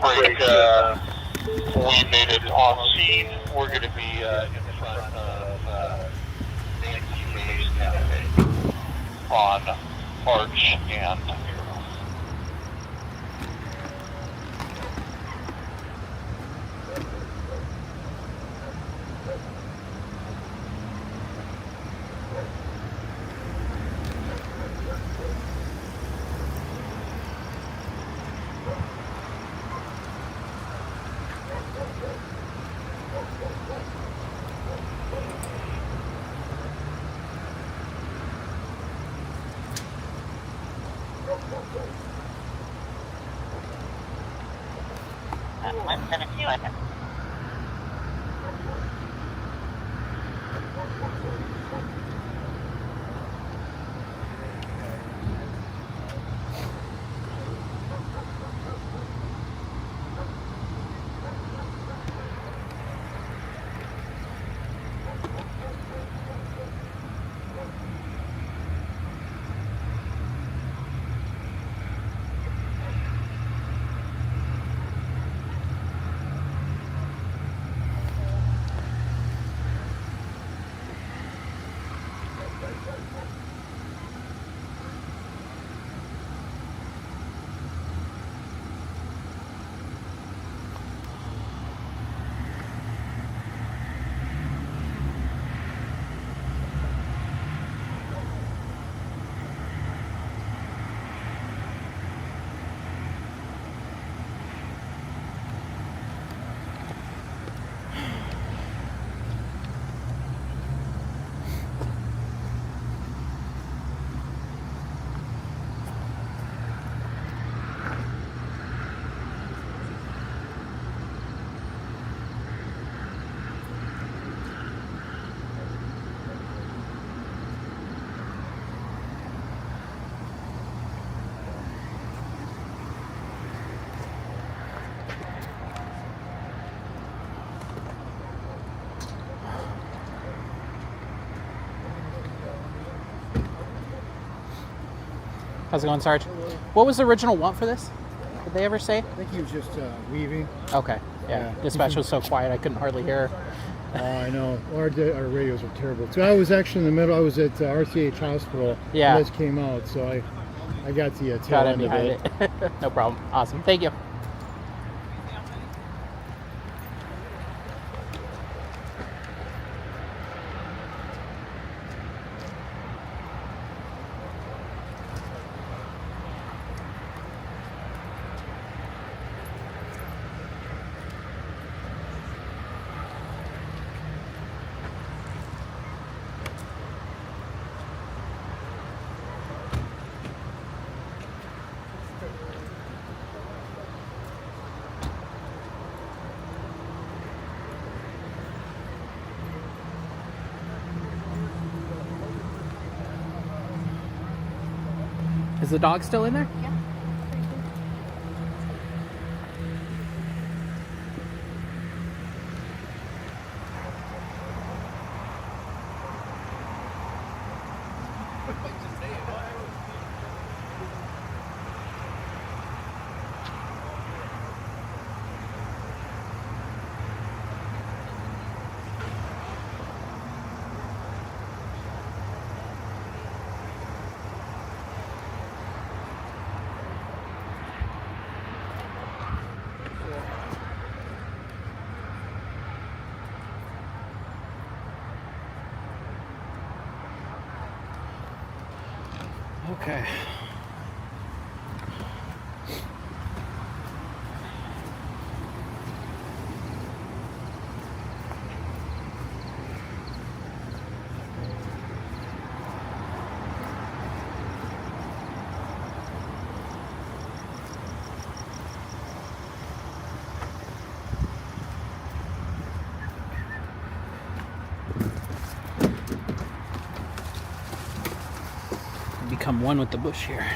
Break, we made it on scene. We're going to be in front of Nancy's Cafe on Arch and
172, I guess.
How's it going, Sarge? What was the original want for this? Did they ever say?
I think he was just weaving.
Okay. Yeah. Dispatch was so quiet I couldn't hardly hear.
I know. Our radios are terrible. So I was actually in the middle. I was at RCH Hospital.
Yeah.
When this came out, so I got the tail
Got in
end of
behind
it.
it. No problem. Awesome. Thank you. Is the dog still in there?
Yeah.
Okay. Become one with the bush here.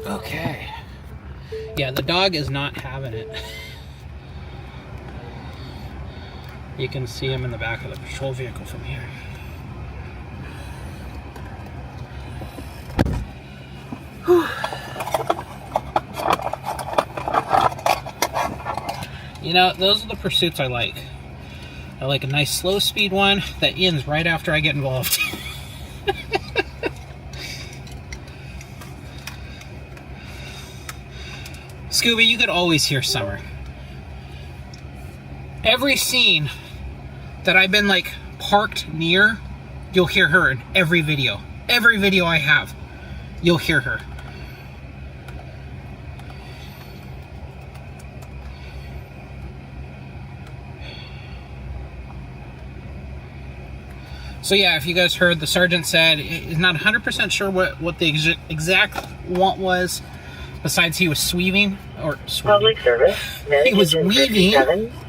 Okay. Yeah, the dog is not having it. You can see him in the back of the patrol vehicle from here. Whew. You know, those are the pursuits I like. I like a nice slow speed one that ends right after I get involved. Scooby, you could always hear Summer. Every scene that I've been like parked near, you'll hear her in every video. Every video I have, you'll hear her. So yeah, if you guys heard, the sergeant said he's not 100% sure what the exact want was, besides he was sweeving, or
Public service,
he was weaving.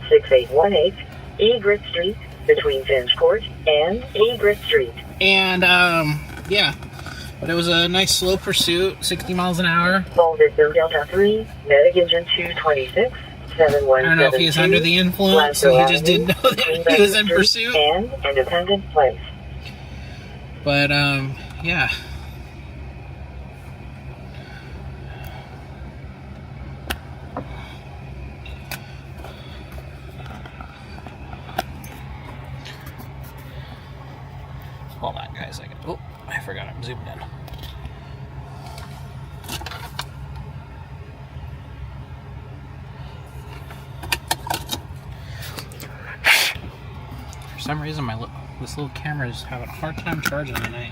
6818, Egret Street, between Finch Court and Egret Street.
And, yeah. But it was a nice slow pursuit, 60 miles an hour.
Full victim Delta 3, medic engine 226, 7172.
I don't know if he was under the influence, so he just didn't know that he was in pursuit.
And Independence Place.
But, yeah. Hold on, guys. Oh, I forgot I'm zoomed in. For some reason, this little camera is having a hard time charging tonight.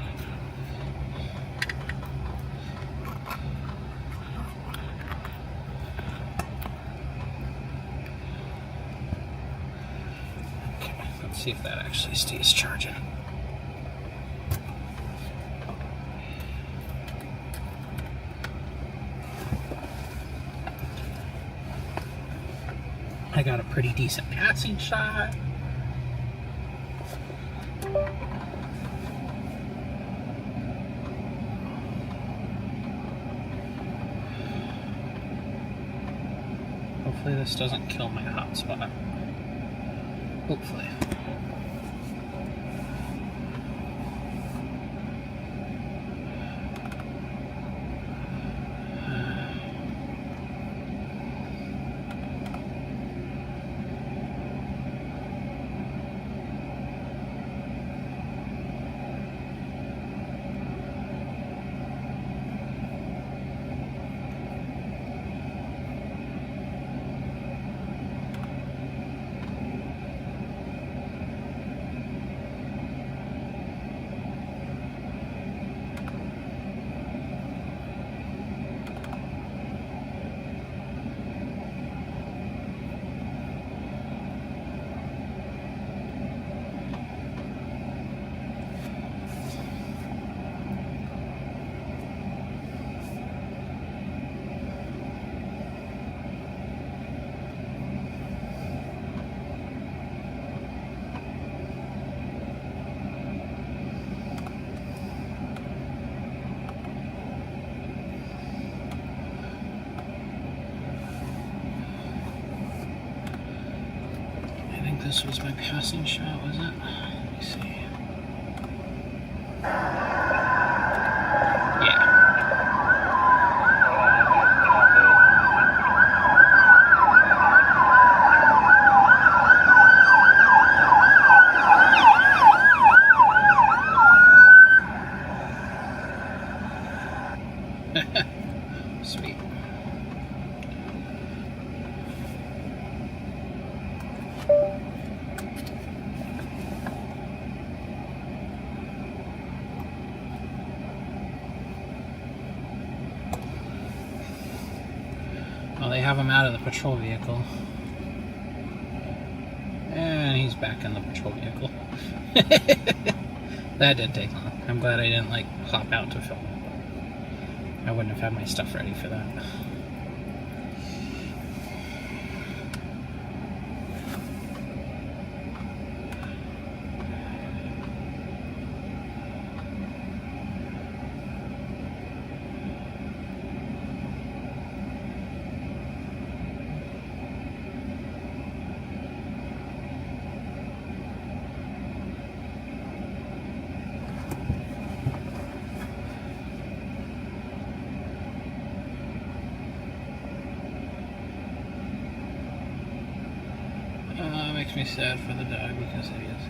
Okay, let's see if that actually stays charging. I got a pretty decent passing shot. Hopefully this doesn't kill my hotspot. Hopefully. This was my passing shot, was it? Let me see. Yeah. Sweet. Well, they have him out of the patrol vehicle. And he's back in the patrol vehicle. That didn't take long. I'm glad I didn't, like, hop out to film it. I wouldn't have had my stuff ready for that. Makes me sad for the dog because he is.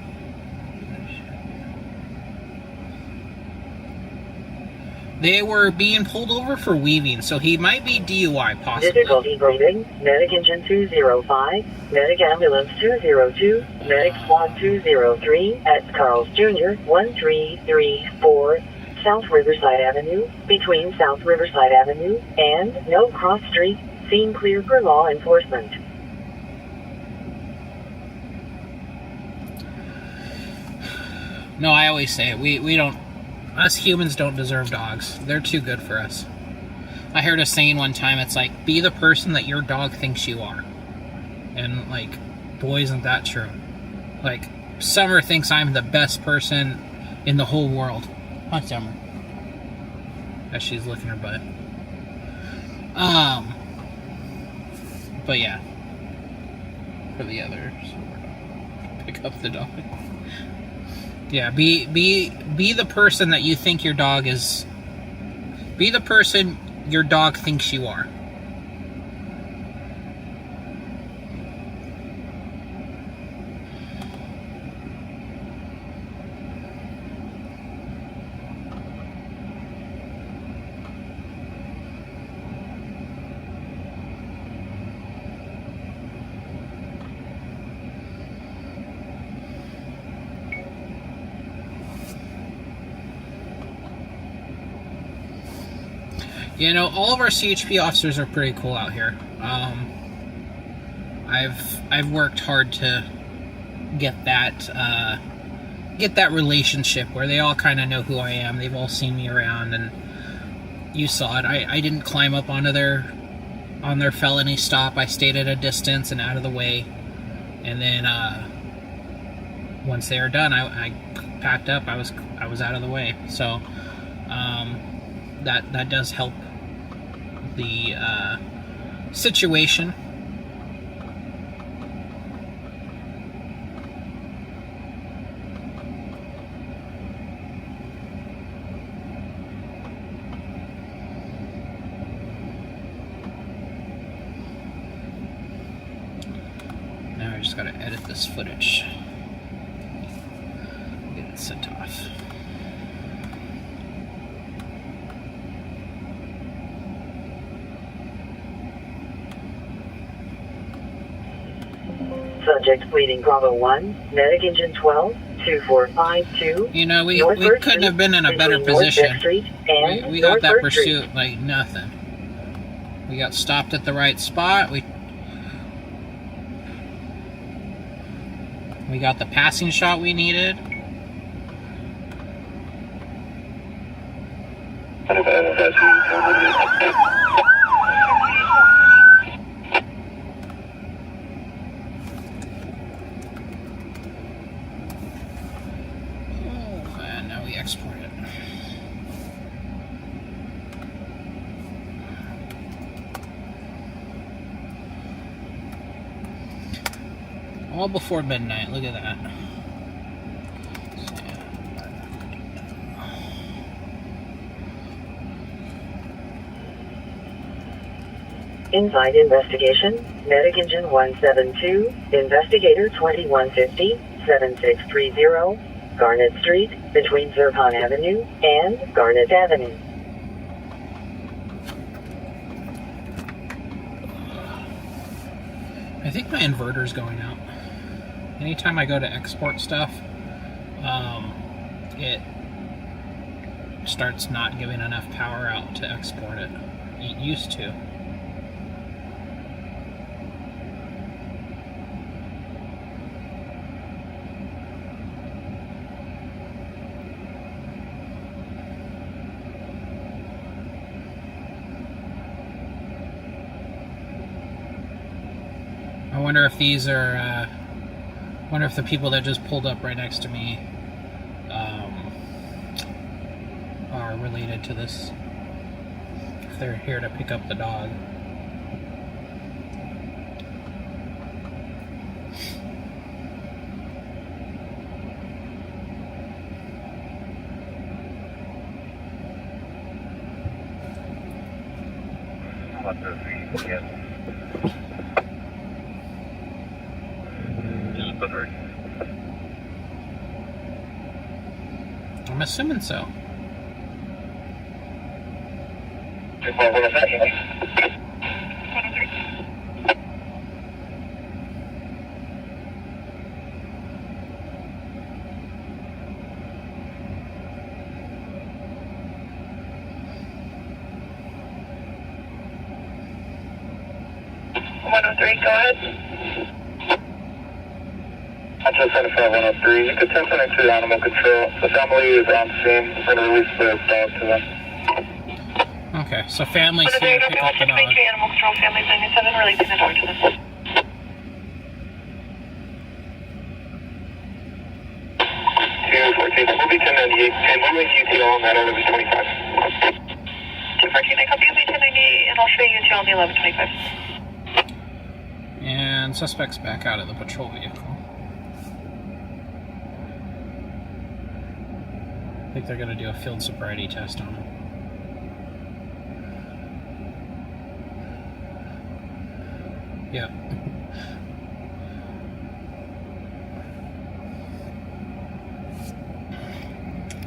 They were being pulled over for weaving, so he might be DUI, possibly.
Difficulty grading. Medic engine 205. Medic ambulance 202. Medic squad 203 at Carl's Jr. 1334 South Riverside Avenue, between South Riverside Avenue and No Cross Street. Scene clear for law enforcement.
No, I always say it. We don't... Us humans don't deserve dogs. They're too good for us. I heard a saying one time, it's like, be the person that your dog thinks you are. And, like, boy, isn't that true. Like, Summer thinks I'm the best person in the whole world. Huh, Summer? As she's licking her butt. But yeah. For the others. Pick up the dog. Yeah, be the person that you think your dog is. Be the person your dog thinks you are. You know, all of our CHP officers are pretty cool out here. I've worked hard to get that relationship where they all kind of know who I am. They've all seen me around, and you saw it. I didn't climb up onto on their felony stop. I stayed at a distance and out of the way, and then once they were done, I packed up. I was out of the way. So that does help the situation. Now I just gotta edit this footage, get it sent off.
Subject pleading Bravo 1, Medic engine 12, 2452.
You know, we couldn't have been in a better position. We got that pursuit like nothing. We got stopped at the right spot. We got the passing shot we needed. And now we export it. All before midnight. Look at that.
Inside investigation, Medic engine 172, Investigator 2150, 7630, Garnet Street, between Zircon Avenue and Garnet Avenue.
I think my inverter's going out. Anytime I go to export stuff, it starts not giving enough power out to export it. It used to. I wonder if these are, wonder if the people that just pulled up right next to me are related to this. If they're here to pick up the dog. I'm assuming so.
Go ahead.
Actually, 75103. You could send something to animal control. The family is on scene. We're going to release the dog to them.
Okay, so family's here to pick up the dog.
Animal control families in your 7 releasing the dog to them.
214. We'll be 1098. And we're going to UTL on that 1125.
214, I copy you, 1098, and I'll show you UTL on the 1125.
And suspect's back out of the patrol vehicle. I think they're going to do a field sobriety test on him. Yep.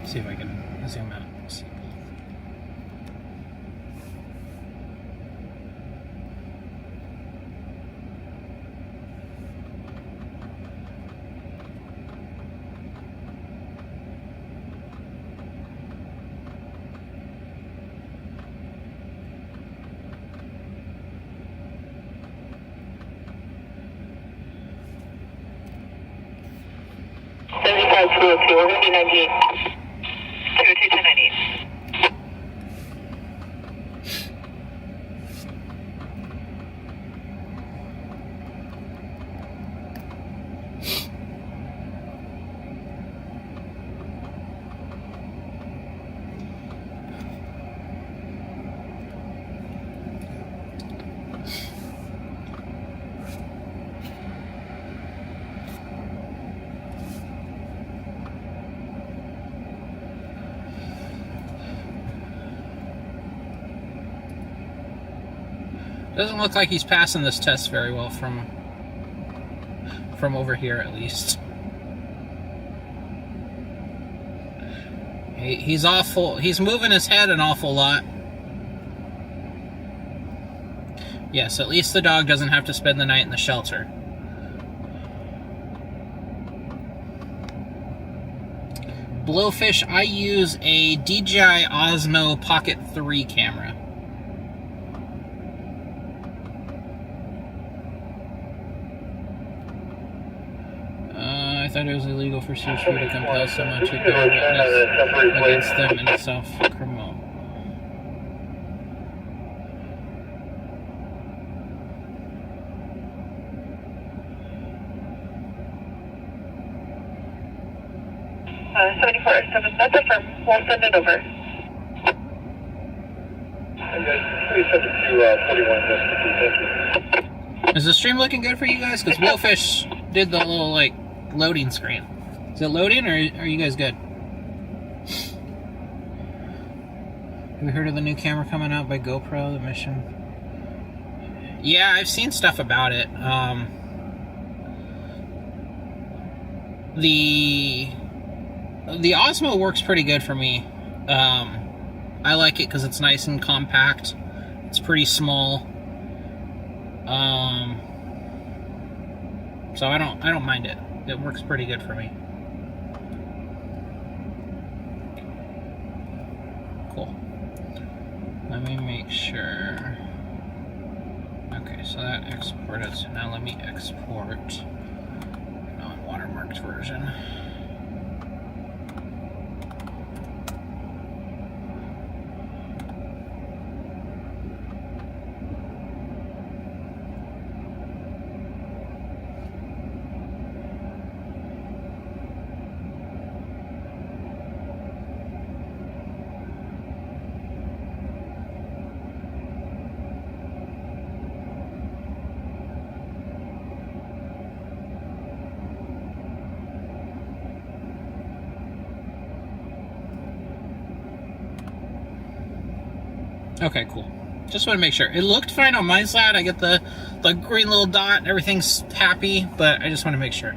See if I can zoom out. See.
We're going to be 98. 202, 1098.
Doesn't look like he's passing this test very well from over here, at least. He's awful. He's moving his head an awful lot. Yes, at least the dog doesn't have to spend the night in the shelter. Blowfish, I use a DJI Osmo Pocket 3 camera. I thought it was illegal for CHP to compel someone to bear witness against them in itself criminal.
Uh, 7407, that's affirmed. We'll send it over.
Please send it to 41. Thank you.
Is the stream looking good for you guys? Because Blowfish did the little, like, loading screen. Is it loading, or are you guys good? Have you heard of the new camera coming out by GoPro, the Mission? Yeah, I've seen stuff about it. The Osmo works pretty good for me. I like it because it's nice and compact. It's pretty small. So I don't mind it. It works pretty good for me. Cool. Let me make sure. Okay, so that exported. So now let me export non-watermarked version. Okay, cool. Just want to make sure. It looked fine on my side. I get the green little dot. Everything's happy, but I just want to make sure.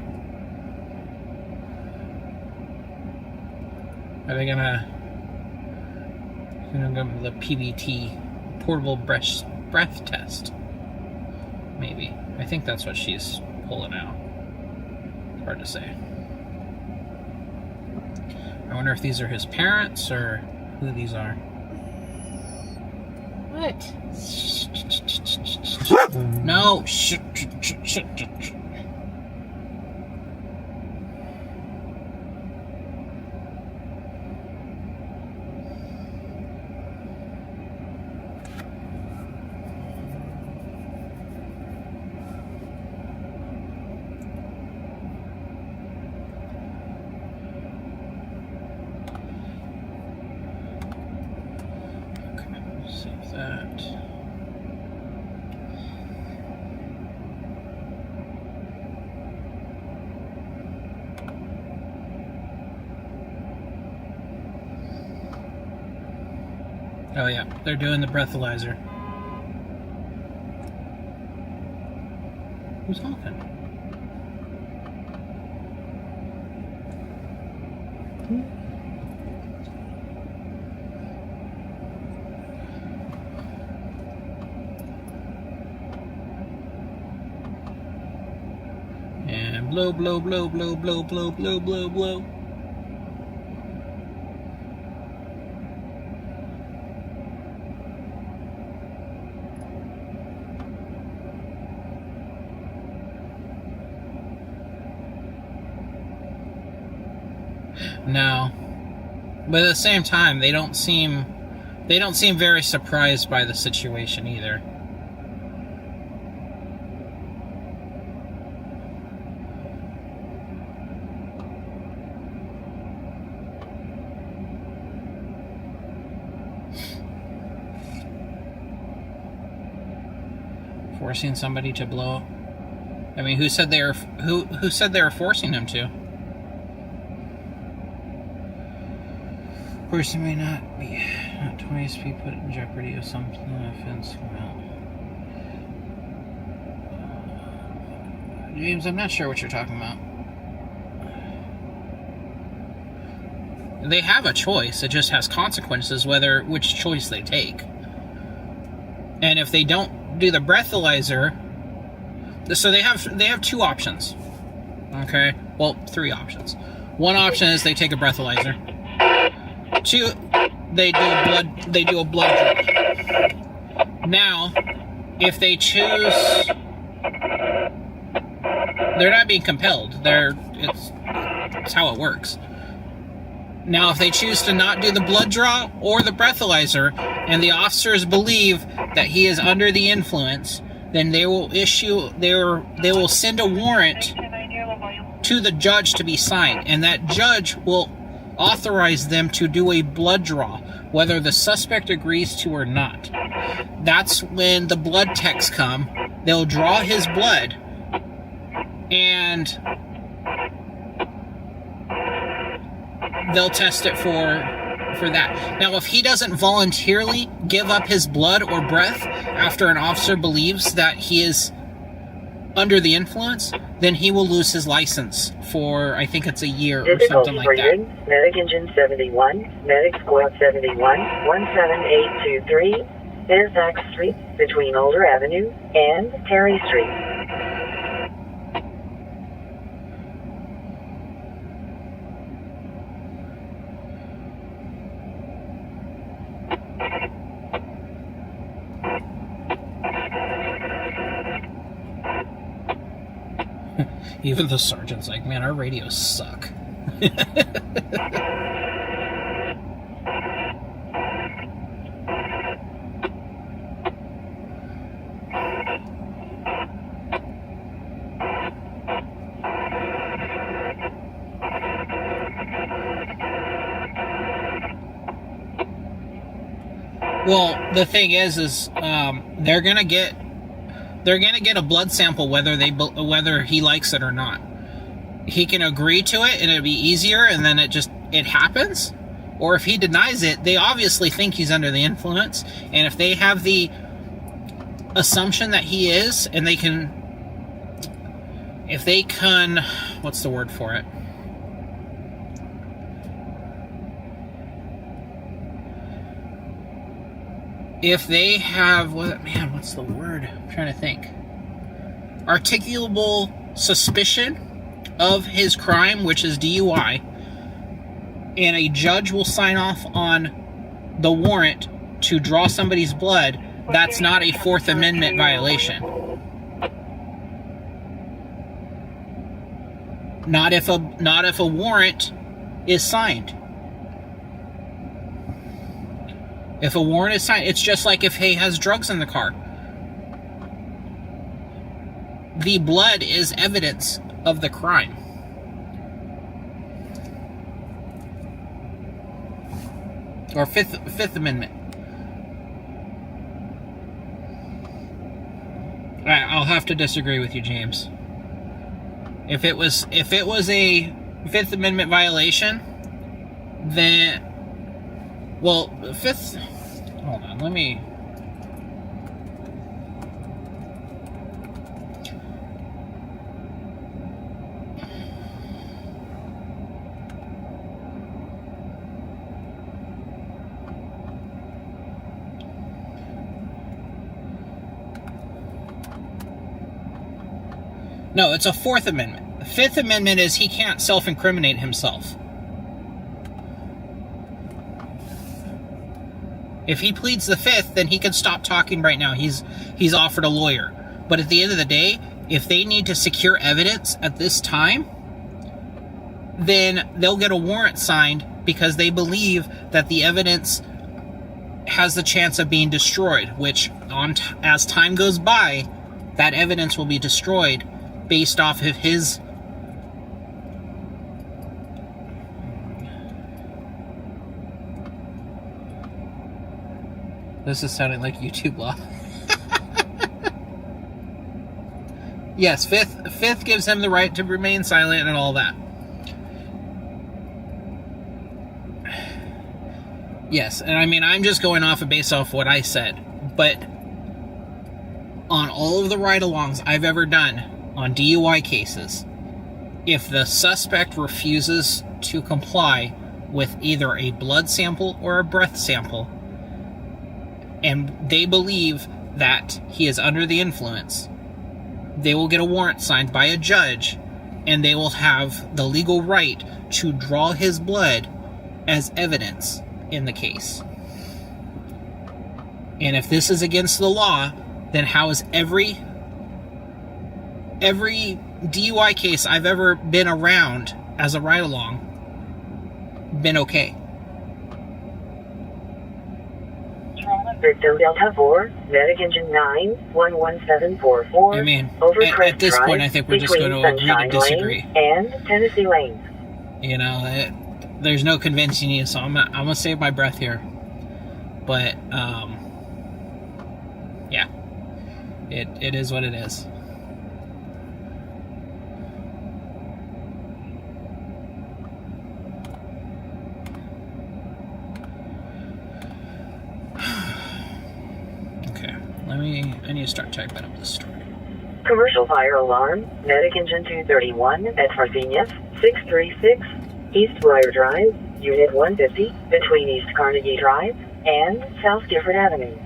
Are they gonna go with the PBT portable breath test. Maybe. I think that's what she's pulling out. It's hard to say. I wonder if these are his parents or who these are. What? No! Shh. Save that. Oh yeah, they're doing the breathalyzer. Who's honking? And blow, blow, blow, blow, blow, blow, blow, blow, blow. No. But at the same time, they don't seem very surprised by the situation either. Forcing somebody to blow. I mean, who said they were forcing him to? Person may not twice be put in jeopardy of some offense. James, I'm not sure what you're talking about. They have a choice. It just has consequences which choice they take. And if they don't do the breathalyzer, so they have two options. Okay? Well, three options. One option is they take a breathalyzer. Two, they do a blood draw. Now, if they choose, they're not being compelled. It's how it works. Now, if they choose to not do the blood draw or the breathalyzer, and the officers believe that he is under the influence, then they will send a warrant to the judge to be signed, and that judge will authorize them to do a blood draw, whether the suspect agrees to or not. That's when the blood techs come. They'll draw his blood, and they'll test it for that. Now, if he doesn't voluntarily give up his blood or breath after an officer believes that he is under the influence, then he will lose his license for, I think it's a year or something like that.
Medic Engine 71, Medic Squad 71, 17823, Fairfax Street, between Older Avenue and Terry Street.
Even the sergeant's like, man, our radios suck. Well, the thing is they're gonna get a blood sample whether he likes it or not. He can agree to it and it'll be easier, and then it happens. Or if he denies it, they obviously think he's under the influence, and if they have the assumption that he is, and if they can, what's the word for it? if they have, what's the word? I'm trying to think. Articulable suspicion of his crime, which is DUI, and a judge will sign off on the warrant to draw somebody's blood, that's not a Fourth Amendment violation. Not if a warrant is signed. If a warrant is signed, it's just like if Hay has drugs in the car. The blood is evidence of the crime. Or Fifth Amendment. I'll have to disagree with you, James. If it was a Fifth Amendment violation, then, well, hold on, let me. No, it's a Fourth Amendment. The Fifth Amendment is he can't self-incriminate himself. If he pleads the Fifth, then he can stop talking right now. He's offered a lawyer. But at the end of the day, if they need to secure evidence at this time, then they'll get a warrant signed because they believe that the evidence has the chance of being destroyed, which as time goes by, that evidence will be destroyed based off of his This is sounding like YouTube law. Yes, fifth gives him the right to remain silent and all that. Yes, and I mean, I'm just going based off what I said, but on all of the ride-alongs I've ever done on DUI cases, if the suspect refuses to comply with either a blood sample or a breath sample, and they believe that he is under the influence, they will get a warrant signed by a judge, and they will have the legal right to draw his blood as evidence in the case. And if this is against the law, then how is every DUI case I've ever been around as a ride-along been okay?
Victim Delta 4, medic engine 9, 11744.
I mean,
over
at this point, I think we're just going to agree to disagree.
And Tennessee Lane.
You know, there's no convincing you, so I'm gonna save my breath here. But yeah, it is what it is. I need to start typing up this story.
Commercial fire alarm, medic engine 231 at Fresenius, 636, East Wire Drive, Unit 150, between East Carnegie Drive and South Gifford Avenue.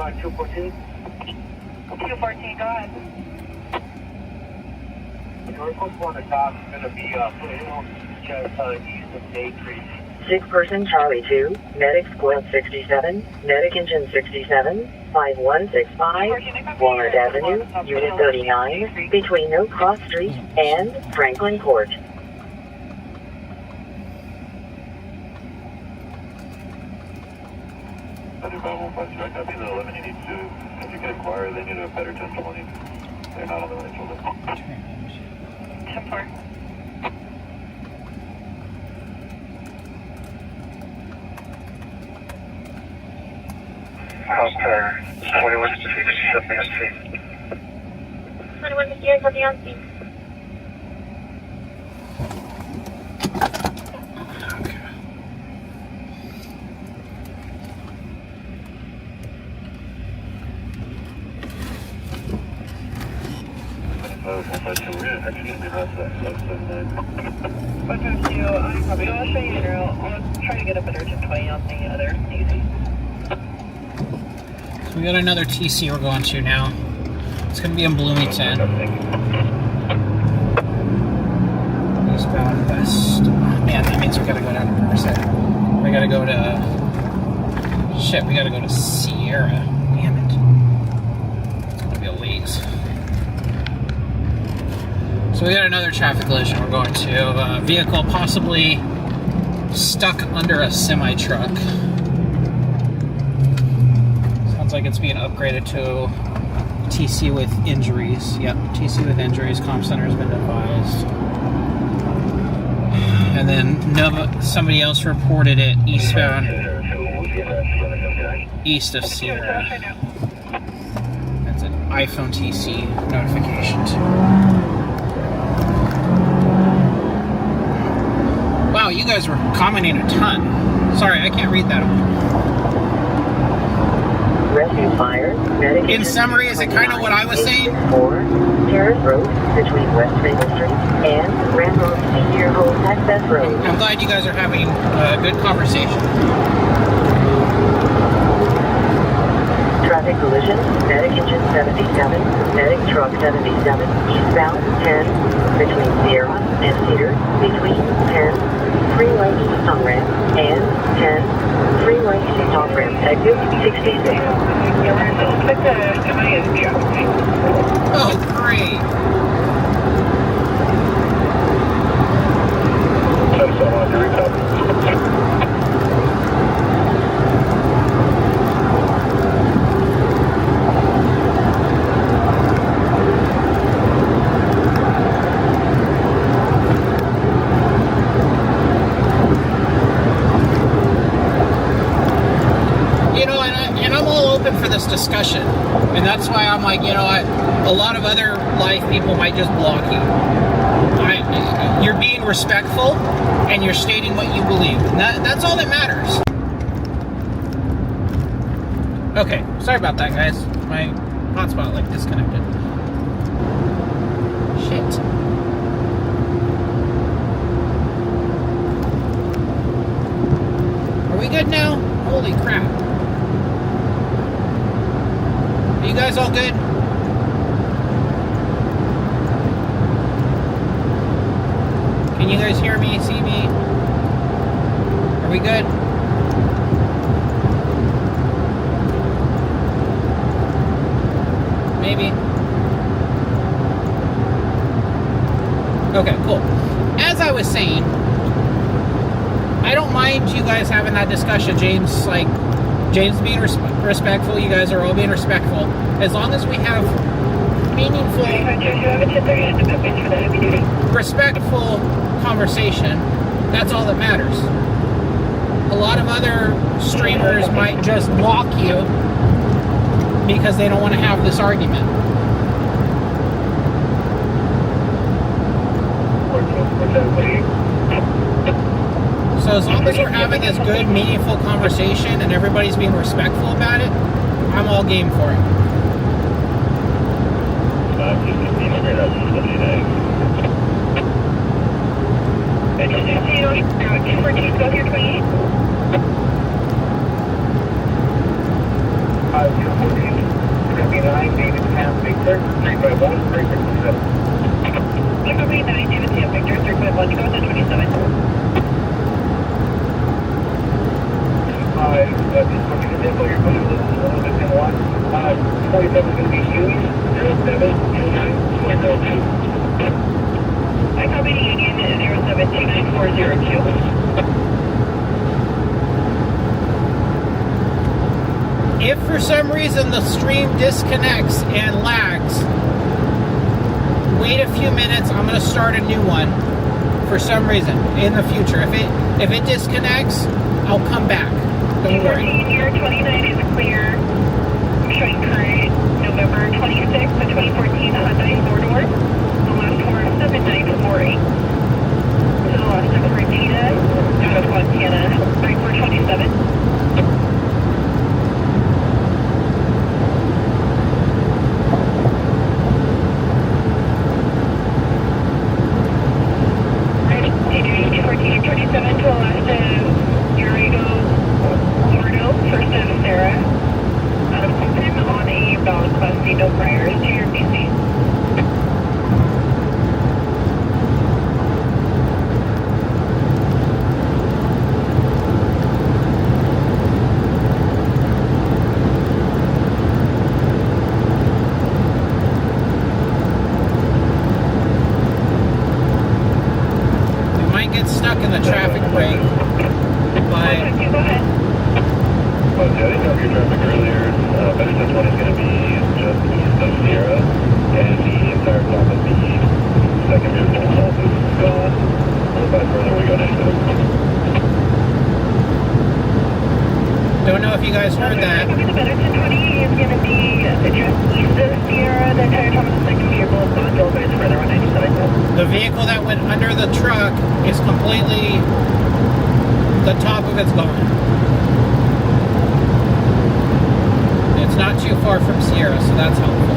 214.
214, go ahead.
Your first one to top is going to be Foothills, just east of Day Creek.
6-person Charlie 2, medic squad 67, medic engine 67, 5165, Walnut Avenue, Unit 39, between Oak Cross Street and Franklin Court.
Other Bible bus right up to the 11 you need to, if you can acquire, they need a better testimony. They're not on the right shoulder.
10-4.
House pair, 2150, something on scene.
2150, something on scene.
But thank you. I'm probably going to show you Andrew. I'll try to get up at urgent 20 on the other easy.
So we got another TC we're going to now. It's going to be in Bloomington. Eastbound west. Man, that means we got to go down to Riverside. We got to go to... Shit, we got to go to Sierra. Damn it. It's going to be a ways. So we got another traffic collision we're going to. A vehicle possibly stuck under a semi-truck. Sounds like it's being upgraded to TC with injuries. Yep, TC with injuries. Comm Center has been advised. And then somebody else reported it eastbound, east of Sierra. That's an iPhone TC notification too. Wow, you guys were commenting a ton. Sorry, I can't read that.
Rescue fire, medic.
In summary, is it kind of what I was saying?
4, Terrace Road, between West Maple Street and Randolph Senior Home Access Road.
I'm glad you guys are having a good conversation.
Traffic collision, medic engine 77, medic truck 77, eastbound 10, between Sierra and Cedar, between 10, freeway east on ramp, and 10, freeway east on ramp, exit 66.
Oh, great. For this discussion, and that's why I'm like, you know, a lot of other live people might just block you. You're being respectful and you're stating what you believe, and that's all that matters. Okay, sorry about that, guys. My hotspot like disconnected. Shit. Are we good now? Holy crap. You guys all good? Can you guys hear me, see me? Are we good? Maybe. Okay, cool. As I was saying, I don't mind you guys having that discussion, James, like, James being respectful, you guys are all being respectful. As long as we have meaningful, respectful conversation, that's all that matters. A lot of other streamers might just block you because they don't want to have this argument. So as long as we're having this good, meaningful conversation and everybody's being respectful about it, I'm all game for it.
259, David Sam Victor, 351, 357.
I copy 9, David Sam Victor, 351, you go with the 27.
5, this one is info, you're going to lose a little bit in one. 27 is going to be Huey, 0729.02.
I copy the Union 0729402.
If for some reason the stream disconnects and lags, wait a few minutes. I'm going to start a new one for some reason in the future. If it disconnects, I'll come back. Don't worry.
Year 29 is clear. I'm showing current November 26th, the 2014 Hyundai 4-door. The last four 7948. So the last number Regina, out of Montana, 3427. No priors to your PC.
We might get stuck in the traffic break, but
Go ahead.
Well, I didn't know your traffic earlier, but it says one is going to be just east of Sierra, and the entire top of the second vehicle also is gone. A little bit further, we got into it.
don't know if you guys heard that.
The Benetton 20 is going to be just east of Sierra. The entire top of the second vehicle is gone. But it's further on 97.
The vehicle that went under the truck is completely, the top of it's gone. It's not too far from Sierra, so that's helpful.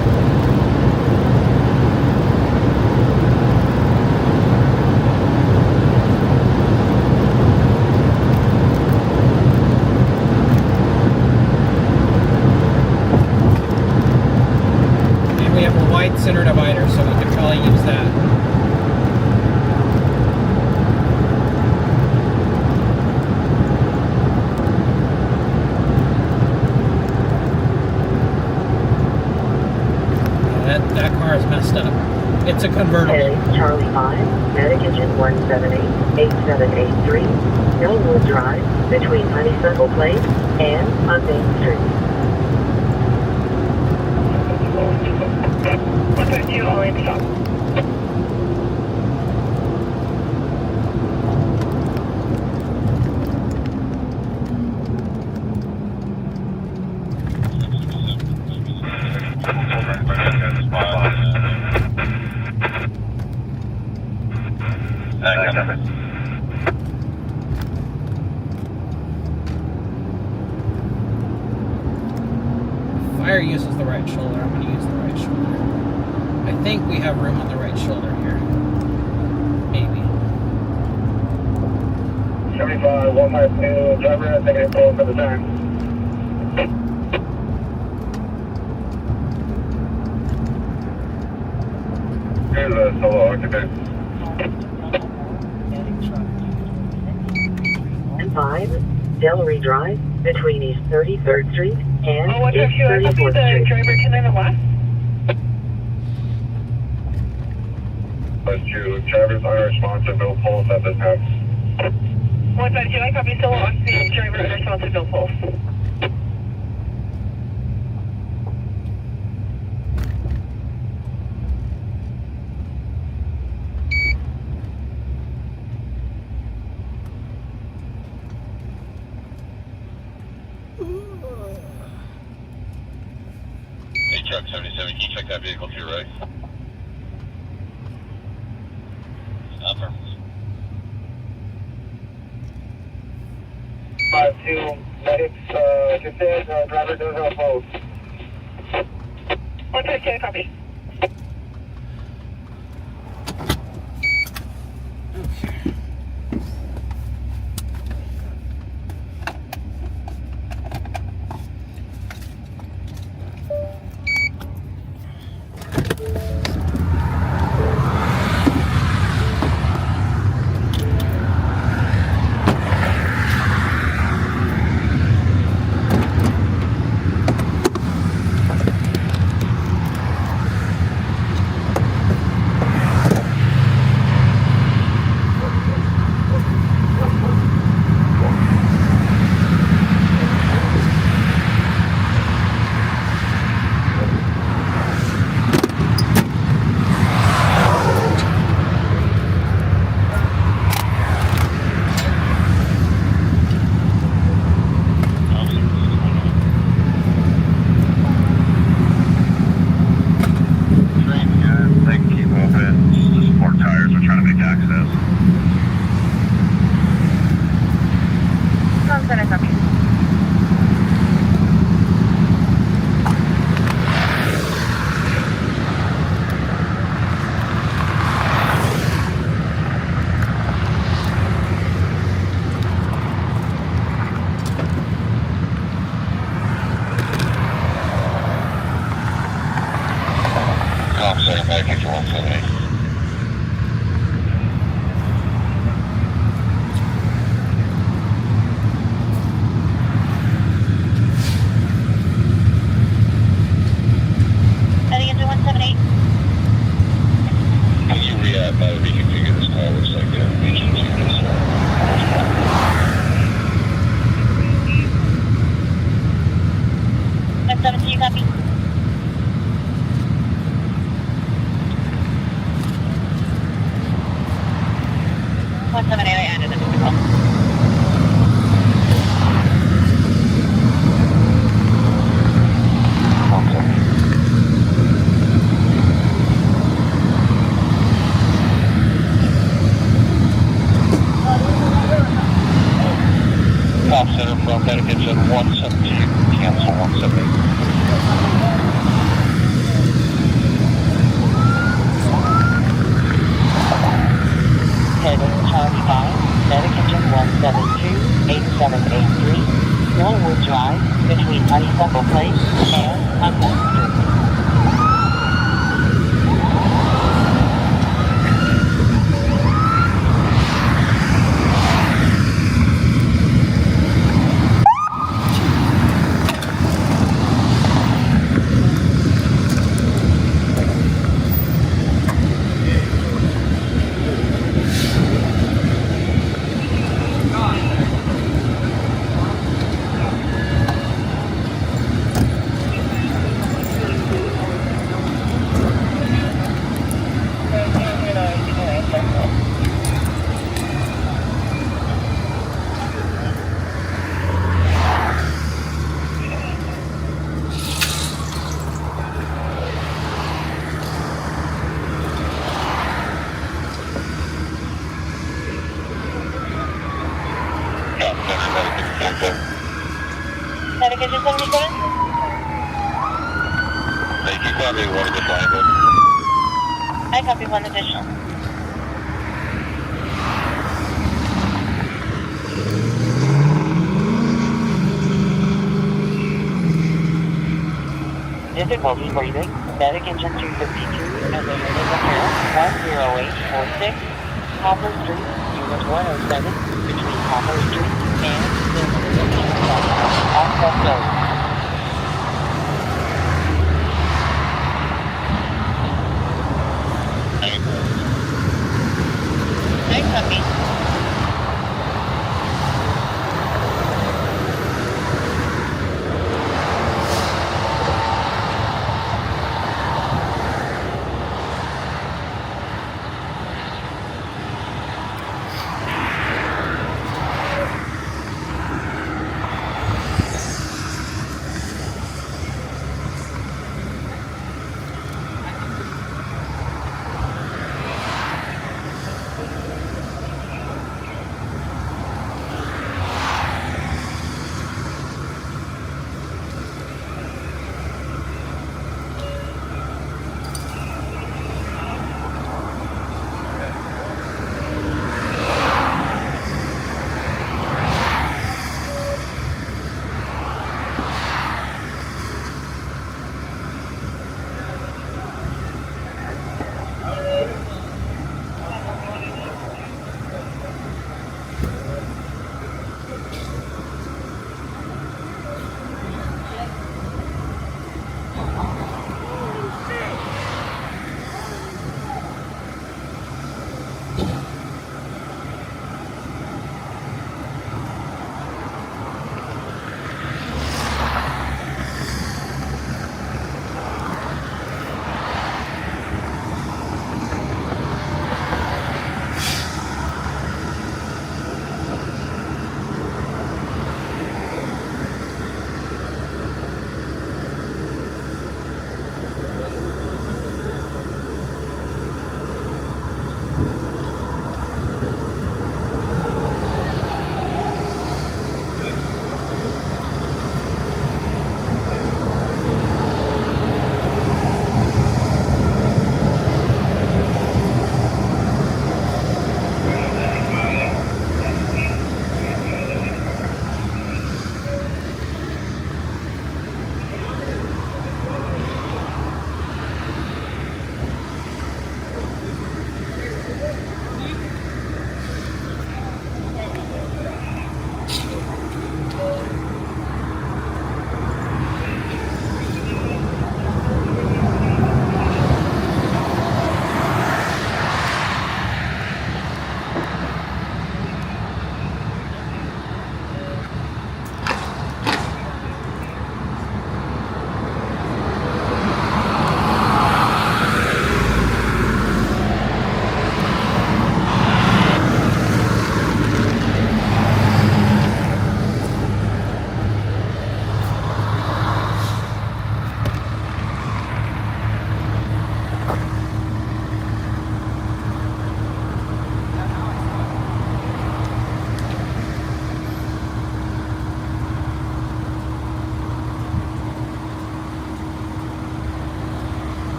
And we have a wide center divider, so we could probably use that. That car is messed up. It's a convertible.
Heading Charlie 5, Medic Engine 178-8783, Millwood Drive, between Honeysuckle Place and Unnamed Street.
152, all in stop.
Fire uses the right shoulder. I'm going to use the right shoulder. I think we have room on the right shoulder here. Maybe.
75, 152, driver has taken control for the time. Here's a solo occupant.
And 5, Delray Drive, between East 33rd Street and
Oh, what's up,
East
you? I copy
34th
the
Street.
driver 10 in the left.
Plus two, drivers unresponsive, no pulse at this time.
152, I copy solo occupant, driver unresponsive, no pulse.
Hey, truck 77, can you check that vehicle to your right? Upper.
52, medics, just said, driver does have both.
152, I copy.
center copy.
Comp center package 178.
Heading into 178.
Can you reconfigure this call? Looks like agency is
170, you copy? One seven eight, I added it to the call.
Comp center from Medic Engine 172, cancel 178.
Heading Charlie 5, Medic Engine 172-8783, Norwood Drive, between Honeysuckle Place and Hudson Street.
Medic Engine 77?
Thank you, copy. One additional.
I copy one additional.
Difficulty breathing, Medic Engine 252, and the unit repair 10846, Poplar Street, Unit 107, between Poplar Street and Offset Road.
I copy.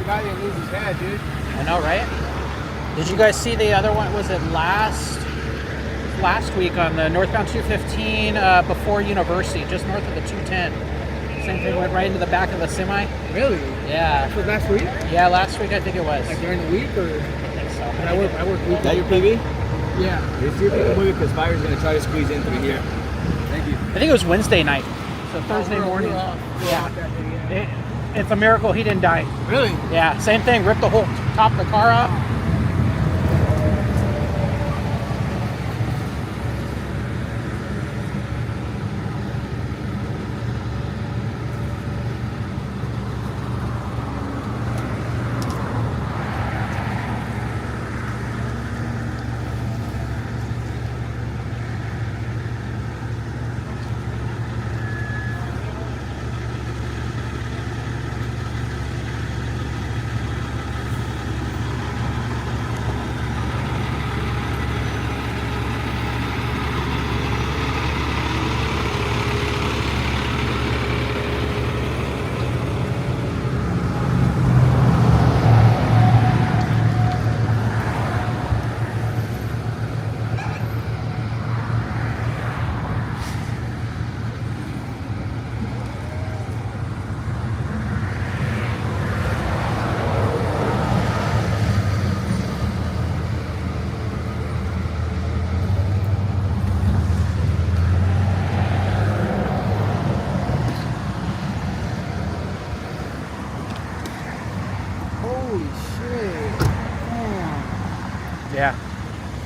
the guy didn't lose his head, dude.
I know, right? Did you guys see the other one? Was it last week on the northbound 215 before University, just north of the 210? Same thing, went right into the back of a semi.
Really?
Yeah.
For last week?
Yeah, last week I think it was.
Like during the week, or?
I think so.
I work weekend.
Is that your PB?
Yeah.
Let's see if we can move it because fire's going to try to squeeze in through here. Thank you.
I think it was Wednesday night. So Thursday morning. It's a miracle he didn't die.
Really?
Yeah, same thing. Ripped the whole top of the car off. Yeah.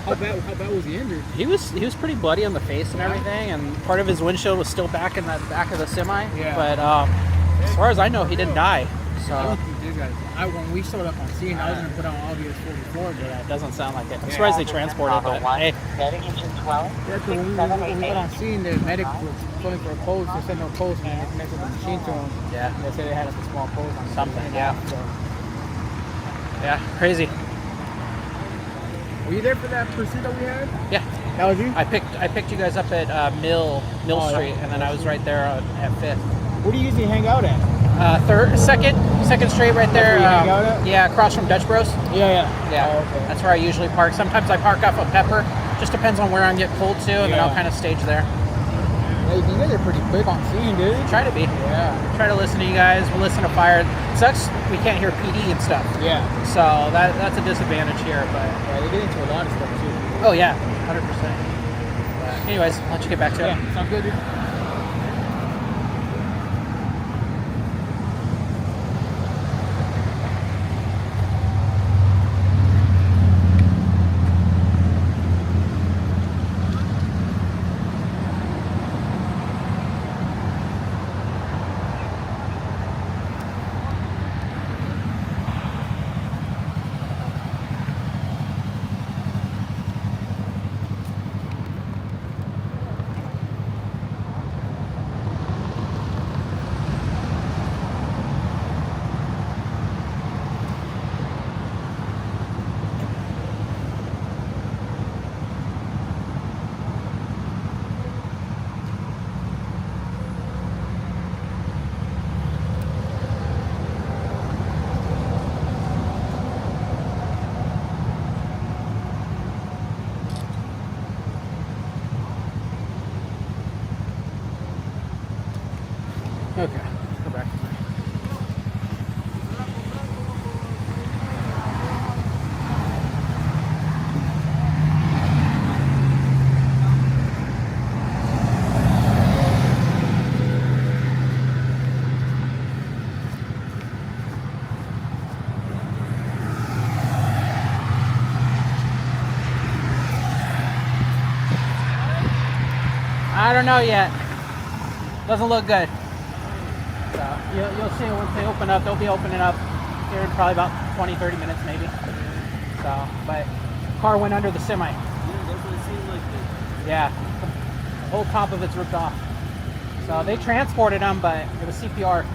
How bad was he injured?
He was pretty bloody on the face and everything, and part of his windshield was still back in the back of the semi.
Yeah.
But as far as I know, he didn't die. So
I don't think these guys. When we showed up on scene, I was gonna put on obvious 44, but
yeah, it doesn't sound like it. I'm surprised they transported it, but hey.
Dedication 12.
yeah, so when we got on scene, the medic was pulling for a post. They said no post, and they connected the machine to him.
Yeah.
And they said they had like a small post on
Something, yeah.
So.
Yeah, crazy.
Were you there for that pursuit that we had?
Yeah.
That was you?
I picked you guys up at Mill Street, and then I was right there at 5th.
Where do you usually hang out at?
Second straight right there.
That's where you hang out at?
Yeah, across from Dutch Bros.
Yeah.
Yeah,
Oh, okay.
that's where I usually park. Sometimes I park off of Pepper. Just depends on where I'm getting pulled to, and then I'll kind of stage there.
Yeah, you guys are pretty quick on scene, dude.
Try to be.
Yeah.
Try to listen to you guys. We'll listen to fire. It sucks we can't hear PD and stuff.
Yeah.
So that's a disadvantage here, but
Yeah, they get into a lot of stuff too.
oh yeah, 100%. But anyways, I'll let you get back to it.
Yeah, sounds good, dude.
Okay, go back to there. I don't know yet. Doesn't look good. So you'll see once they open up. They'll be opening up here in probably about 20-30 minutes maybe. So, but car went under the semi. Yeah, the whole top of it's ripped off. So they transported them, but it was CPR.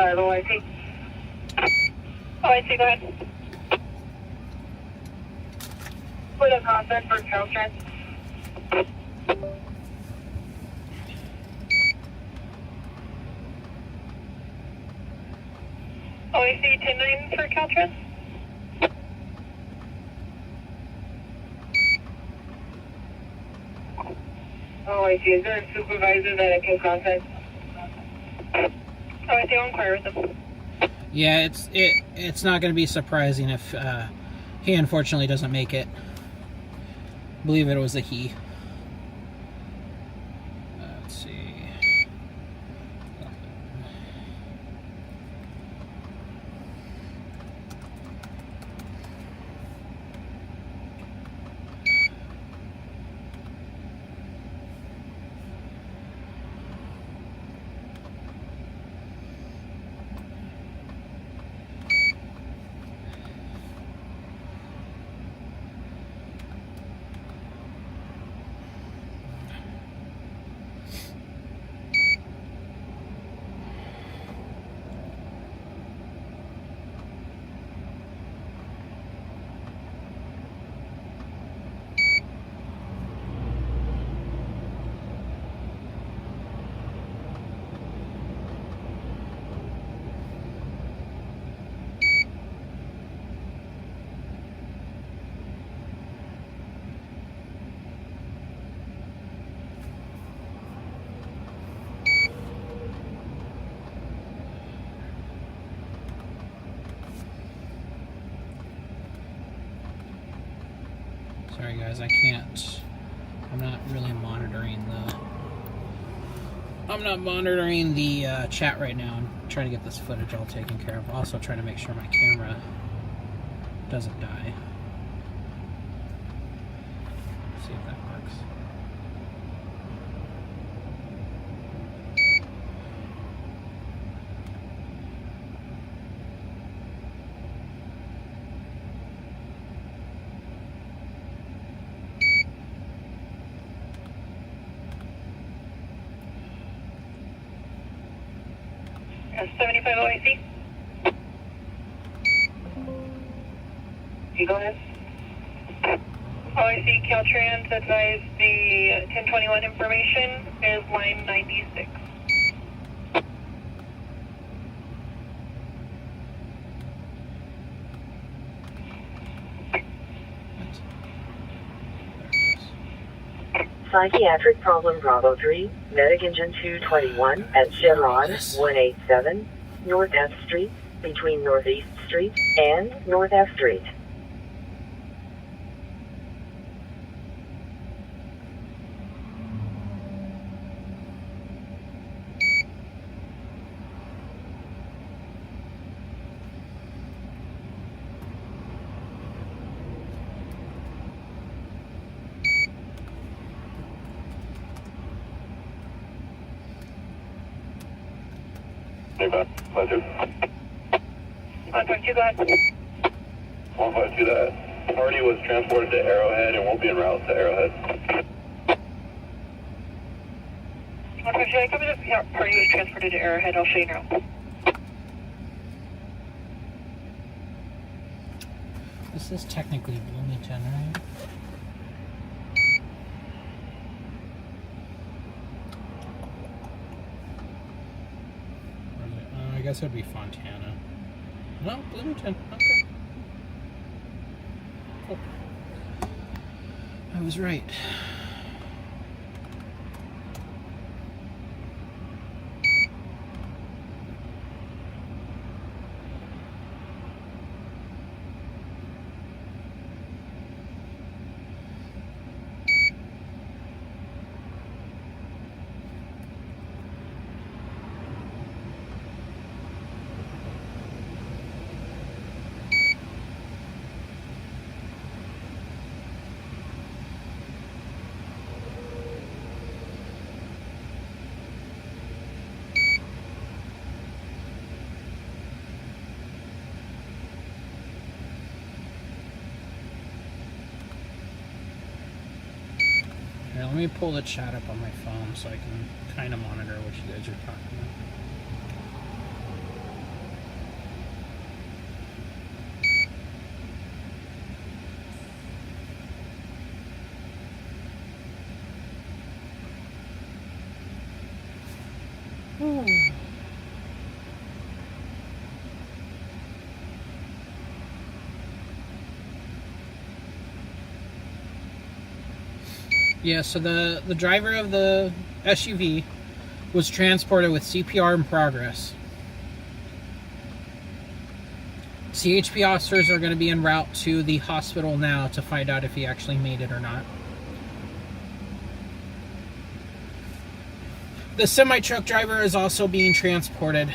75 OIC. OIC, go ahead. Put a contact for Caltrans. OIC 109 for Caltrans. OIC, is there a supervisor that I can contact? OIC, I'll inquire with them.
Yeah, it's not going to be surprising if he unfortunately doesn't make it. I believe it was a he. Let's see. Sorry guys, I can't. I'm not really monitoring the chat right now. I'm trying to get this footage all taken care of. Also trying to make sure my camera doesn't die. See if that works.
S75 OIC. You go ahead. OIC Caltrans advised the 1021 information is line 96.
Psychiatric problem Bravo 3, Medic Engine 221 at Chevron 187, North F Street, between Northeast Street and North F Street.
Hey, back. 52.
152, go ahead.
152, that party was transported to Arrowhead and won't be en route to Arrowhead.
152, I cover the party was transported to Arrowhead. I'll show you now.
This is technically Bloomington, right? I guess it'd be Fontana. No, Bloomington. Okay. Cool. I was right. Here, let me pull the chat up on my phone so I can kind of monitor what you guys are talking about. Yeah, so the driver of the SUV was transported with CPR in progress. CHP officers are going to be en route to the hospital now to find out if he actually made it or not. The semi-truck driver is also being transported.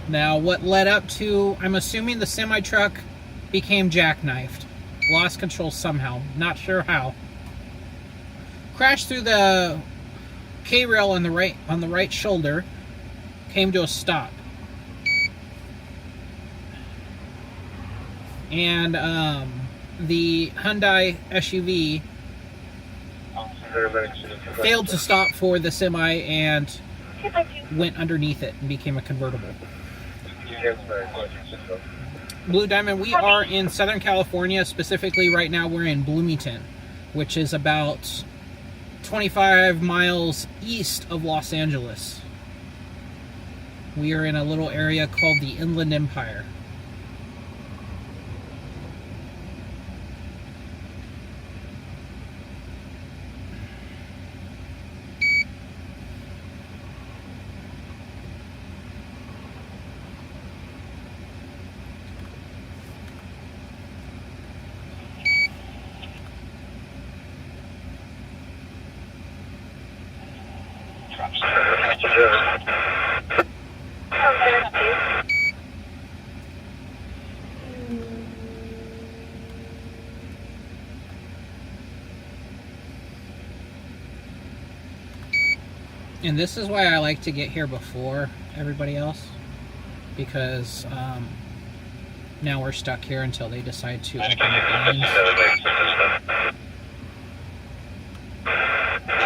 Now, what led up to, I'm assuming the semi-truck became jackknifed. Lost control somehow. Not sure how. Crashed through the K-rail on the right shoulder. Came to a stop. And the Hyundai SUV failed to stop for the semi and went underneath it and became a convertible. Blue Diamond, we are in Southern California. Specifically right now we're in Bloomington, which is about 25 miles east of Los Angeles. We are in a little area called the Inland Empire. And this is why I like to get here before everybody else, because now we're stuck here until they decide to open the lanes.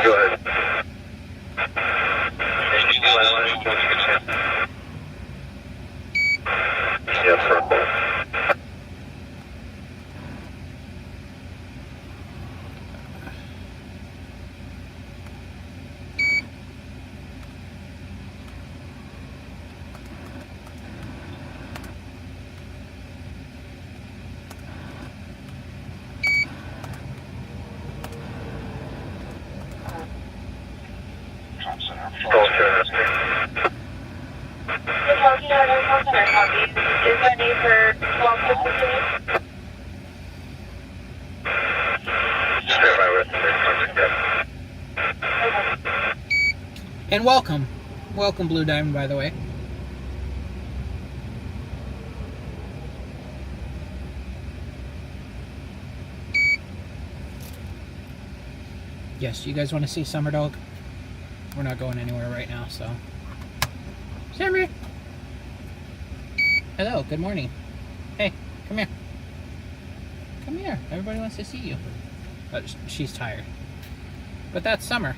Go ahead. Yeah, purple.
And welcome. Welcome, Blue Diamond, by the way. Yes, you guys want to see Summer Dog? We're not going anywhere right now, so. Summer! Hello, good morning. Hey, come here. Come here. Everybody wants to see you. But she's tired. But that's Summer.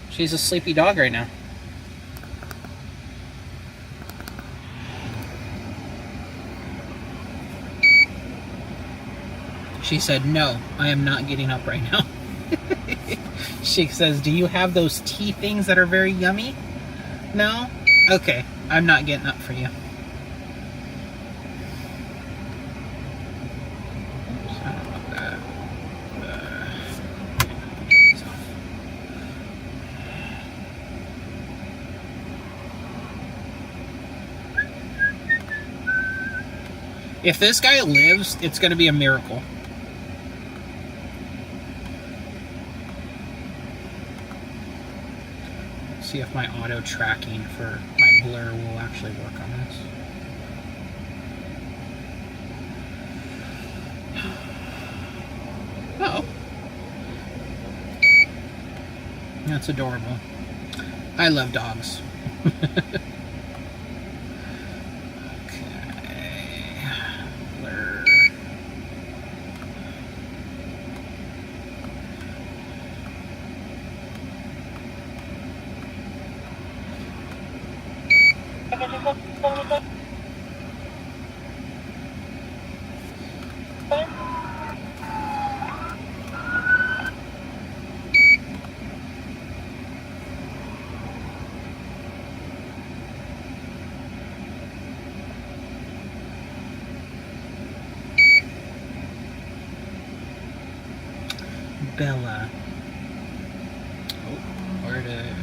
She's a sleepy dog right now. She said, no, I am not getting up right now. She says, do you have those tea things that are very yummy? No? Okay, I'm not getting up for you. If this guy lives, it's going to be a miracle. Let's see if my auto tracking for my blur will actually work on this. Uh-oh. That's adorable. I love dogs. Bella. Oh, where to?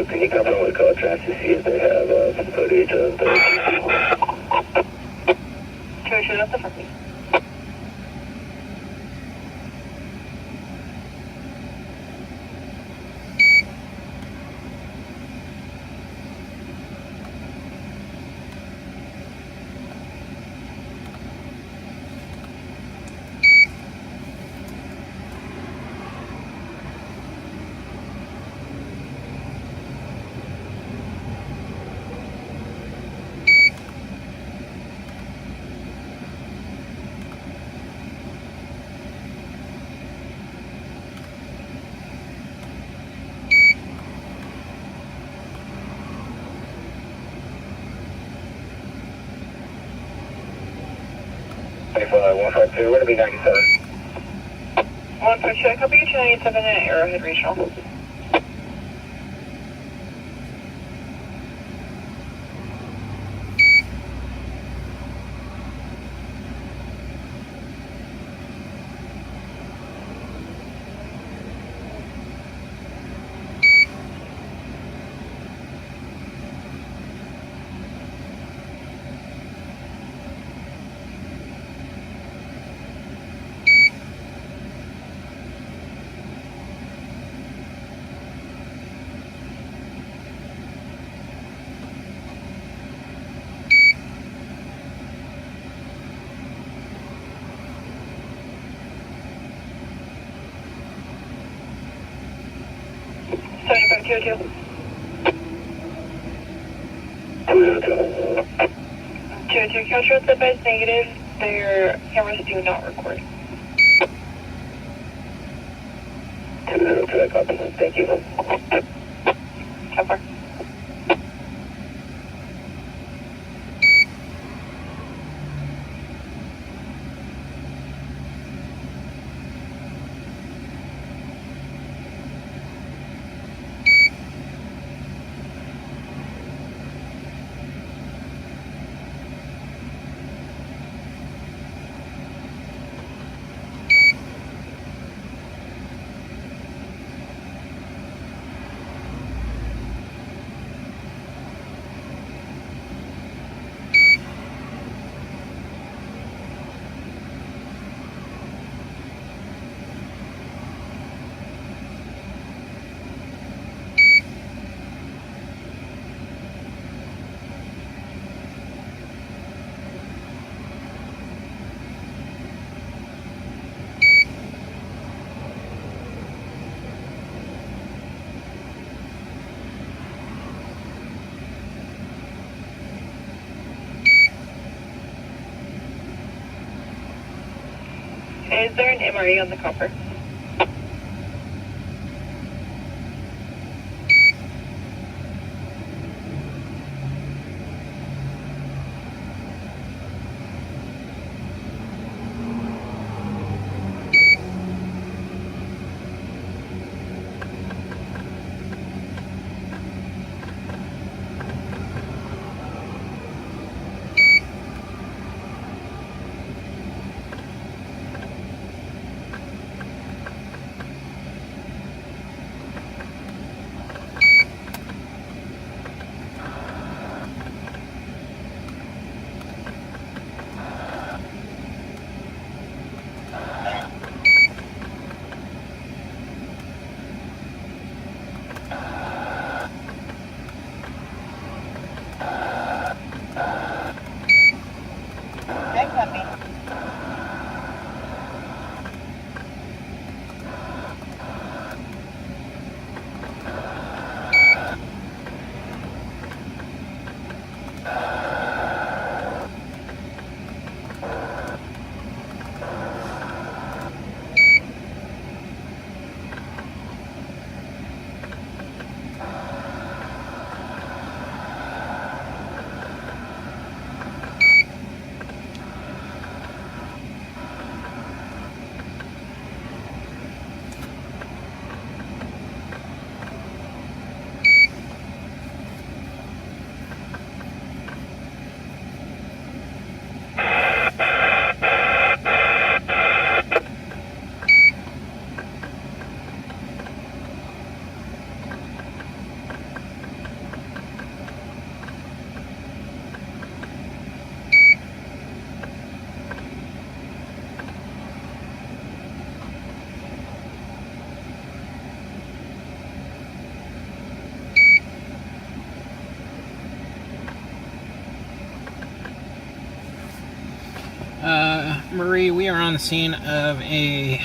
Can you come from with contracts to see if they have some footage of the...
Shoot up the front.
We're going to be 97.
152, copy you 297 at Arrowhead Regional. Two, capture the best negative. Their cameras do not record.
202, I copy. Thank you.
How far? Is there an MRE on the copper?
Marie, we are on the scene of a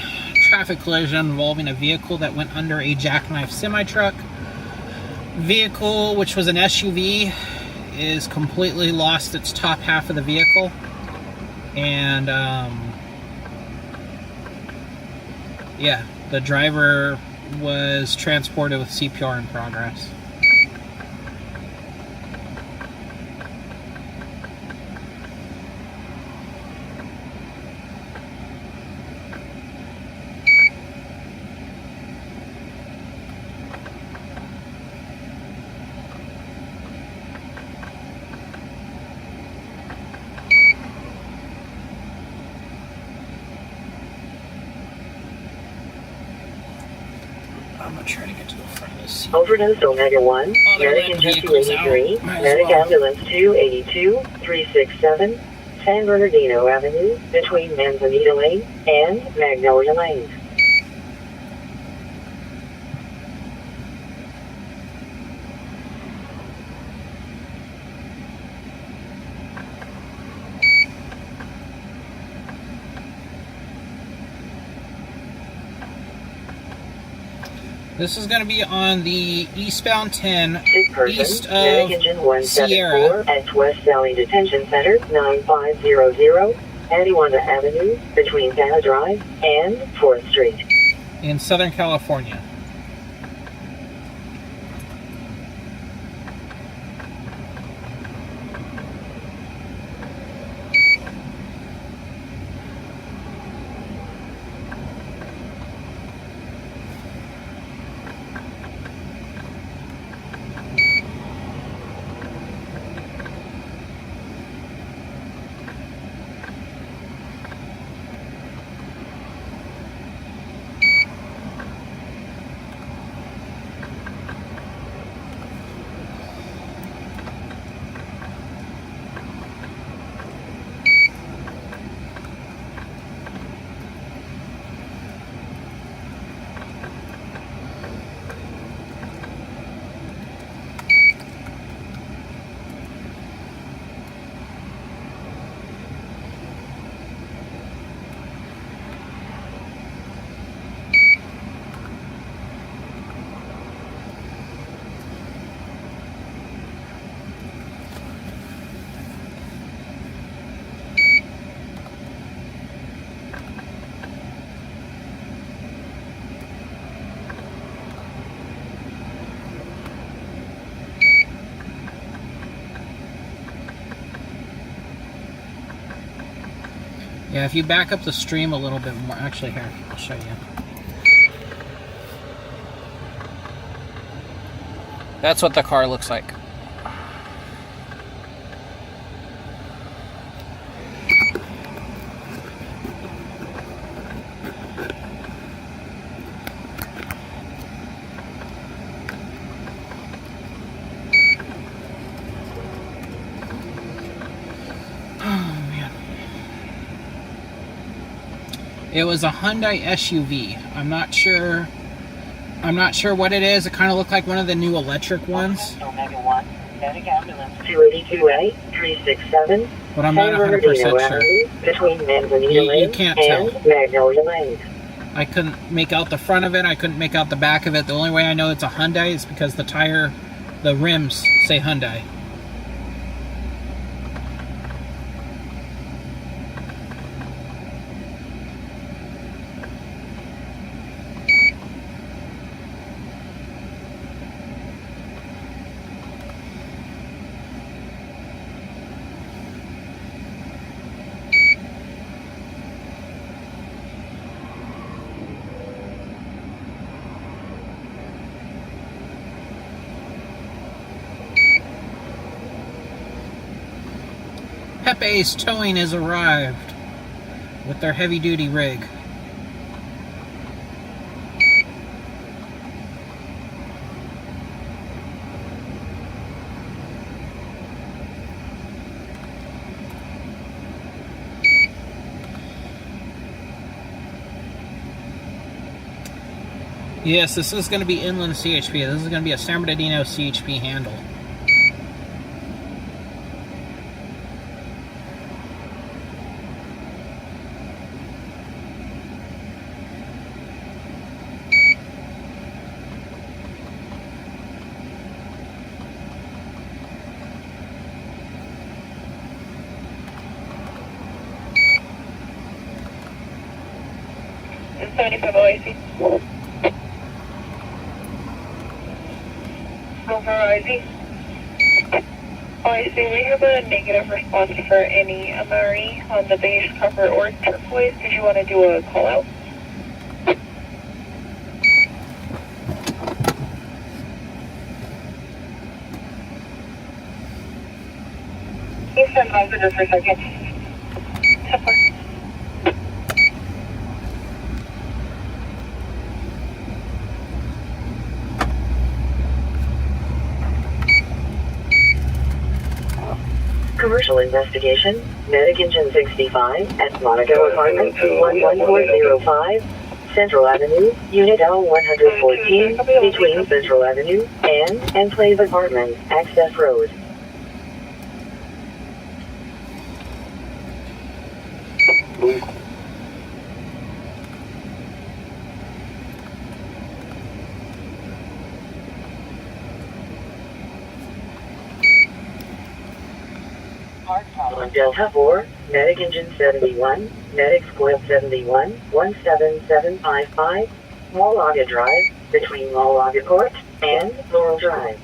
traffic collision involving a vehicle that went under a jackknife semi-truck. Vehicle, which was an SUV, is completely lost its top half of the vehicle. And, yeah, the driver was transported with CPR in progress. I'm gonna try to get to the front of this scene.
Overdose Omega 1, medic in 283, medic ambulance 282, 367, San Bernardino Avenue, between Manzanita Lane and Magnolia Lane.
This is going to be on the eastbound 10, east of
medic engine 174
Sierra.
at West Valley Detention Center, 9500, Adiwanda Avenue, between Canna Drive and 4th Street.
In Southern California. Yeah, if you back up the stream a little bit more, actually here, I'll show you. That's what the car looks like. It was a Hyundai SUV. I'm not sure what it is. It kind of looked like one of the new electric ones.
Omega 1, medic ambulance 282A, 367,
But I'm not 100% sure.
Between Manzanita Lane
you can't tell.
and Magnolia Lane.
I couldn't make out the front of it. I couldn't make out the back of it. The only way I know it's a Hyundai is because the rims say Hyundai. Pepe's Towing has arrived with their heavy-duty rig. Yes, this is going to be inland CHP. This is going to be a San Bernardino CHP handle.
75 OIC. Over OIC. OIC, we have a negative response for any MRE on the beige, copper, or turquoise. Did you want to do a call out? Can you stand by for just for a second? 10-4.
Commercial investigation, Medic Engine 65 at Monaco Apartment 21405, Central Avenue, Unit L114, between Central Avenue and Enclave Apartment, Access Road. On Delta 4, Medic Engine 71, Medic Squad 71, 17755, Malaga Drive, between Malaga Court and Laurel Drive.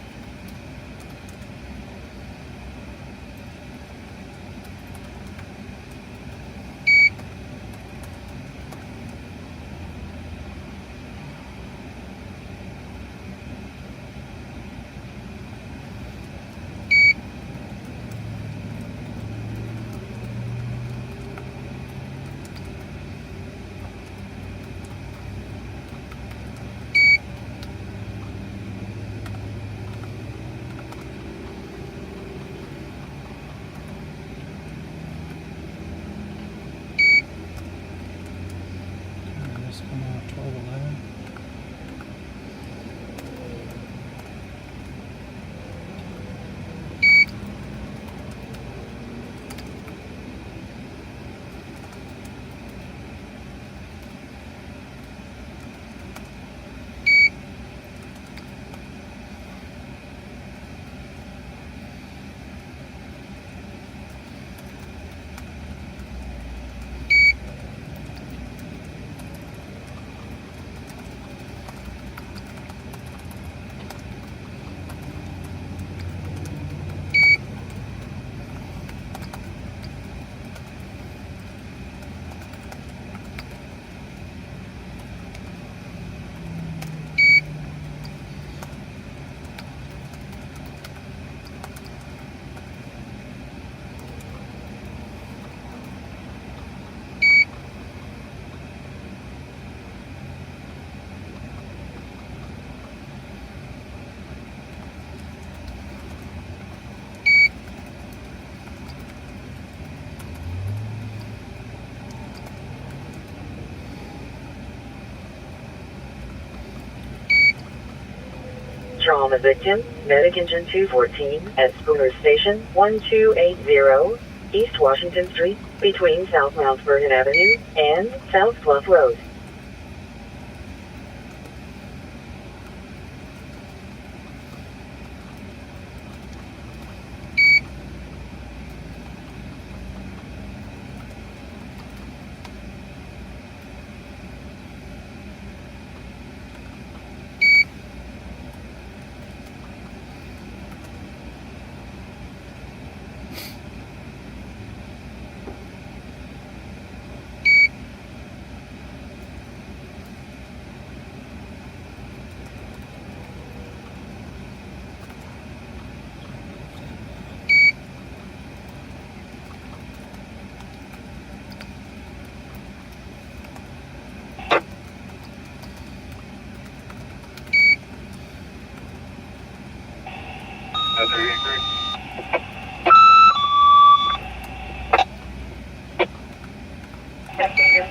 Just come out 1211.
Trauma victim, Medic Engine 214 at Spooner Station 1280, East Washington Street, between South Mount Vernon Avenue and South Bluff Road.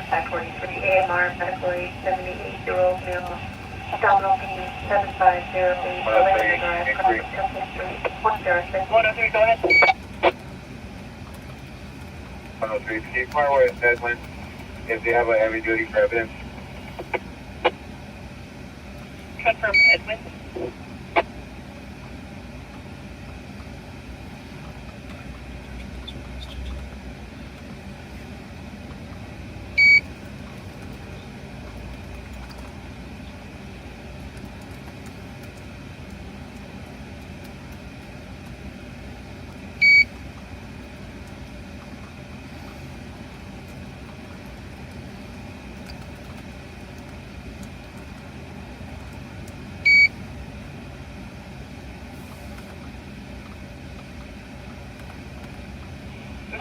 Back 43 AMR, medical aid, 78-year-old male, abdominal pain, 7508, Atlanta Drive, Crawford Temple Street, 106. 103, go ahead.
103, can you inquire where it's Edwin? If they have a heavy duty for evidence?
Confirm Edwin.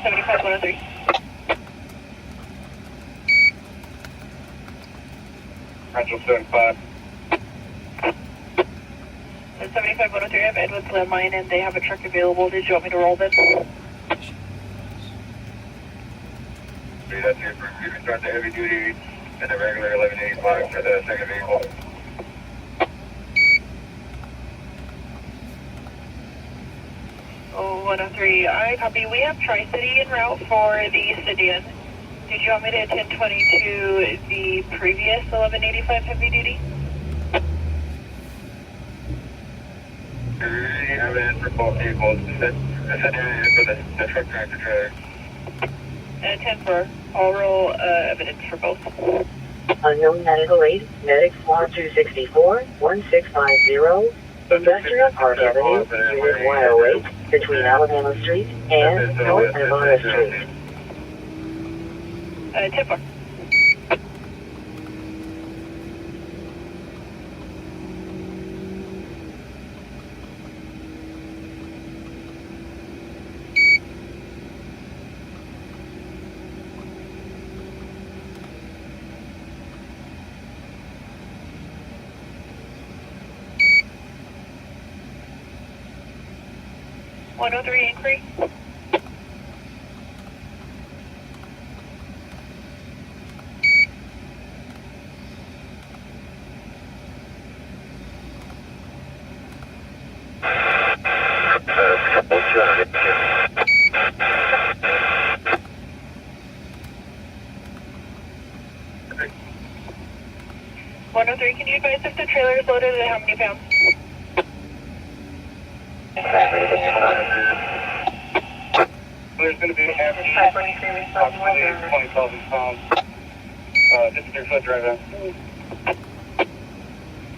175-103.
75.
175-103, I have Edward's landmine and they have a truck available. Did you want me to roll this?
That's it. You can start the heavy duty and the regular 1185 for the second vehicle.
Oh, 103, I copy. We have Tri-City en route for the sedan. Did you want me to attend 22 the previous 1185 heavy duty?
You have it for both vehicles. Is that for the truck tractor trailer?
10 for. I'll roll evidence for both.
Unknown medical aid, medic squad 264, 1650, Industrial Park Avenue, Unit 108, between Alabama Street and North Nevada Street.
10 for. .103 inquiry. .103, can you advise if the trailer is loaded and how many pounds?
There's going to be approximately 20,000 pounds. Just a 3-foot drive in.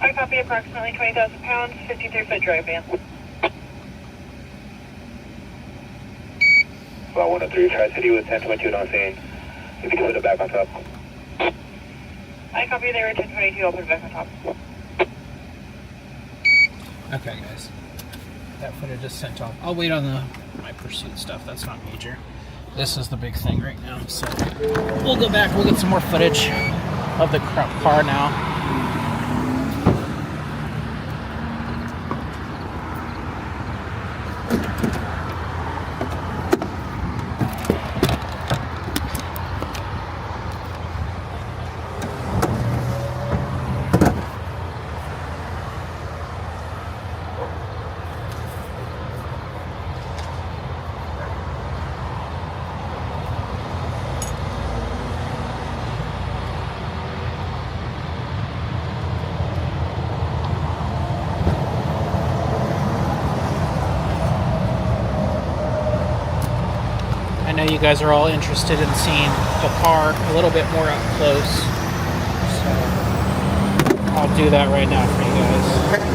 I copy approximately 20,000 pounds, 53-foot drive van.
About 103, Tri-City with 1022 on scene. If you can put it back on top.
I copy there at 1022, I'll put it back on top.
Okay, guys. That footage is sent off. I'll wait on my pursuit stuff. That's not major. This is the big thing right now. So we'll go back. We'll get some more footage of the car now. I know you guys are all interested in seeing the car a little bit more up close, so I'll do that right now for you guys.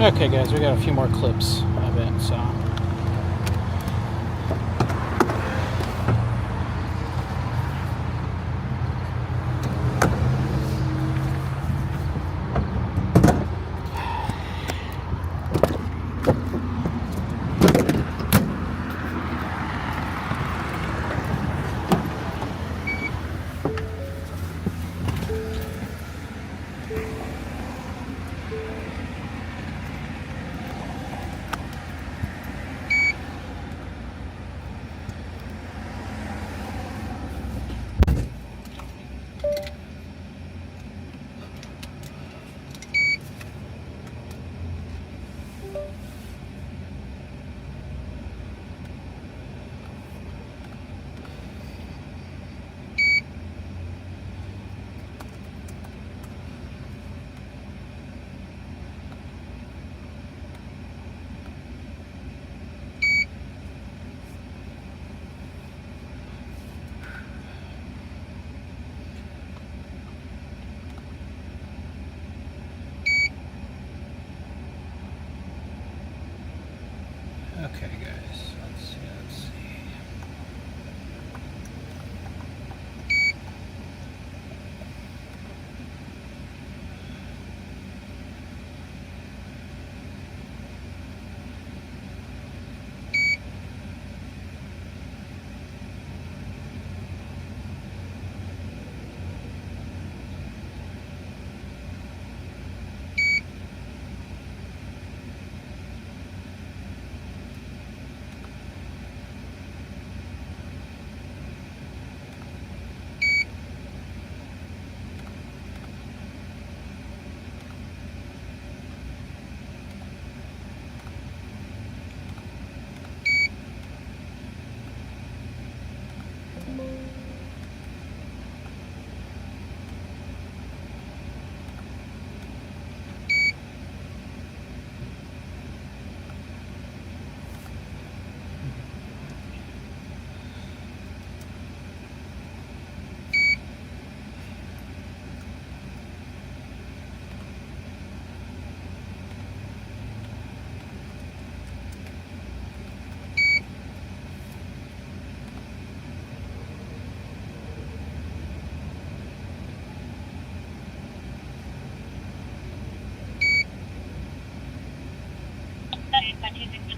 Okay, guys, we got a few more clips of it, so. Okay, guys, let's see.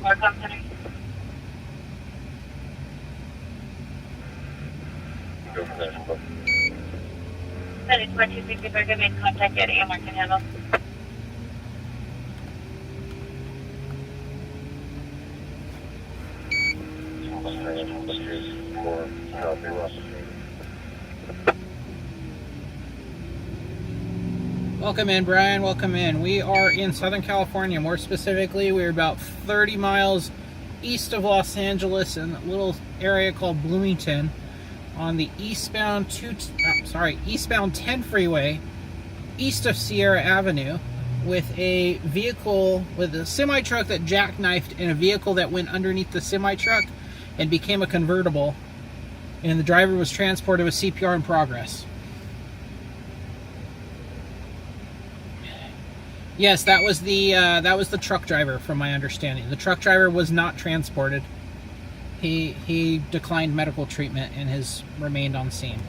Go from there.
That is 1260 Burger, make contact at AMR can handle.
Welcome in, Brian. Welcome in. We are in Southern California. More specifically, we're about 30 miles east of Los Angeles in a little area called Bloomington on the eastbound 10 freeway east of Sierra Avenue with a vehicle, with a semi-truck that jackknifed in a vehicle that went underneath the semi-truck and became a convertible, and the driver was transported with CPR in progress. Yes, that was the truck driver, from my understanding. The truck driver was not transported. He declined medical treatment and has remained on scene.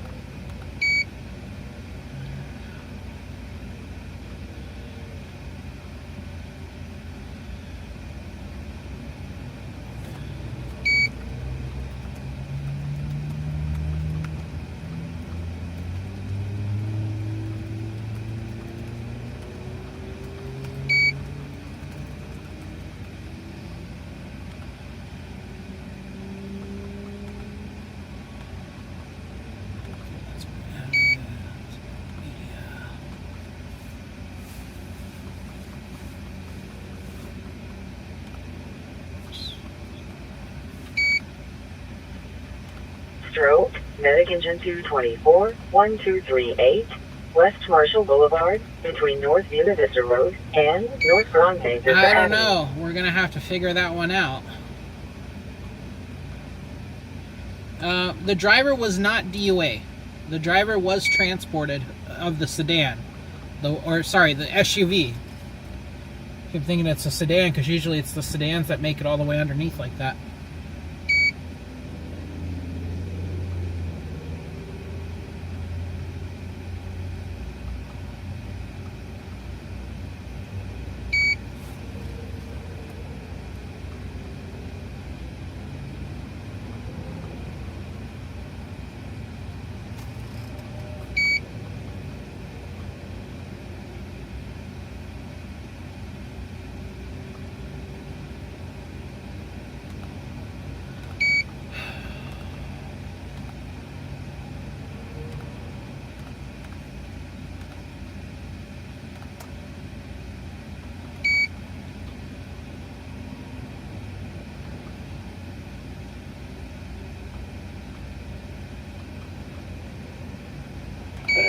Stroke, Medic Engine 224, 1238, West Marshall Boulevard, between North Buena Vista Road and North Bronte Vista
I don't
Avenue.
know. We're going to have to figure that one out. The driver was not DUA. The driver was transported of the sedan. The SUV. keep thinking it's a sedan because usually it's the sedans that make it all the way underneath like that.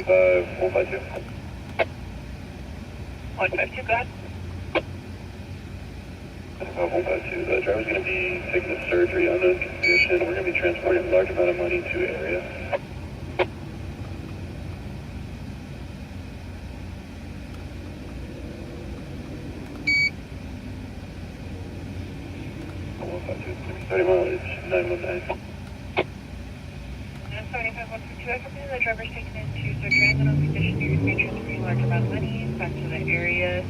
Five, 152.
152, go ahead.
152. The driver's going to be taking a surgery, unknown condition. We're going to be transporting a large amount of money to area. Mileage 919.
75, 152, I company the driver's taken into surgery and unknown condition. You're going to be transferring a large amount of money back to the area.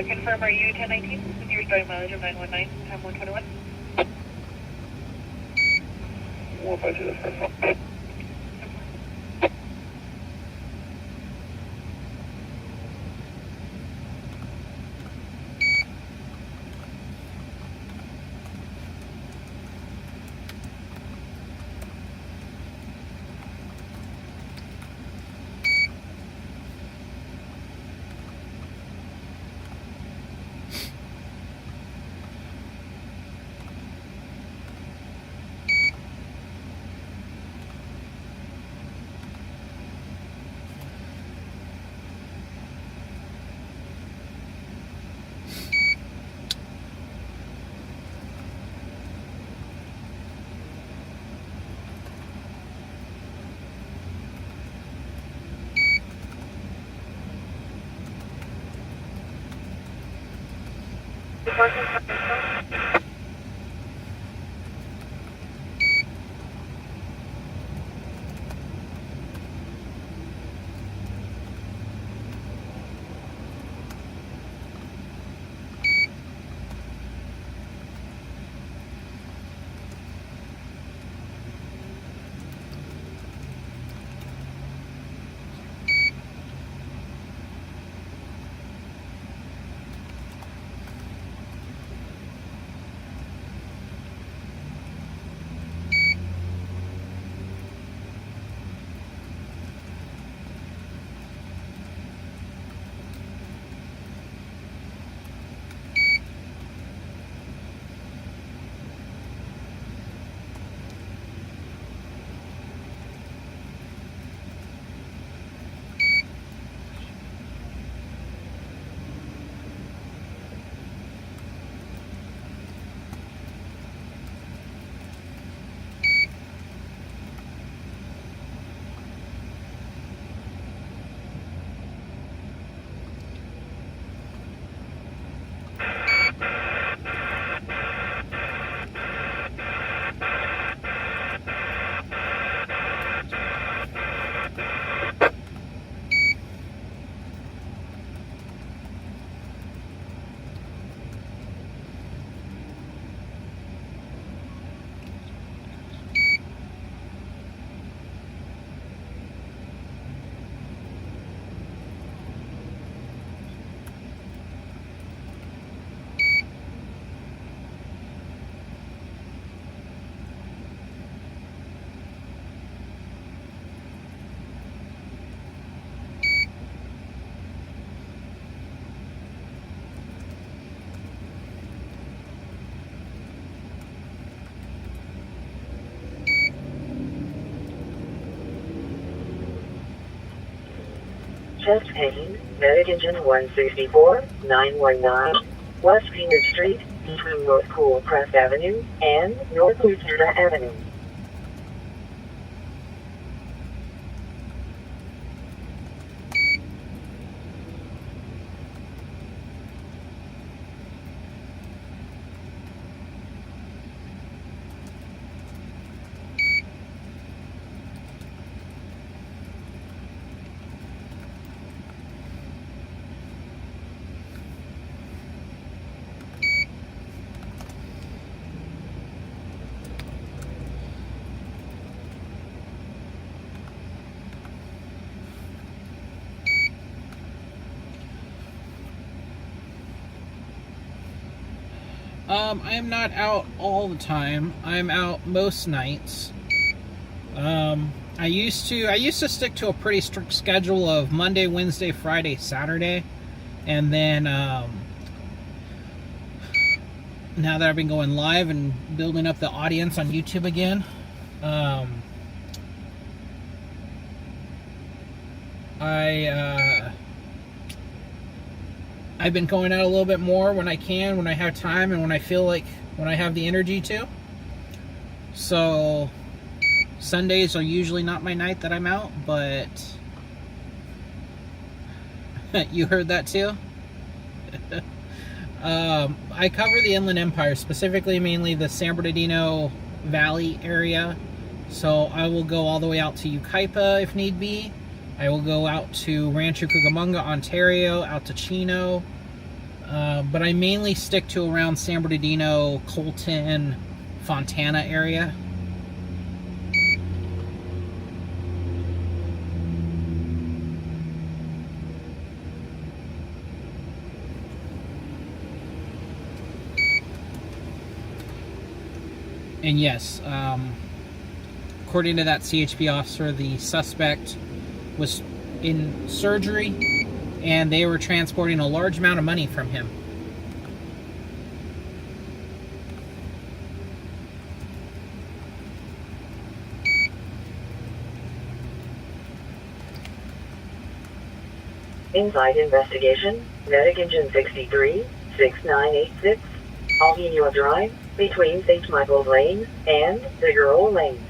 Confirm, are you 1019 with your starting mileage of 919, time 121?
152, that's perfect.
Chest pain, medic engine 164, 919, West Phoenix Street, between North Cool Crest Avenue and North Lucida Avenue.
I am not out all the time. I'm out most nights. I used to stick to a pretty strict schedule of Monday, Wednesday, Friday, Saturday, and then now that I've been going live and building up the audience on YouTube again, I've been going out a little bit more when I can, when I have time, and when I feel like, when I have the energy to. So Sundays are usually not my night that I'm out, but you heard that too? I cover the Inland Empire, specifically mainly the San Bernardino Valley area. So I will go all the way out to Yucaipa if need be. I will go out to Rancho Cucamonga, Ontario, out to Chino. But I mainly stick to around San Bernardino, Colton, Fontana area. And yes, according to that CHP officer, the suspect was in surgery and they were transporting a large amount of money from him.
Inside investigation, Medic Engine 63, 6986, Alvino Drive, between St. Michael's Lane and Figueroa Lane.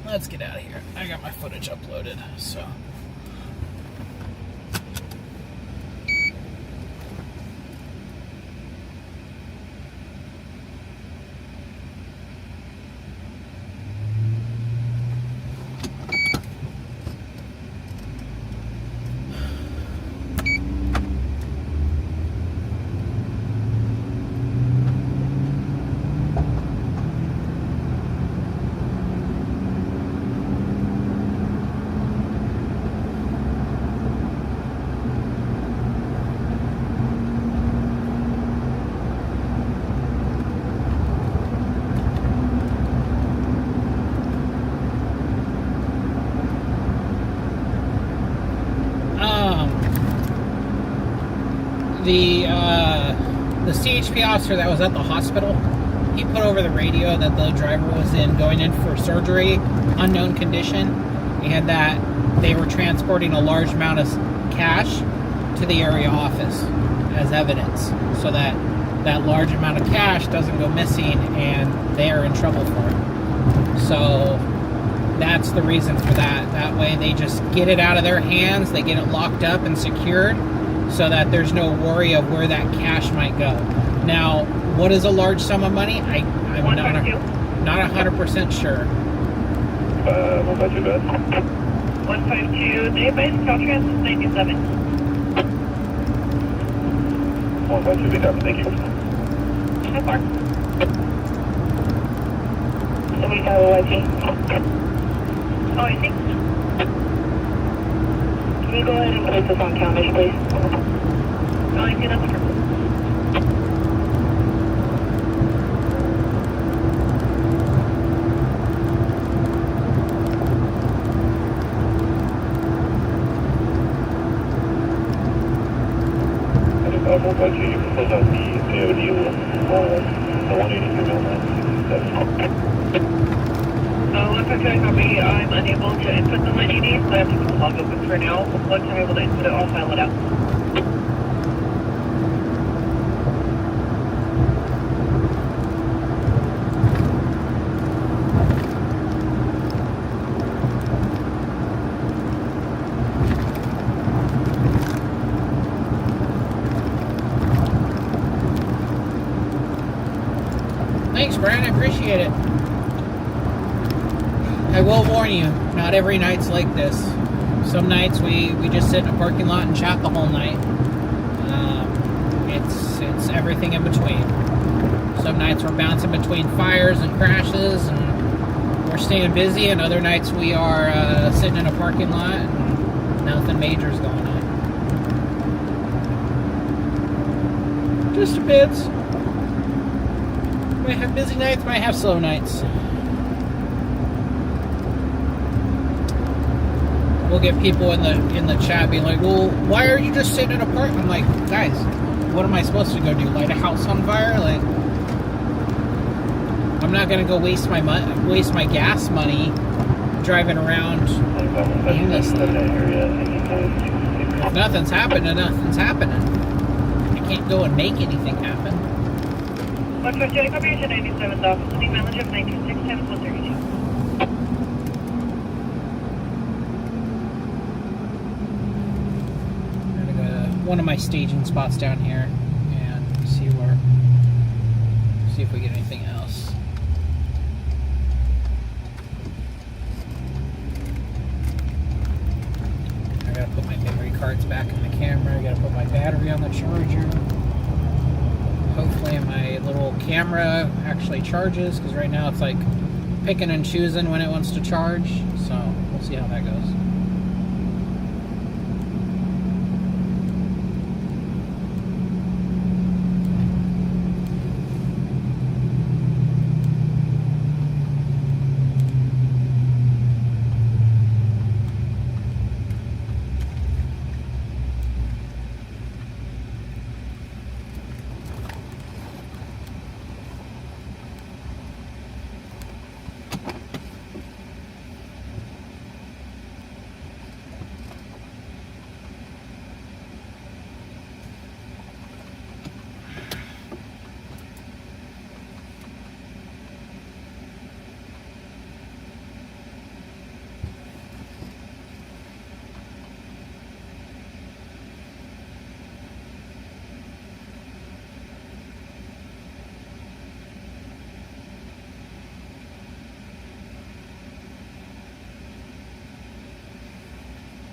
Let's get out of here. I got my footage uploaded, so. The CHP officer that was at the hospital, he put over the radio that the driver was going in for surgery, unknown condition, and that they were transporting a large amount of cash to the area office as evidence, so that that large amount of cash doesn't go missing and they are in trouble for it. So that's the reason for that. That way they just get it out of their hands, they get it locked up and secured, so that there's no worry of where that cash might go. Now, what is a large sum of money? I'm not 100% sure.
What about your bed?
152, database, Caltrans is 97.
152, be covered, thank you.
How far?
So we go YP.
Oh, I think.
Can you go ahead and place this on Countish, please?
No, I see that's perfect.
Most likely you can close out the AOD, the 182
152, copy. I'm unable to input the 180, so I have to keep the log open for now. Once I'm able to input it, I'll file it out.
Thanks, Brian. I appreciate it. I will warn you, not every night's like this. Some nights we just sit in a parking lot and chat the whole night. It's everything in between. Some nights we're bouncing between fires and crashes, and we're staying busy. And other nights we are sitting in a parking lot and nothing major's going on. Just depends. Might have busy nights, might have slow nights. We'll get people in the chat being like, well, why are you just sitting in a park? I'm like, guys, what am I supposed to go do? Light a house on fire? Like, I'm not gonna go waste my gas money driving around aimlessly. If nothing's happening, nothing's happening. I can't go and make anything happen.
150, copy your 1097 office, the mileage of 926 times 132.
I'm gonna go to one of my staging spots down here and see if we get anything else. I gotta put my memory cards back in the camera. I gotta put my battery on the charger. Hopefully my little camera actually charges, because right now it's like picking and choosing when it wants to charge. So we'll see how that goes.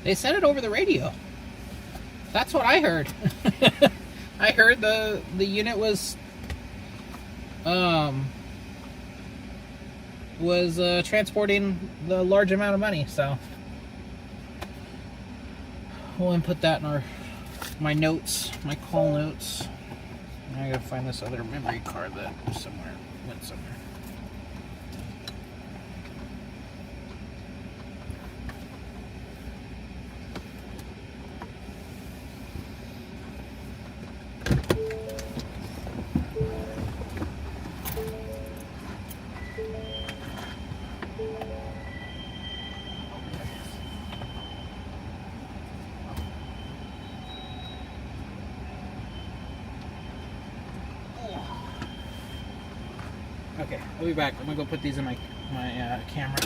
They said it over the radio. That's what I heard. I heard the unit was transporting the large amount of money, so we'll input that in my notes, my call notes. Now I gotta find this other memory card that went somewhere. Okay, I'll be back. I'm gonna go put these in my camera.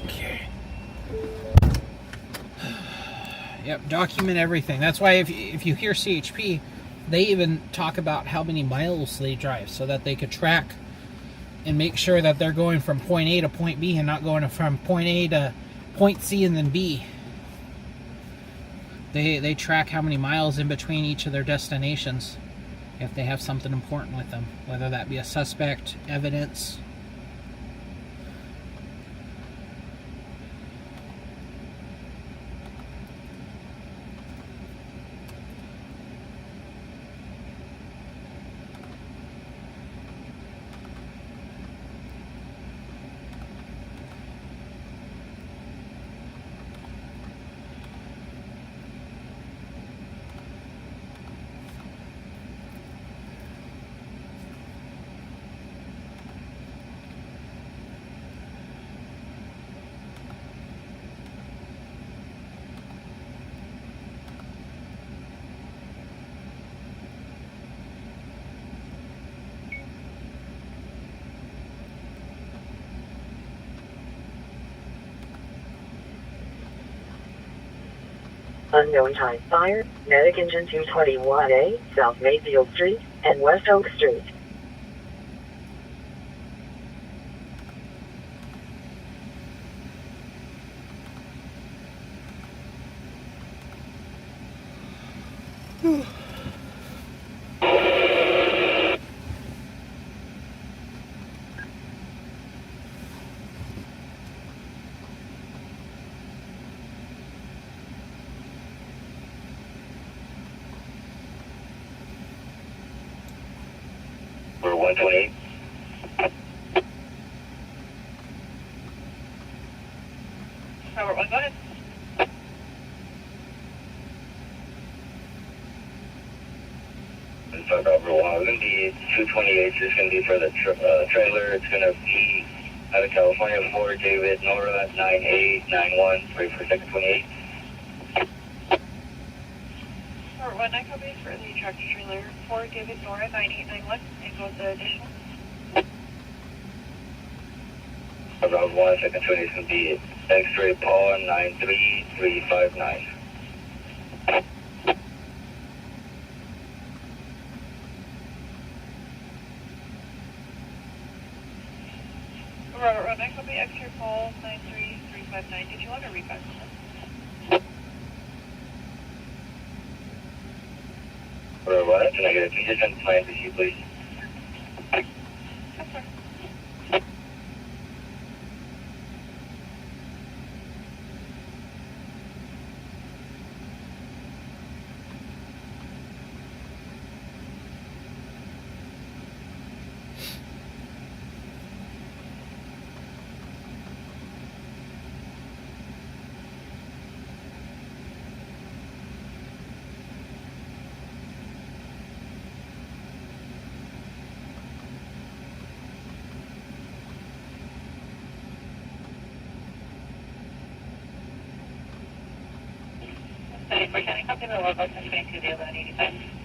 Okay. Yep, document everything. That's why if you hear CHP, they even talk about how many miles they drive so that they could track and make sure that they're going from point A to point B and not going from point A to point C and then B. They track how many miles in between each of their destinations if they have something important with them, whether that be a suspect, evidence.
Unknown type fire, medic engine 221A, South Mayfield Street, and West Oak Street.
We're 128.
Robert 1, go ahead.
So Robert 1, we're going to be 228. It's going to be for the trailer. It's going to be out of California, 4 David Nora 9891. Wait for second 28.
Robert 1, 9 copies for the tractor trailer 4 David Nora 9891. And go with the additional.
Route 1, second 20 is going to be X-ray Paul 93359.
Robert 1, 9 copy X-ray Paul 93359. Did you want to read back to them?
Route 1, can I get a condition plan to you, please?
Yes, sir. Can I copy the logbook and change to the 1185?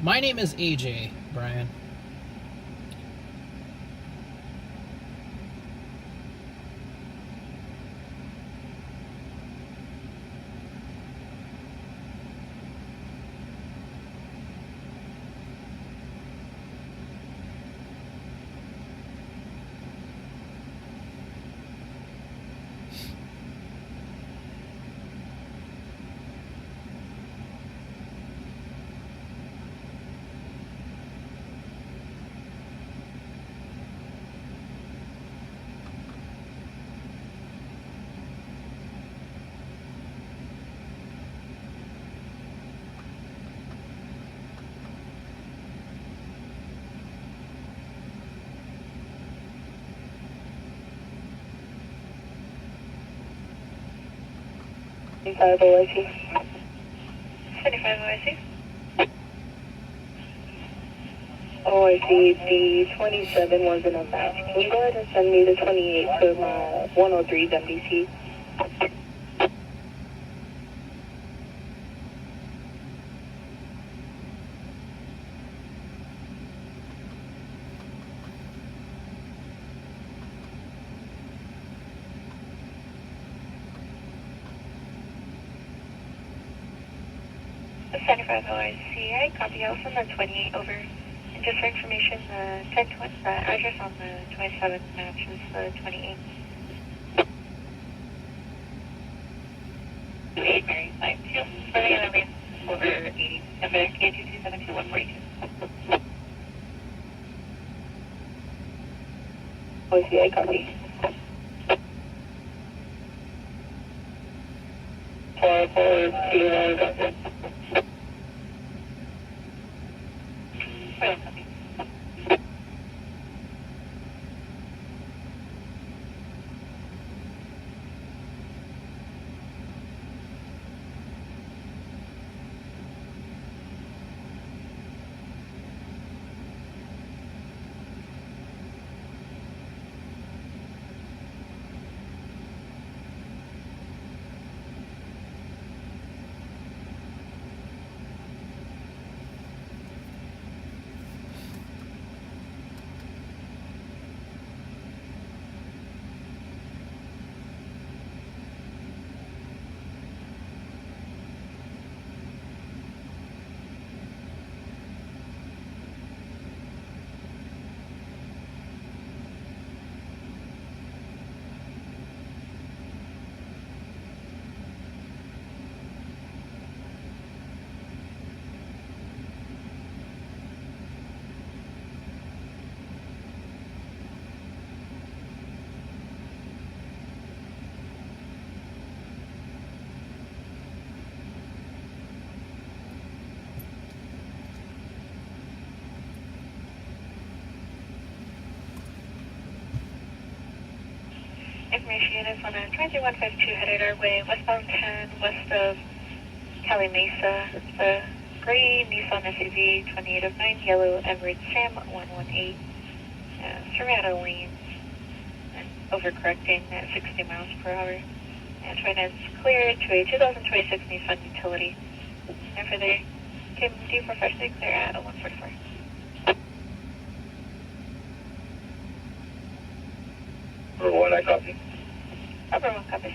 My name is AJ, Brian.
75 OIC.
75 OIC.
OIC, the 27 wasn't a match. Can you go ahead and send me the 28 to my 103's MDC?
The 75 OIC, I copy. I'll send the 28 over. And just for information, the 1020, the address on the 27 matches the 28. 28 Mary, 52. For the other over 80. Number K2272142.
OIC, I copy. 44 Kilo, copy.
Well, copy. Information units on a 23152 headed our way, westbound 10, west of Cali Mesa. The gray Nissan SUV 2809, yellow Everett Sam 118, Serrano lanes, and overcorrecting at 60 miles per hour. And trying to clear to a 2026 Nissan Utility. And for the KMD professionally clear at 144.
Number 1, I copy.
Number 1 copies.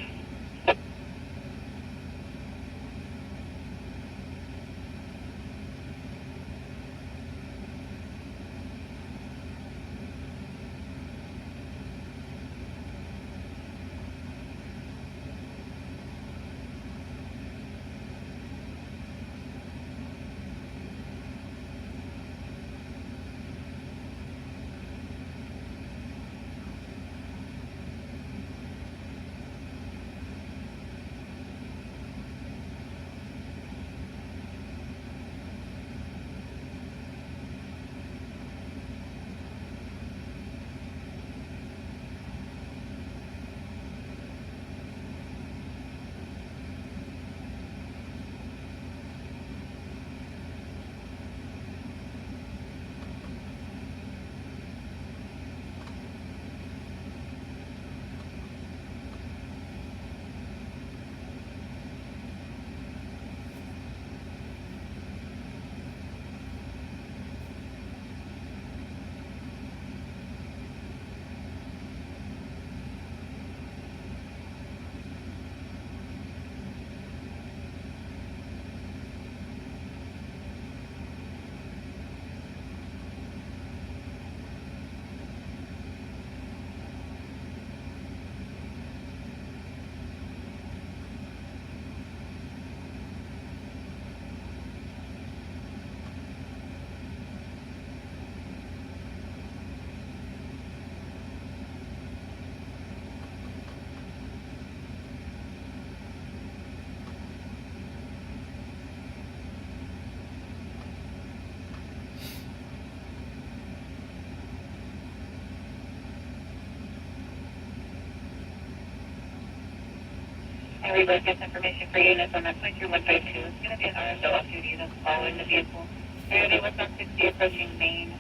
And we both get information for units on that 23152. It's going to be an RSO off-duty that's following the vehicle. They're going to be westbound 60 approaching Maine.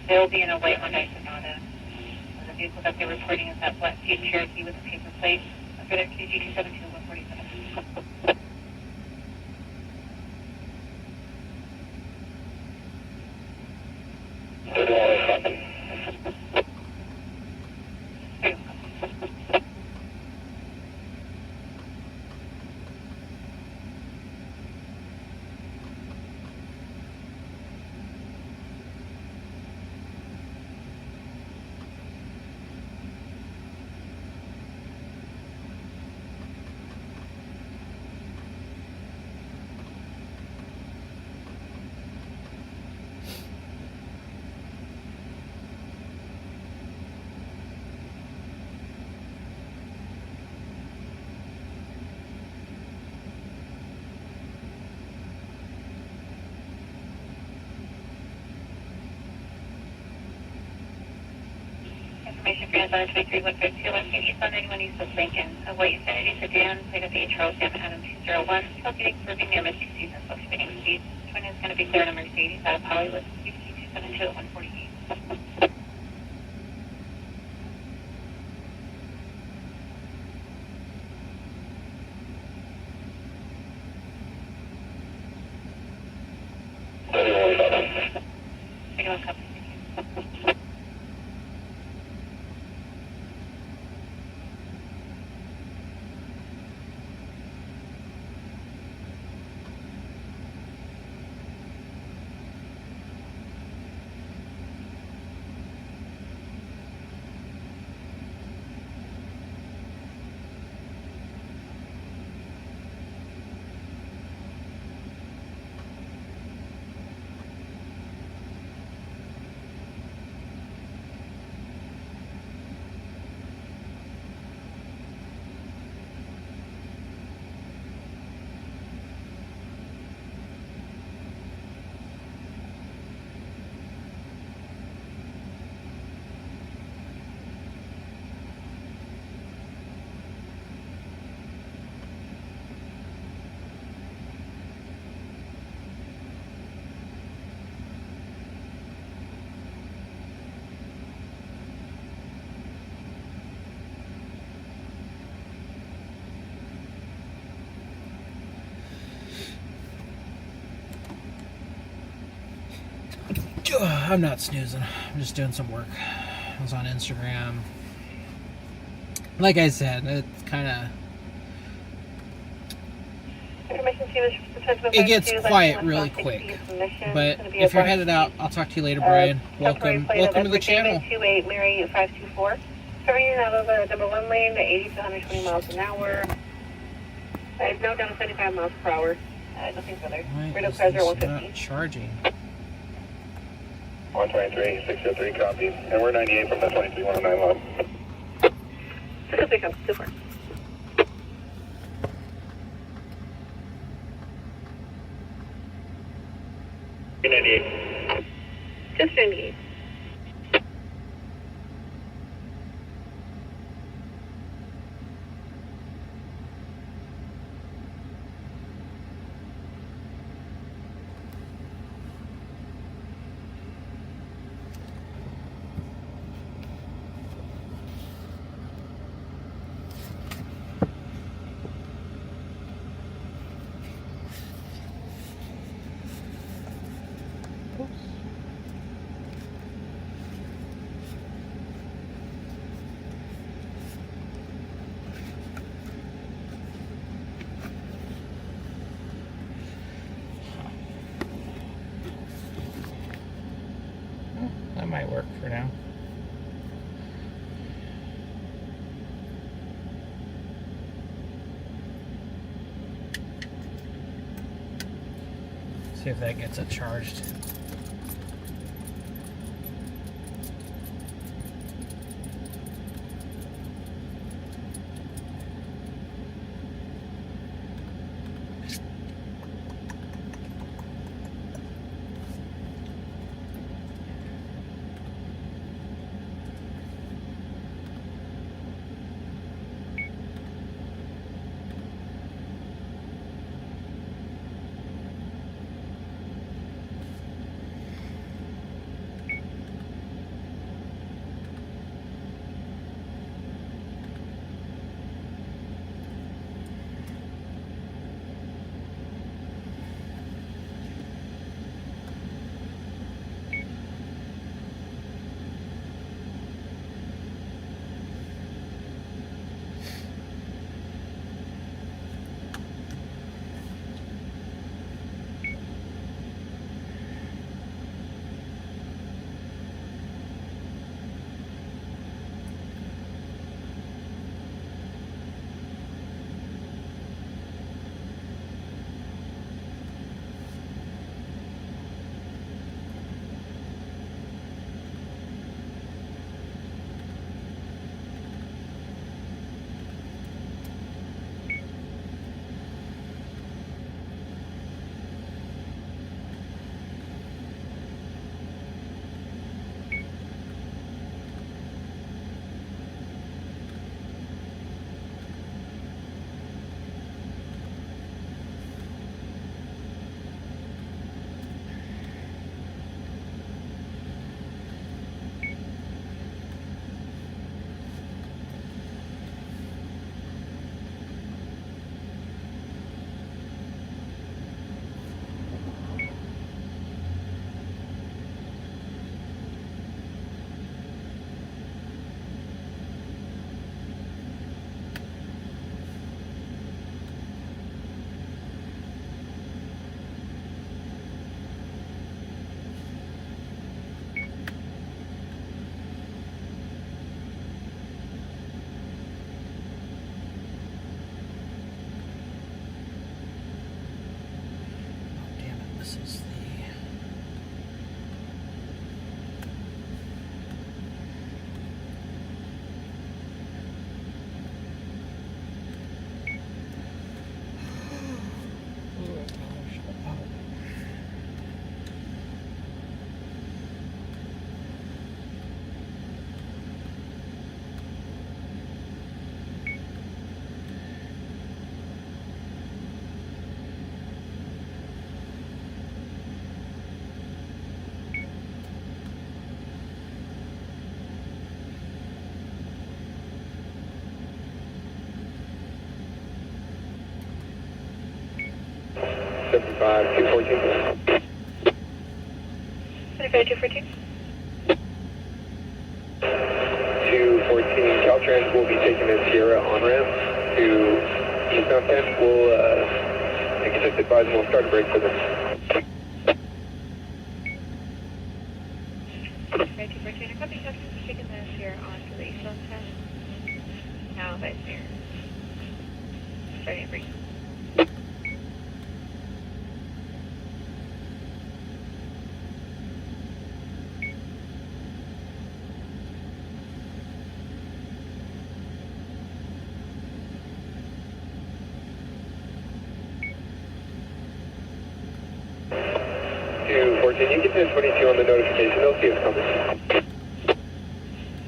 They'll be in a white Hyundai Sonata. The vehicle that they're reporting is that black Jeep Cherokee with a paper plate. I've got a KG 272-147. Information for Arizona 23152, West East on 91 East of Lincoln. A white Infiniti sedan, plate of the Charles Sam Adam 201. Calculating curving near Mystic Season, fluctuating speed. This one is going to be cleared on Mercedes out of Hollywood, KG 272-148. Anyone copy?
I'm not snoozing. I'm just doing some work. I was on Instagram. Like I said, it's kind of... It gets quiet really quick. But if you're headed out, I'll talk to you later, Brian. Welcome to the channel.
28 Mary 524. Starting out of the number 1 lane to 80 to 120 miles an hour. It's now down to 75 miles per hour. Nothing further. Radar cars are 150.
Charging.
123, 603, copy. And we're 98 from the 2319 line.
603, copy. 24. Just 98.
That might work for now. See if that gets it charged.
214.
214.
214, Caltrans will be taking the Sierra on-ramp to eastbound 10. We'll, you can just advise them we'll start a break for them.
Right, 214, a copy, Caltrans taking the Sierra on to the eastbound 10. Now that's here. Starting a break.
214, you get 1022 on the notification. They'll see us coming.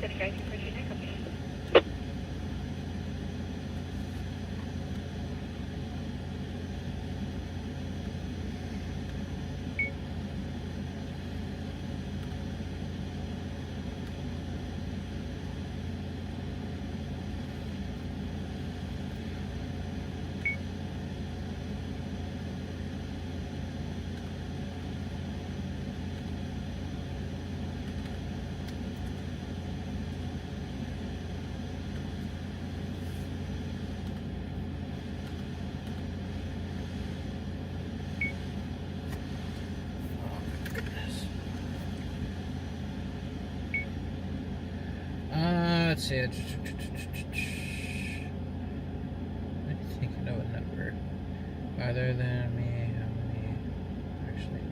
That's right, 214, I copy.
Let's see. I'm thinking of a number. Other than me, how many actually?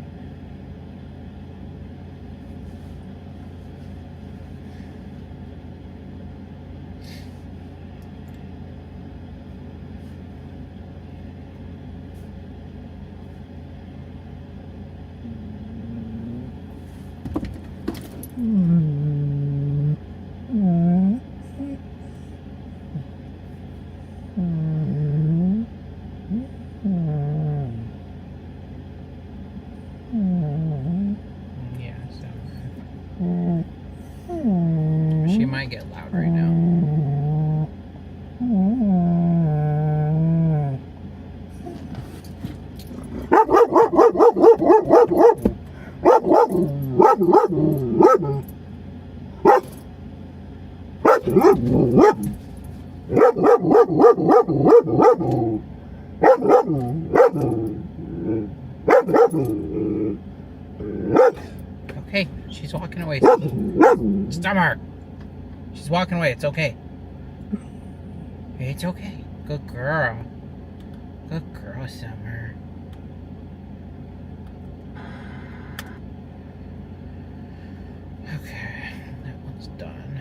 Yeah, so she might get loud right now. Okay, she's walking away. Stop her. She's walking away. It's okay. It's okay. Good girl. Good girl, Summer. Okay, that one's done.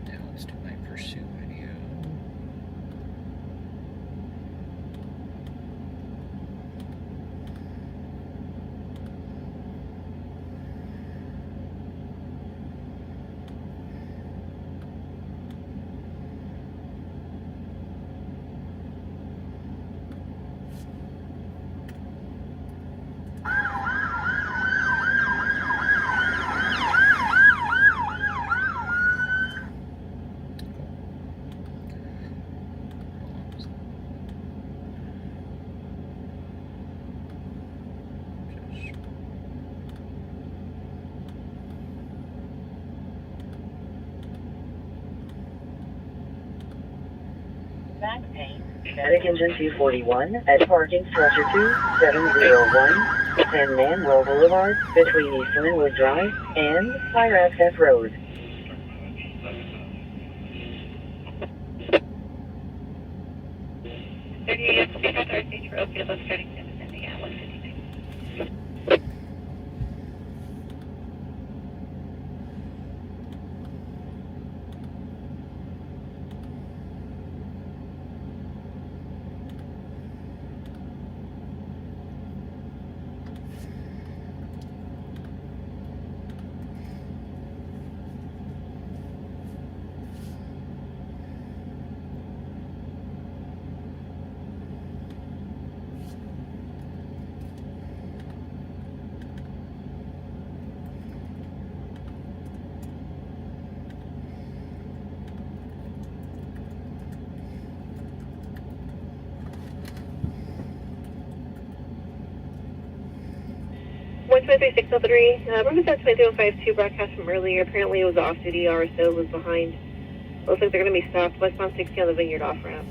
Now let's do my pursuit video.
Back pain. Medic engine 241 at parking structure 2701, 10 Manuel Boulevard, between East Linwood Drive and Fire Access Road.
123-603. Riverside 23152 broadcast from earlier. Apparently it was off duty. RSO was behind. Looks like they're going to be stopped westbound 60 on the Vineyard off ramp.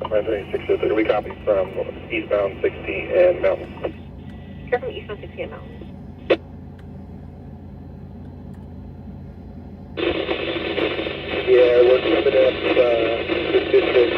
123-603. We copy from eastbound 60 and Mountain.
Care from eastbound 60 and Mountain.
Yeah, we're coming up the distance.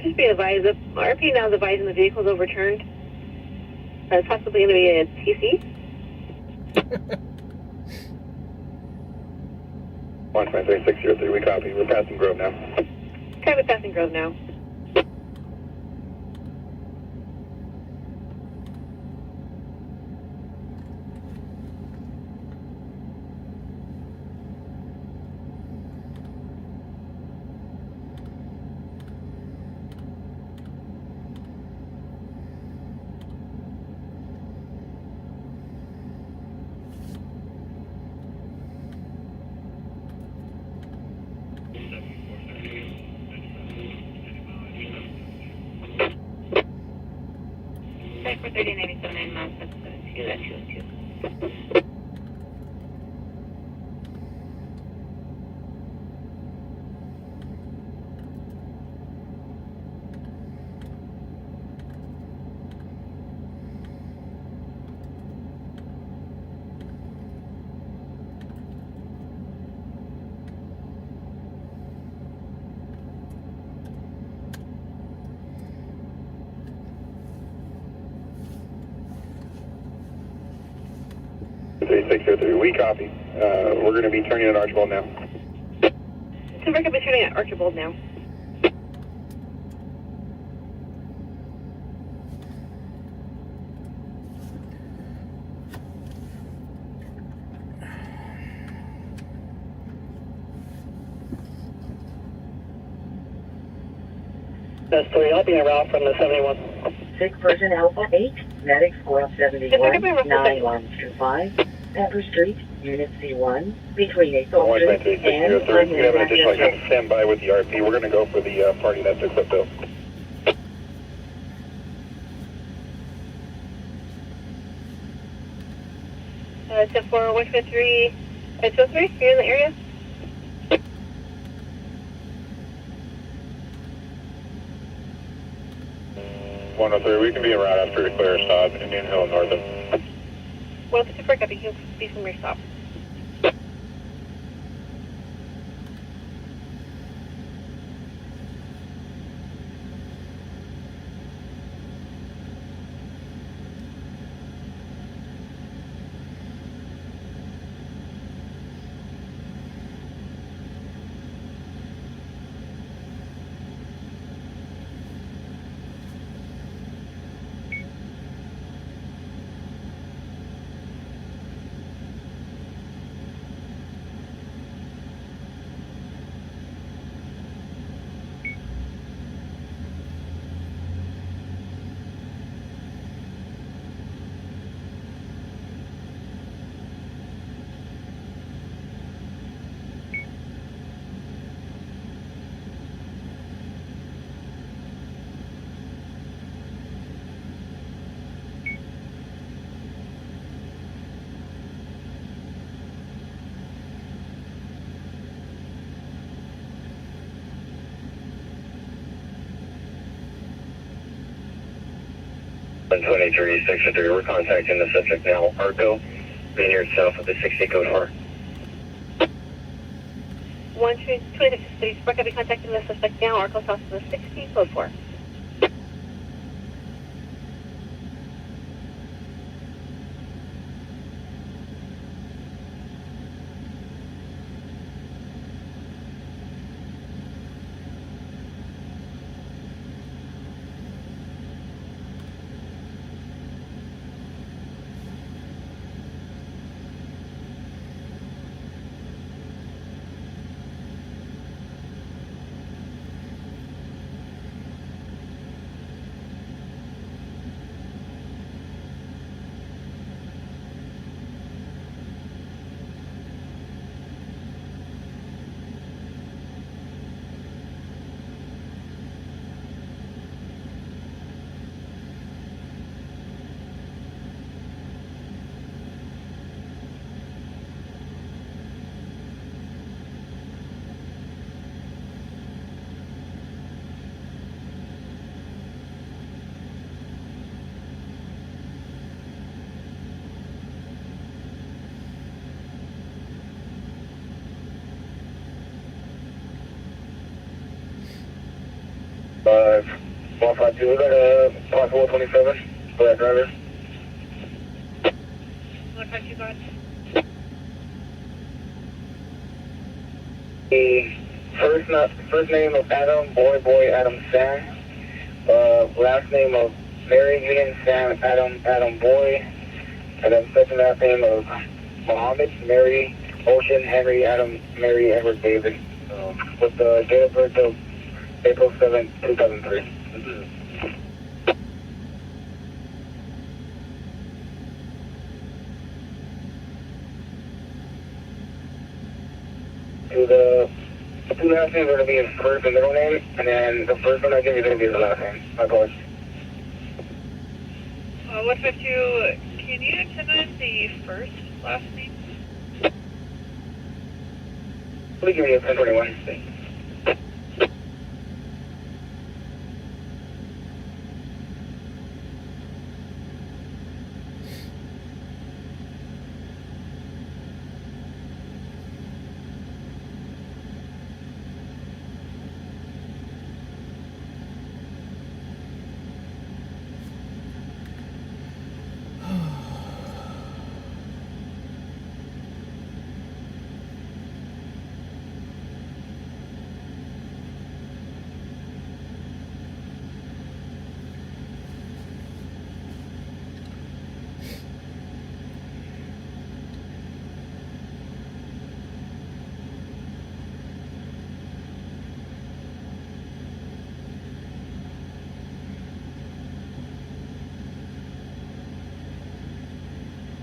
Just be advised that RP now is advising the vehicle is overturned. It's possibly going to be a TC.
123-603. We copy. We're passing Grove now.
Okay, we're passing Grove now.
For 3097 miles, that's 202.
We copy. We're going to be turning at Archibald now.
So we're going to be turning at Archibald now.
That's 3. I'll be en route from the 71.
Sick person Alpha 8, medics 471, 9125, Pepper Street, Unit C1, between a soldier and
we have an additional unit stand by with the RP. We're going to go for the party that's equipped though.
It's a 4153, 203, you're in the area?
We can be en route after we clear a stop in Indian Hill Northern.
154, copy, you can be from your stop.
123-63. We're contacting the subject now. Arco, vineyard south of the 60 code 4.
123-63. We're going to be contacting the suspect now. Arco south of the 60 code 4.
Five, 152, is that a possible 27 for that driver?
152, go ahead.
The first name of Adam, boy, Adam, Sam. Last name of Mary, Union, Sam, Adam, boy. And then second last name of Mohammed, Mary, Ocean, Henry, Adam, Mary, Edward, David. With the date of birth of April 7th, 2003. The two last names are going to be his first and middle name, and then the first one I give you is going to be his last name. My apologies.
152, can you determine the first last name?
Please give me a 1021.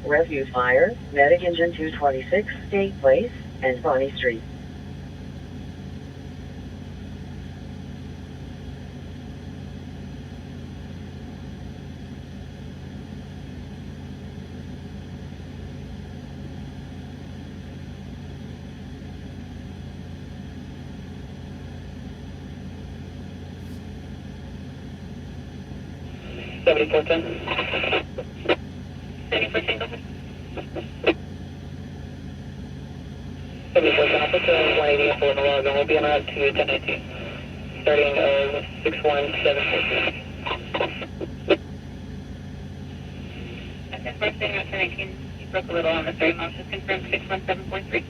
Refuse fire, Medic Engine 226, State Place, and Bonnie Street.
I'll put the 180 info in the log, and we'll be on route to 1019, starting 61746.
Okay, first thing at 1019, you broke a little on the starting mouse, just confirm 61743.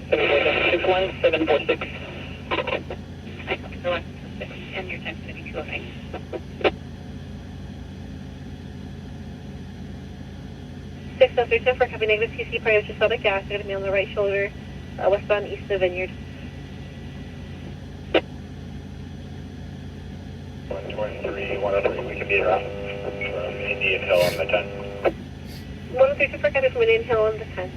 61746.
I copy the 166, and your time's going to be 209.
6037 for copy negative TC, prior to solid gas, going to be on the right shoulder, westbound east of Vineyard.
123, 103, we can be around Indian Hill on the 10.
132 for copy from Indian Hill on the 10.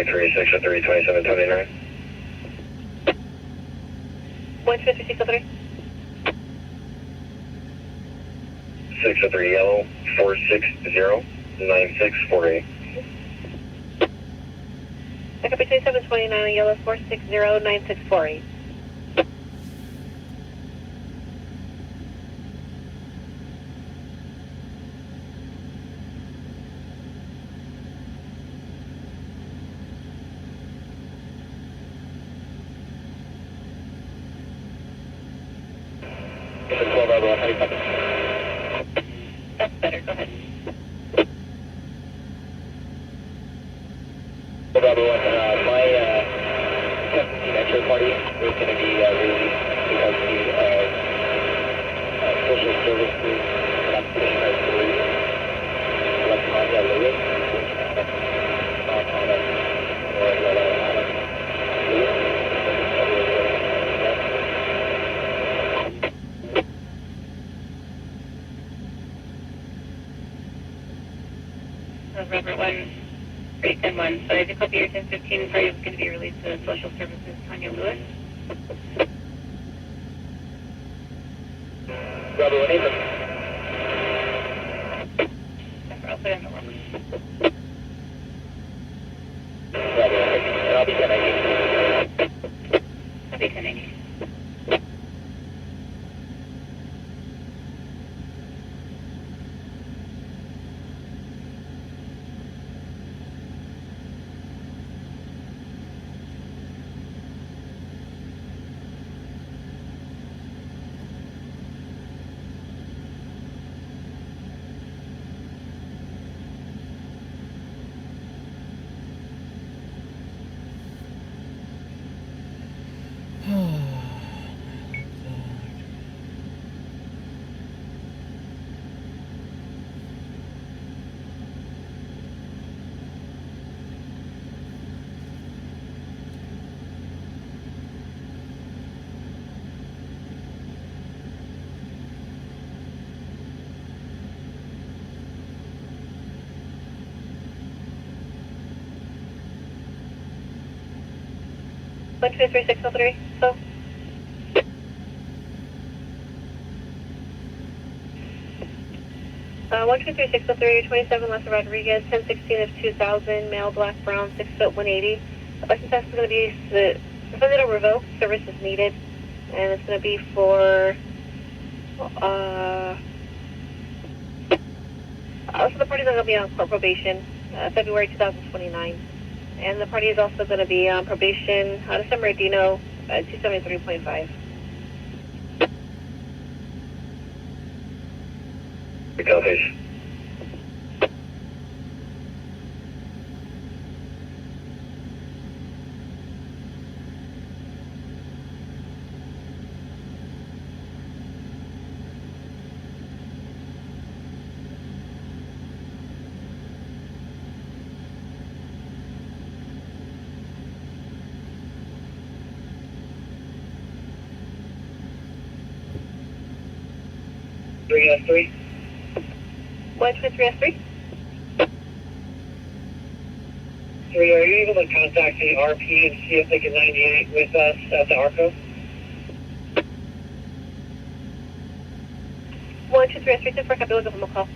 23, 603, 27, 29.
123, 603.
603 yellow, 460, 9648.
Pickup between 729 yellow, 460, 9648. That's better, go ahead.
My metro party is going to be released because the social services not paying our employees. Electronica Lewis, on a or
Robert 1, 310-1. So I have a copy your 1015 party is going to be released to social services, Tanya Lewis.
Robert 1 April.
I'll put it on the work.
Robert 1 and I'll be 1090.
I'll be 1090.
One two three 603. So. One two three 603, 27 Lester Rodriguez, 1016 of 2000, male, black, brown, 6 foot 180. The license test is going to be suspended or revoked. Service is needed, and it's going to be for. Also, the party's going to be on court probation, February 2029. And the party is also going to be on probation out of San Bernardino at 273.5.
Recalculation.
S3.
123S3.
3, are you able to contact the RP and see if they can 98 with us at the ARCO?
123S3, 10 for a copy, we'll give them a call.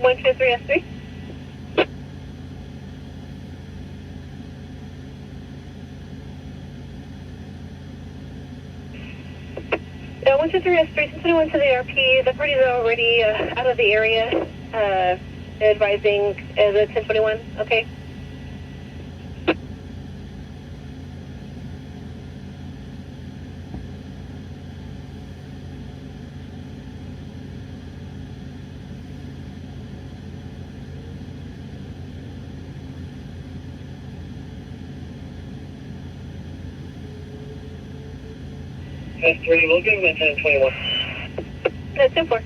123S3. 123S3, since anyone to the ARP, the party's already out of the area, advising the 1021, okay?
S3, we'll give him a 1021.
That's 10-4.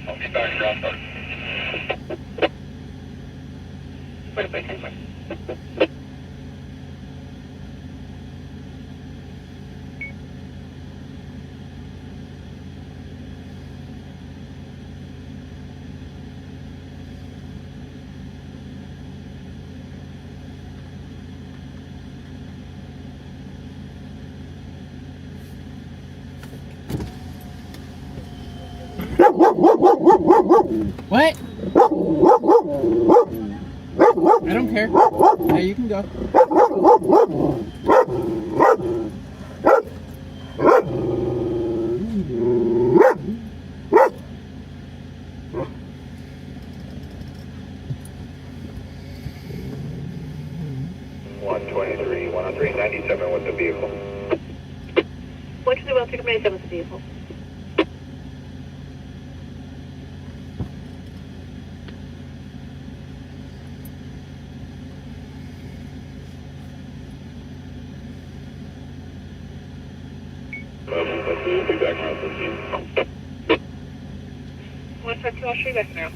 I'll be back around.
Wait, 10-4.
What? I don't care. Yeah, you can go.
$123, 103, 97 with the vehicle.
121, 97 with the vehicle.
We'll be back around for you.
152, I'll show you back now.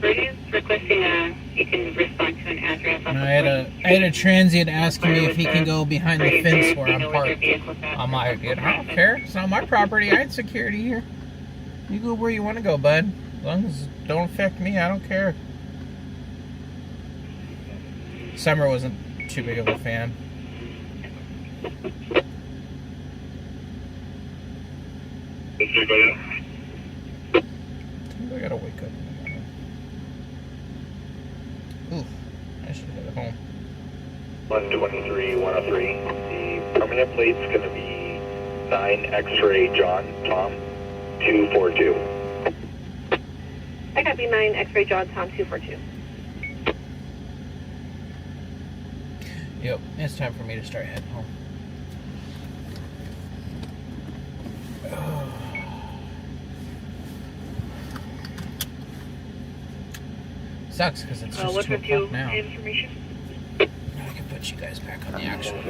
Bernardino's requesting you can respond to an address.
I had a transient asking me if he can go behind the fence where I'm parked. I'm like, I don't care. It's not my property. I had security here. You go where you want to go, bud. As long as it don't affect me, I don't care. Summer wasn't too big of a fan. I gotta wake up in the morning. Oof, I should head home.
123, 103. The permanent plate's going to be 9 X-ray John Tom 242.
I got B9 X-ray John Tom 242.
Yep, it's time for me to start heading home. Sucks because it's just 2 o'clock now.
Information.
I can put you guys back on the actual mount.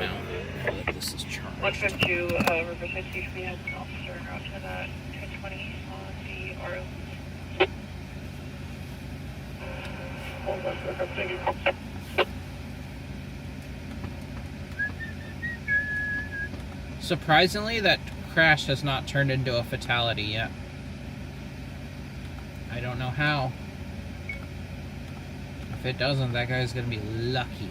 Now that this is charged.
152 Riverside Station. We have an officer out to that 1020 on the RO. Hold on, sir. Thank you.
Surprisingly, that crash has not turned into a fatality yet. I don't know how. If it doesn't, that guy's gonna be lucky.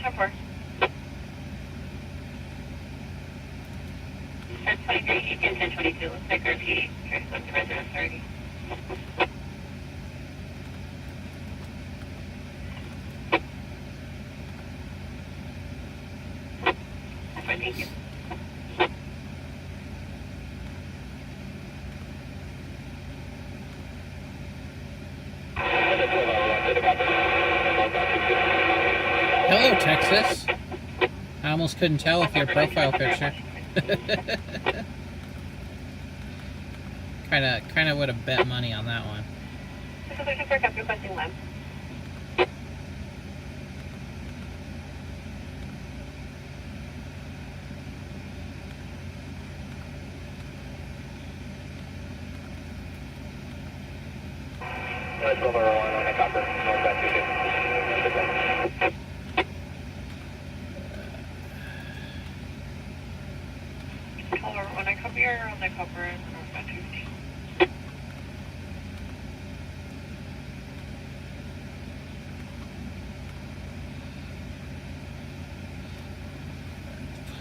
How far? 1023 and 1022. Looks like our PD transport to residence already. Thank you.
Hello, Texas. I almost couldn't tell with your profile picture. kind of would have bet money on that one.
This is looking for a cup requesting lab. Color on a copy or on the copper and on 215.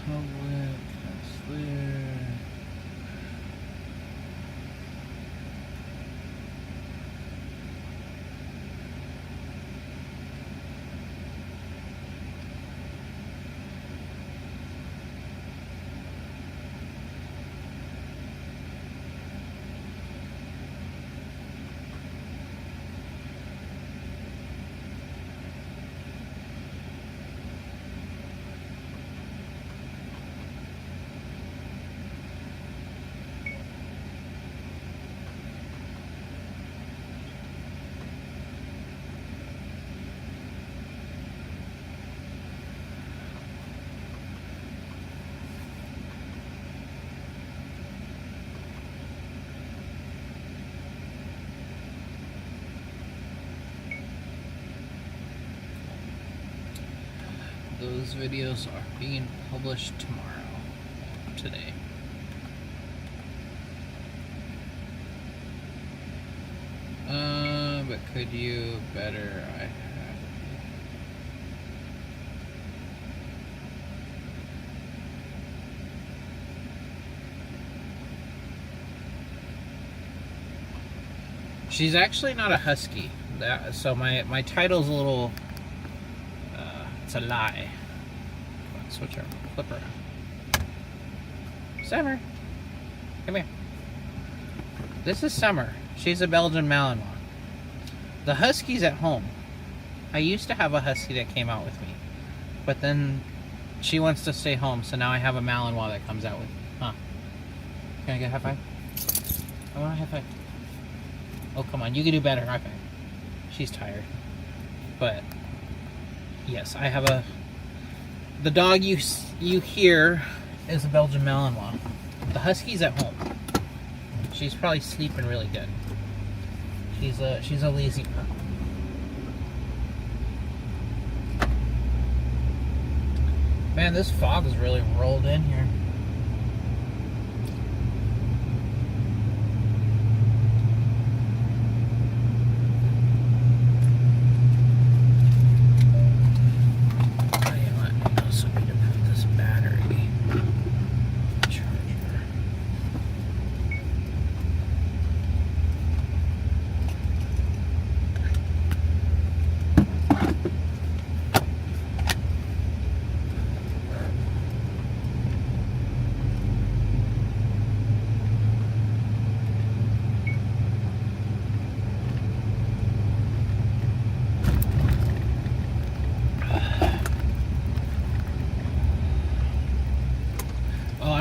Public, that's clear. Those videos are being published today. But could you better? I have. She's actually not a husky. So my title's a little. It's a lie. Switch her. Flip her around. Summer. Come here. This is Summer. She's a Belgian Malinois. The Husky's at home. I used to have a Husky that came out with me. But then she wants to stay home, so now I have a Malinois that comes out with me. Huh. Can I get a high five? I want a high five. Oh, come on. You can do better. High five. She's tired. But yes, I have a. The dog you hear is a Belgian Malinois. The Husky's at home. She's probably sleeping really good. She's a lazy pup. Man, this fog is really rolled in here.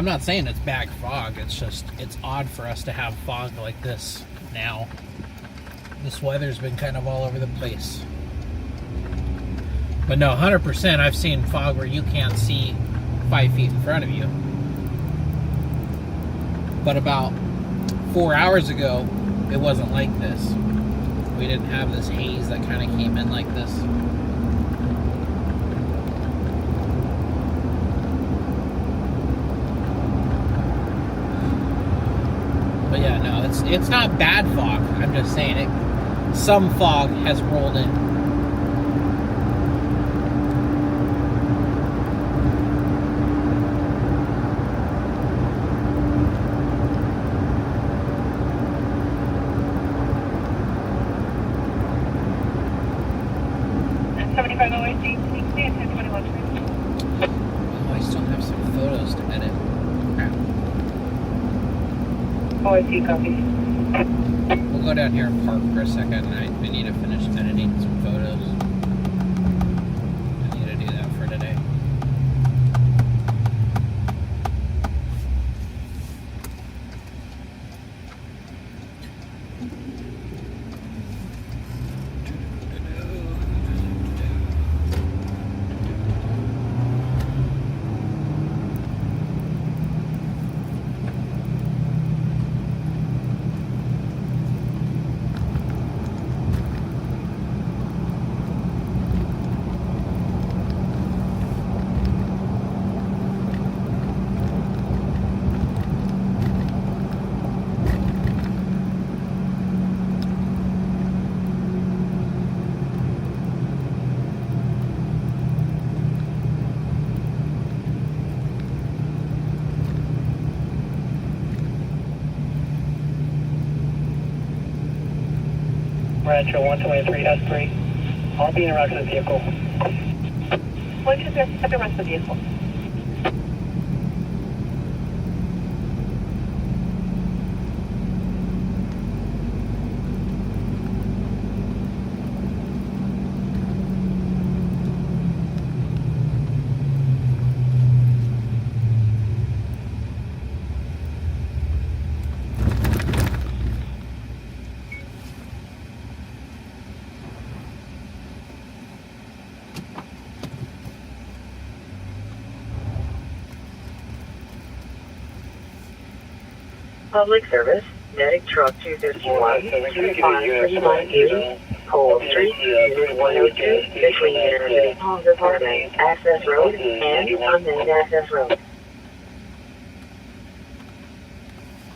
I'm not saying it's bad fog. It's just, it's odd for us to have fog like this now. This weather's been kind of all over the place. But no, 100% I've seen fog where you can't see 5 feet in front of you. But about 4 hours ago, it wasn't like this. We didn't have this haze that kind of came in like this. But yeah, no, it's not bad fog. I'm just saying it. Some fog has rolled in. Oh, I still have some photos to edit. Crap.
Oh, I see, copy.
We'll go down here and park for a second. We need to finish editing some photos. I need to do that for today.
Rancho 123-3. I'll be in the rest of the vehicle.
What is the rest of the vehicle?
Public service, medic truck 251, 2539 Cole Street, Unit 102, between University Palms Apartment, Access Road, and unnamed Access Road.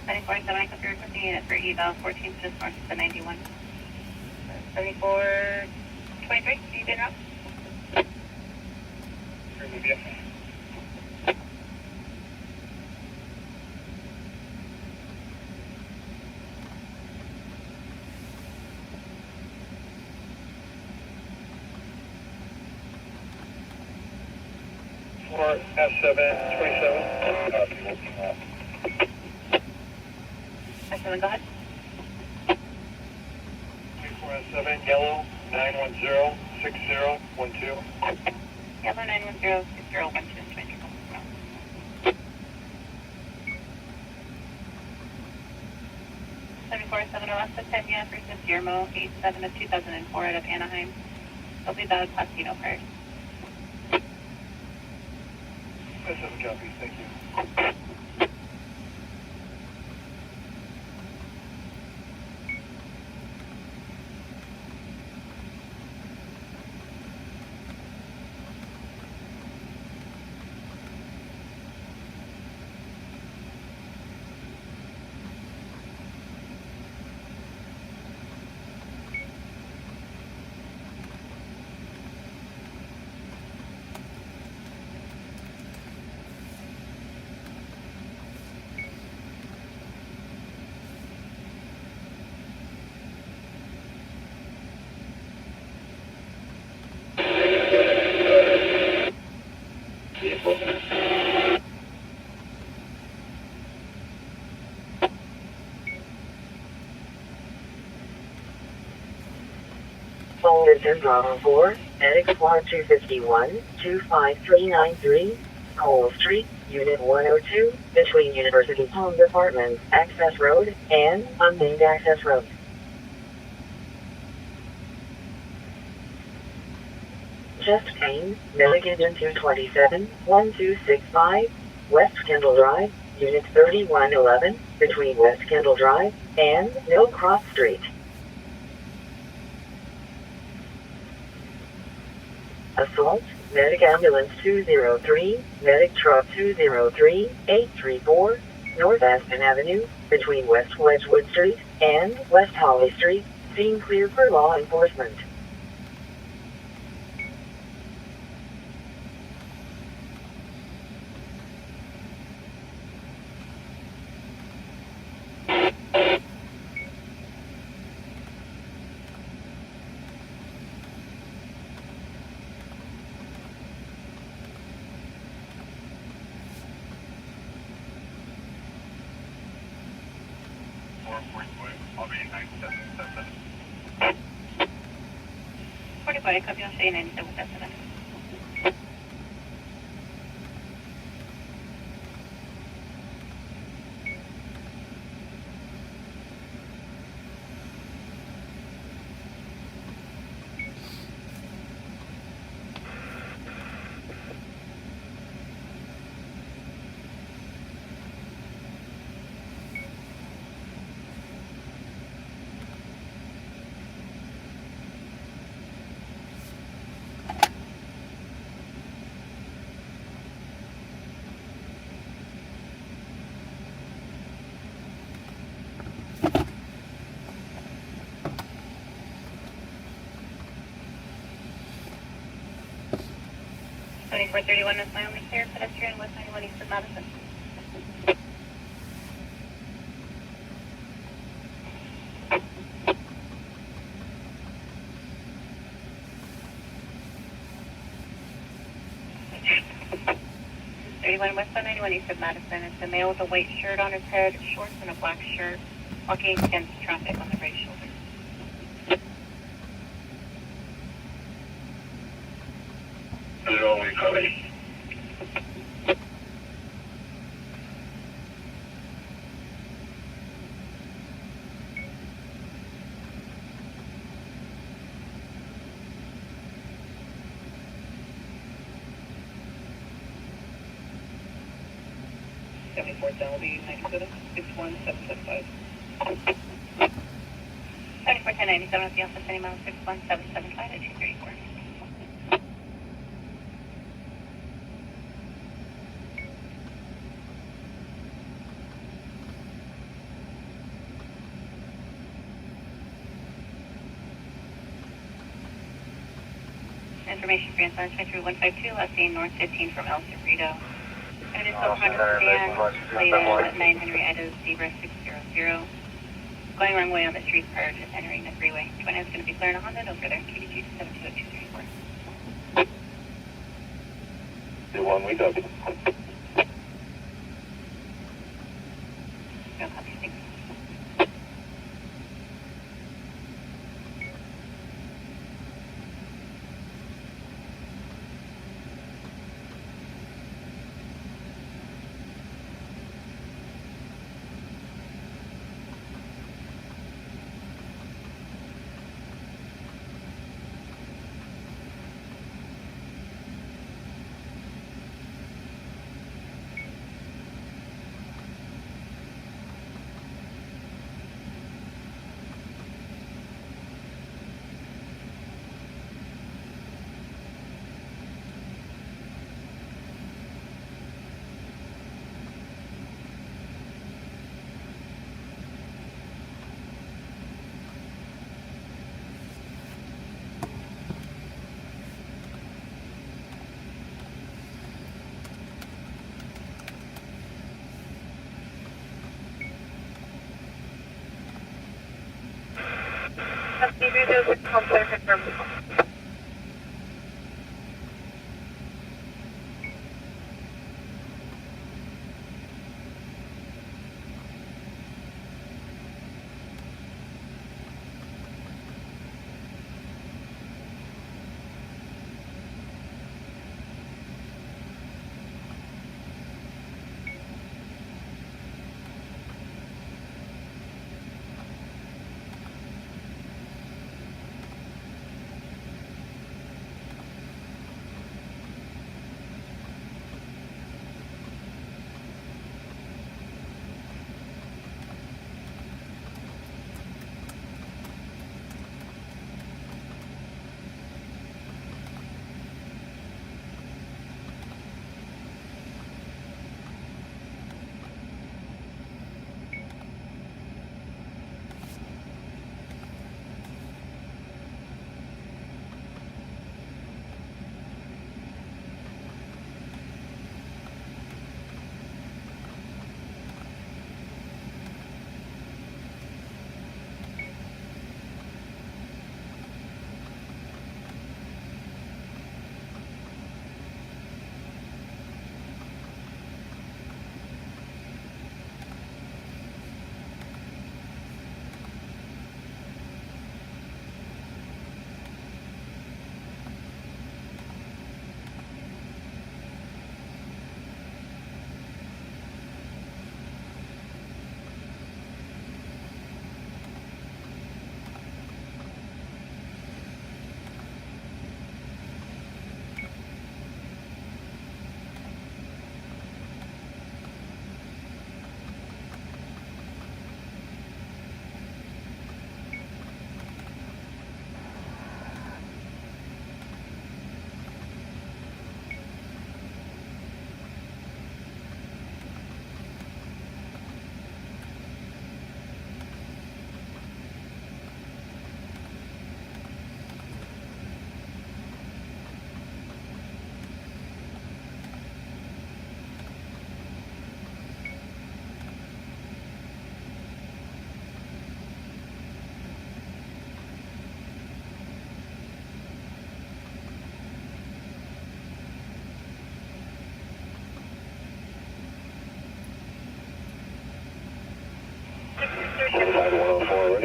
24-7, computer 50 unit for eval 14 just north of the 91. 74-23, you been route?
S727.
S7, go ahead.
24S7, yellow, 910-6012.
Yellow 910-6012. 74-7 Alaska 10, yeah, recent Guillermo 87 of 2004 out of Anaheim. They'll be valid Pasquino card.
S7 copies, thank you.
Fullerton Bravo 4, medic squad 251, 25393, Cole Street, Unit 102, between University Homes Apartments, Access Road, and Unnamed Access Road. Chest pain, medic agent 227, 1265, West Kendall Drive, Unit 3111, between West Kendall Drive and Mill Cross Street. Assault, medic ambulance 203, medic truck 203, 834, North Aspen Avenue, between West Wedgwood Street and West Holly Street, scene clear for law enforcement.
I'll be 977.
45, copy, I'll say 9777. .2431 is my only clear, pedestrian, West 91 East of Madison. West 91 East of Madison. It's a male with a white shirt on his head, shorts, and a black shirt, walking against traffic on the right shoulder.
Hello, we coming.
Delby 97 61775. 741097 at the office, any mile 61775 at 234. Information for Anson 23152, last seen north 15 from El Cerrito. And it's over Honda Sedan, laid at 9 Henry Idaho, Zebra 600. Going wrong way on the street prior to entering the freeway. 20 is going to be clearing a Honda, no further. KDG 72834.
The one we got.
No copy, thanks.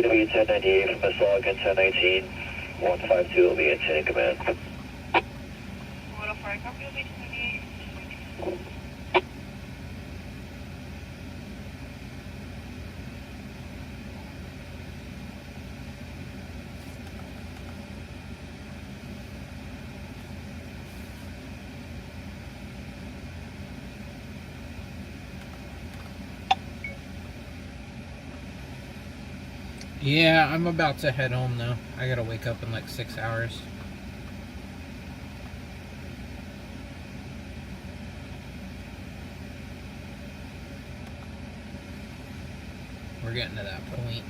going to be 1098 from this log, and 1019. 152 will be in command.
104, copy, will be 1098.
Yeah, I'm about to head home though. I gotta wake up in like 6 hours. We're getting to that point.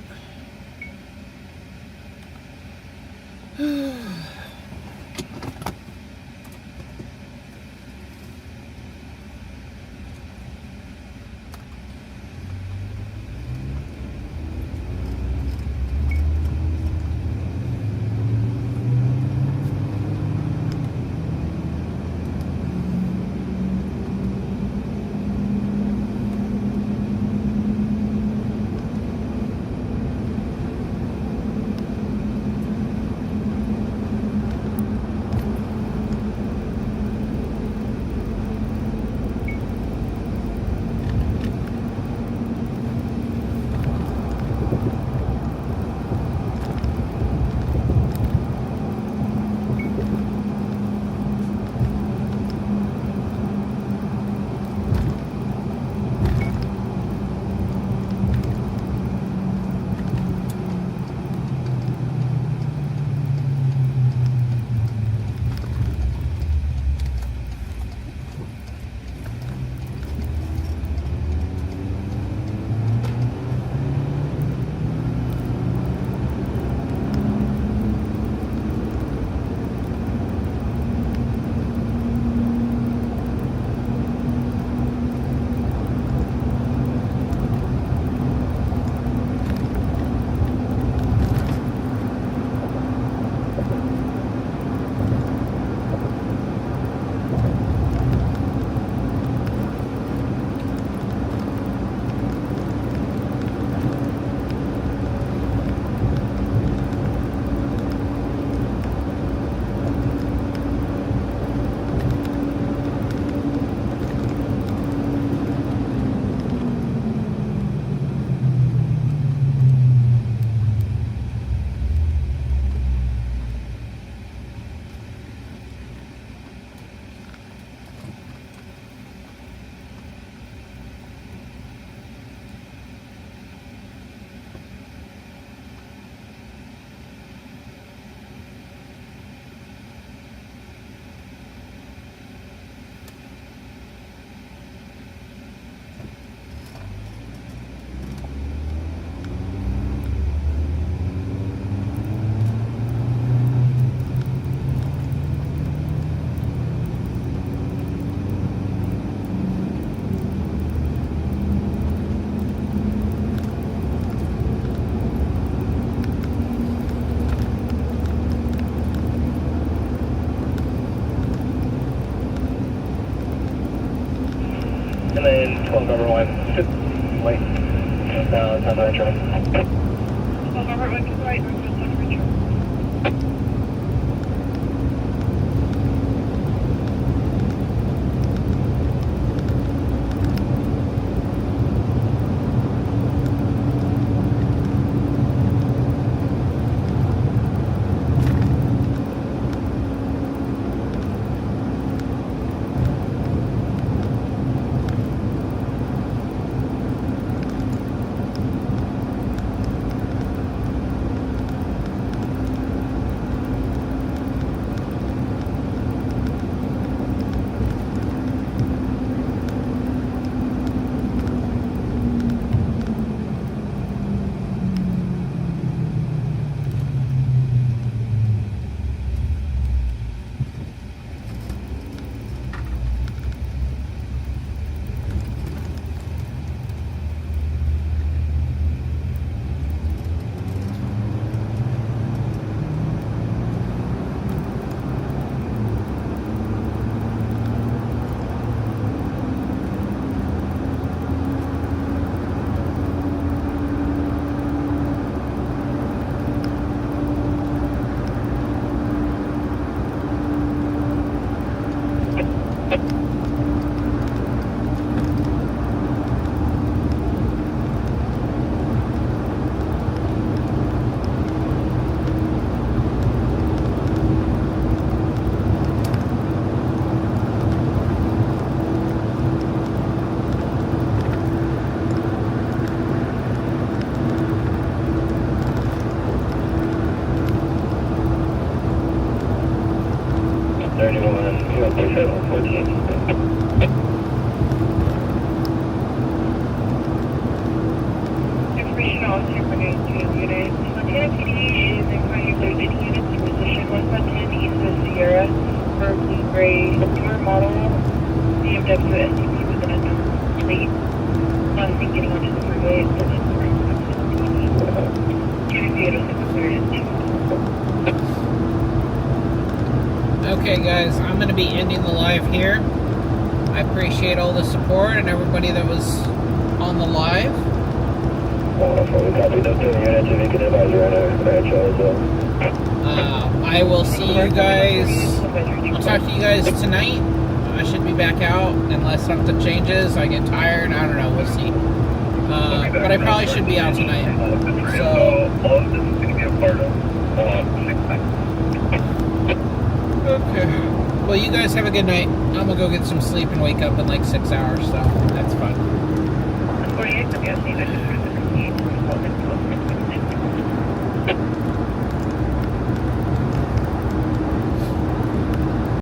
And then 12 number 1, wait, time to return.
12 number 1, to the right, northwest on Richard.
Information officer for news to units. Montana PD is inquiring if there's any units in position westbound 10 east of Sierra for a blue-gray newer model BMW SUV with an unknown plate. Not seen getting onto the freeway. It's been
Okay, guys, I'm going to be ending the live here. I appreciate all the support and everybody that was on the live. I will see you guys. I'll talk to you guys tonight. I should be back out unless something changes. I get tired. I don't know. We'll see. But I probably should be out tonight. So. Okay. Well, you guys have a good night. I'm gonna go get some sleep and wake up in like 6 hours. So that's fun.
48,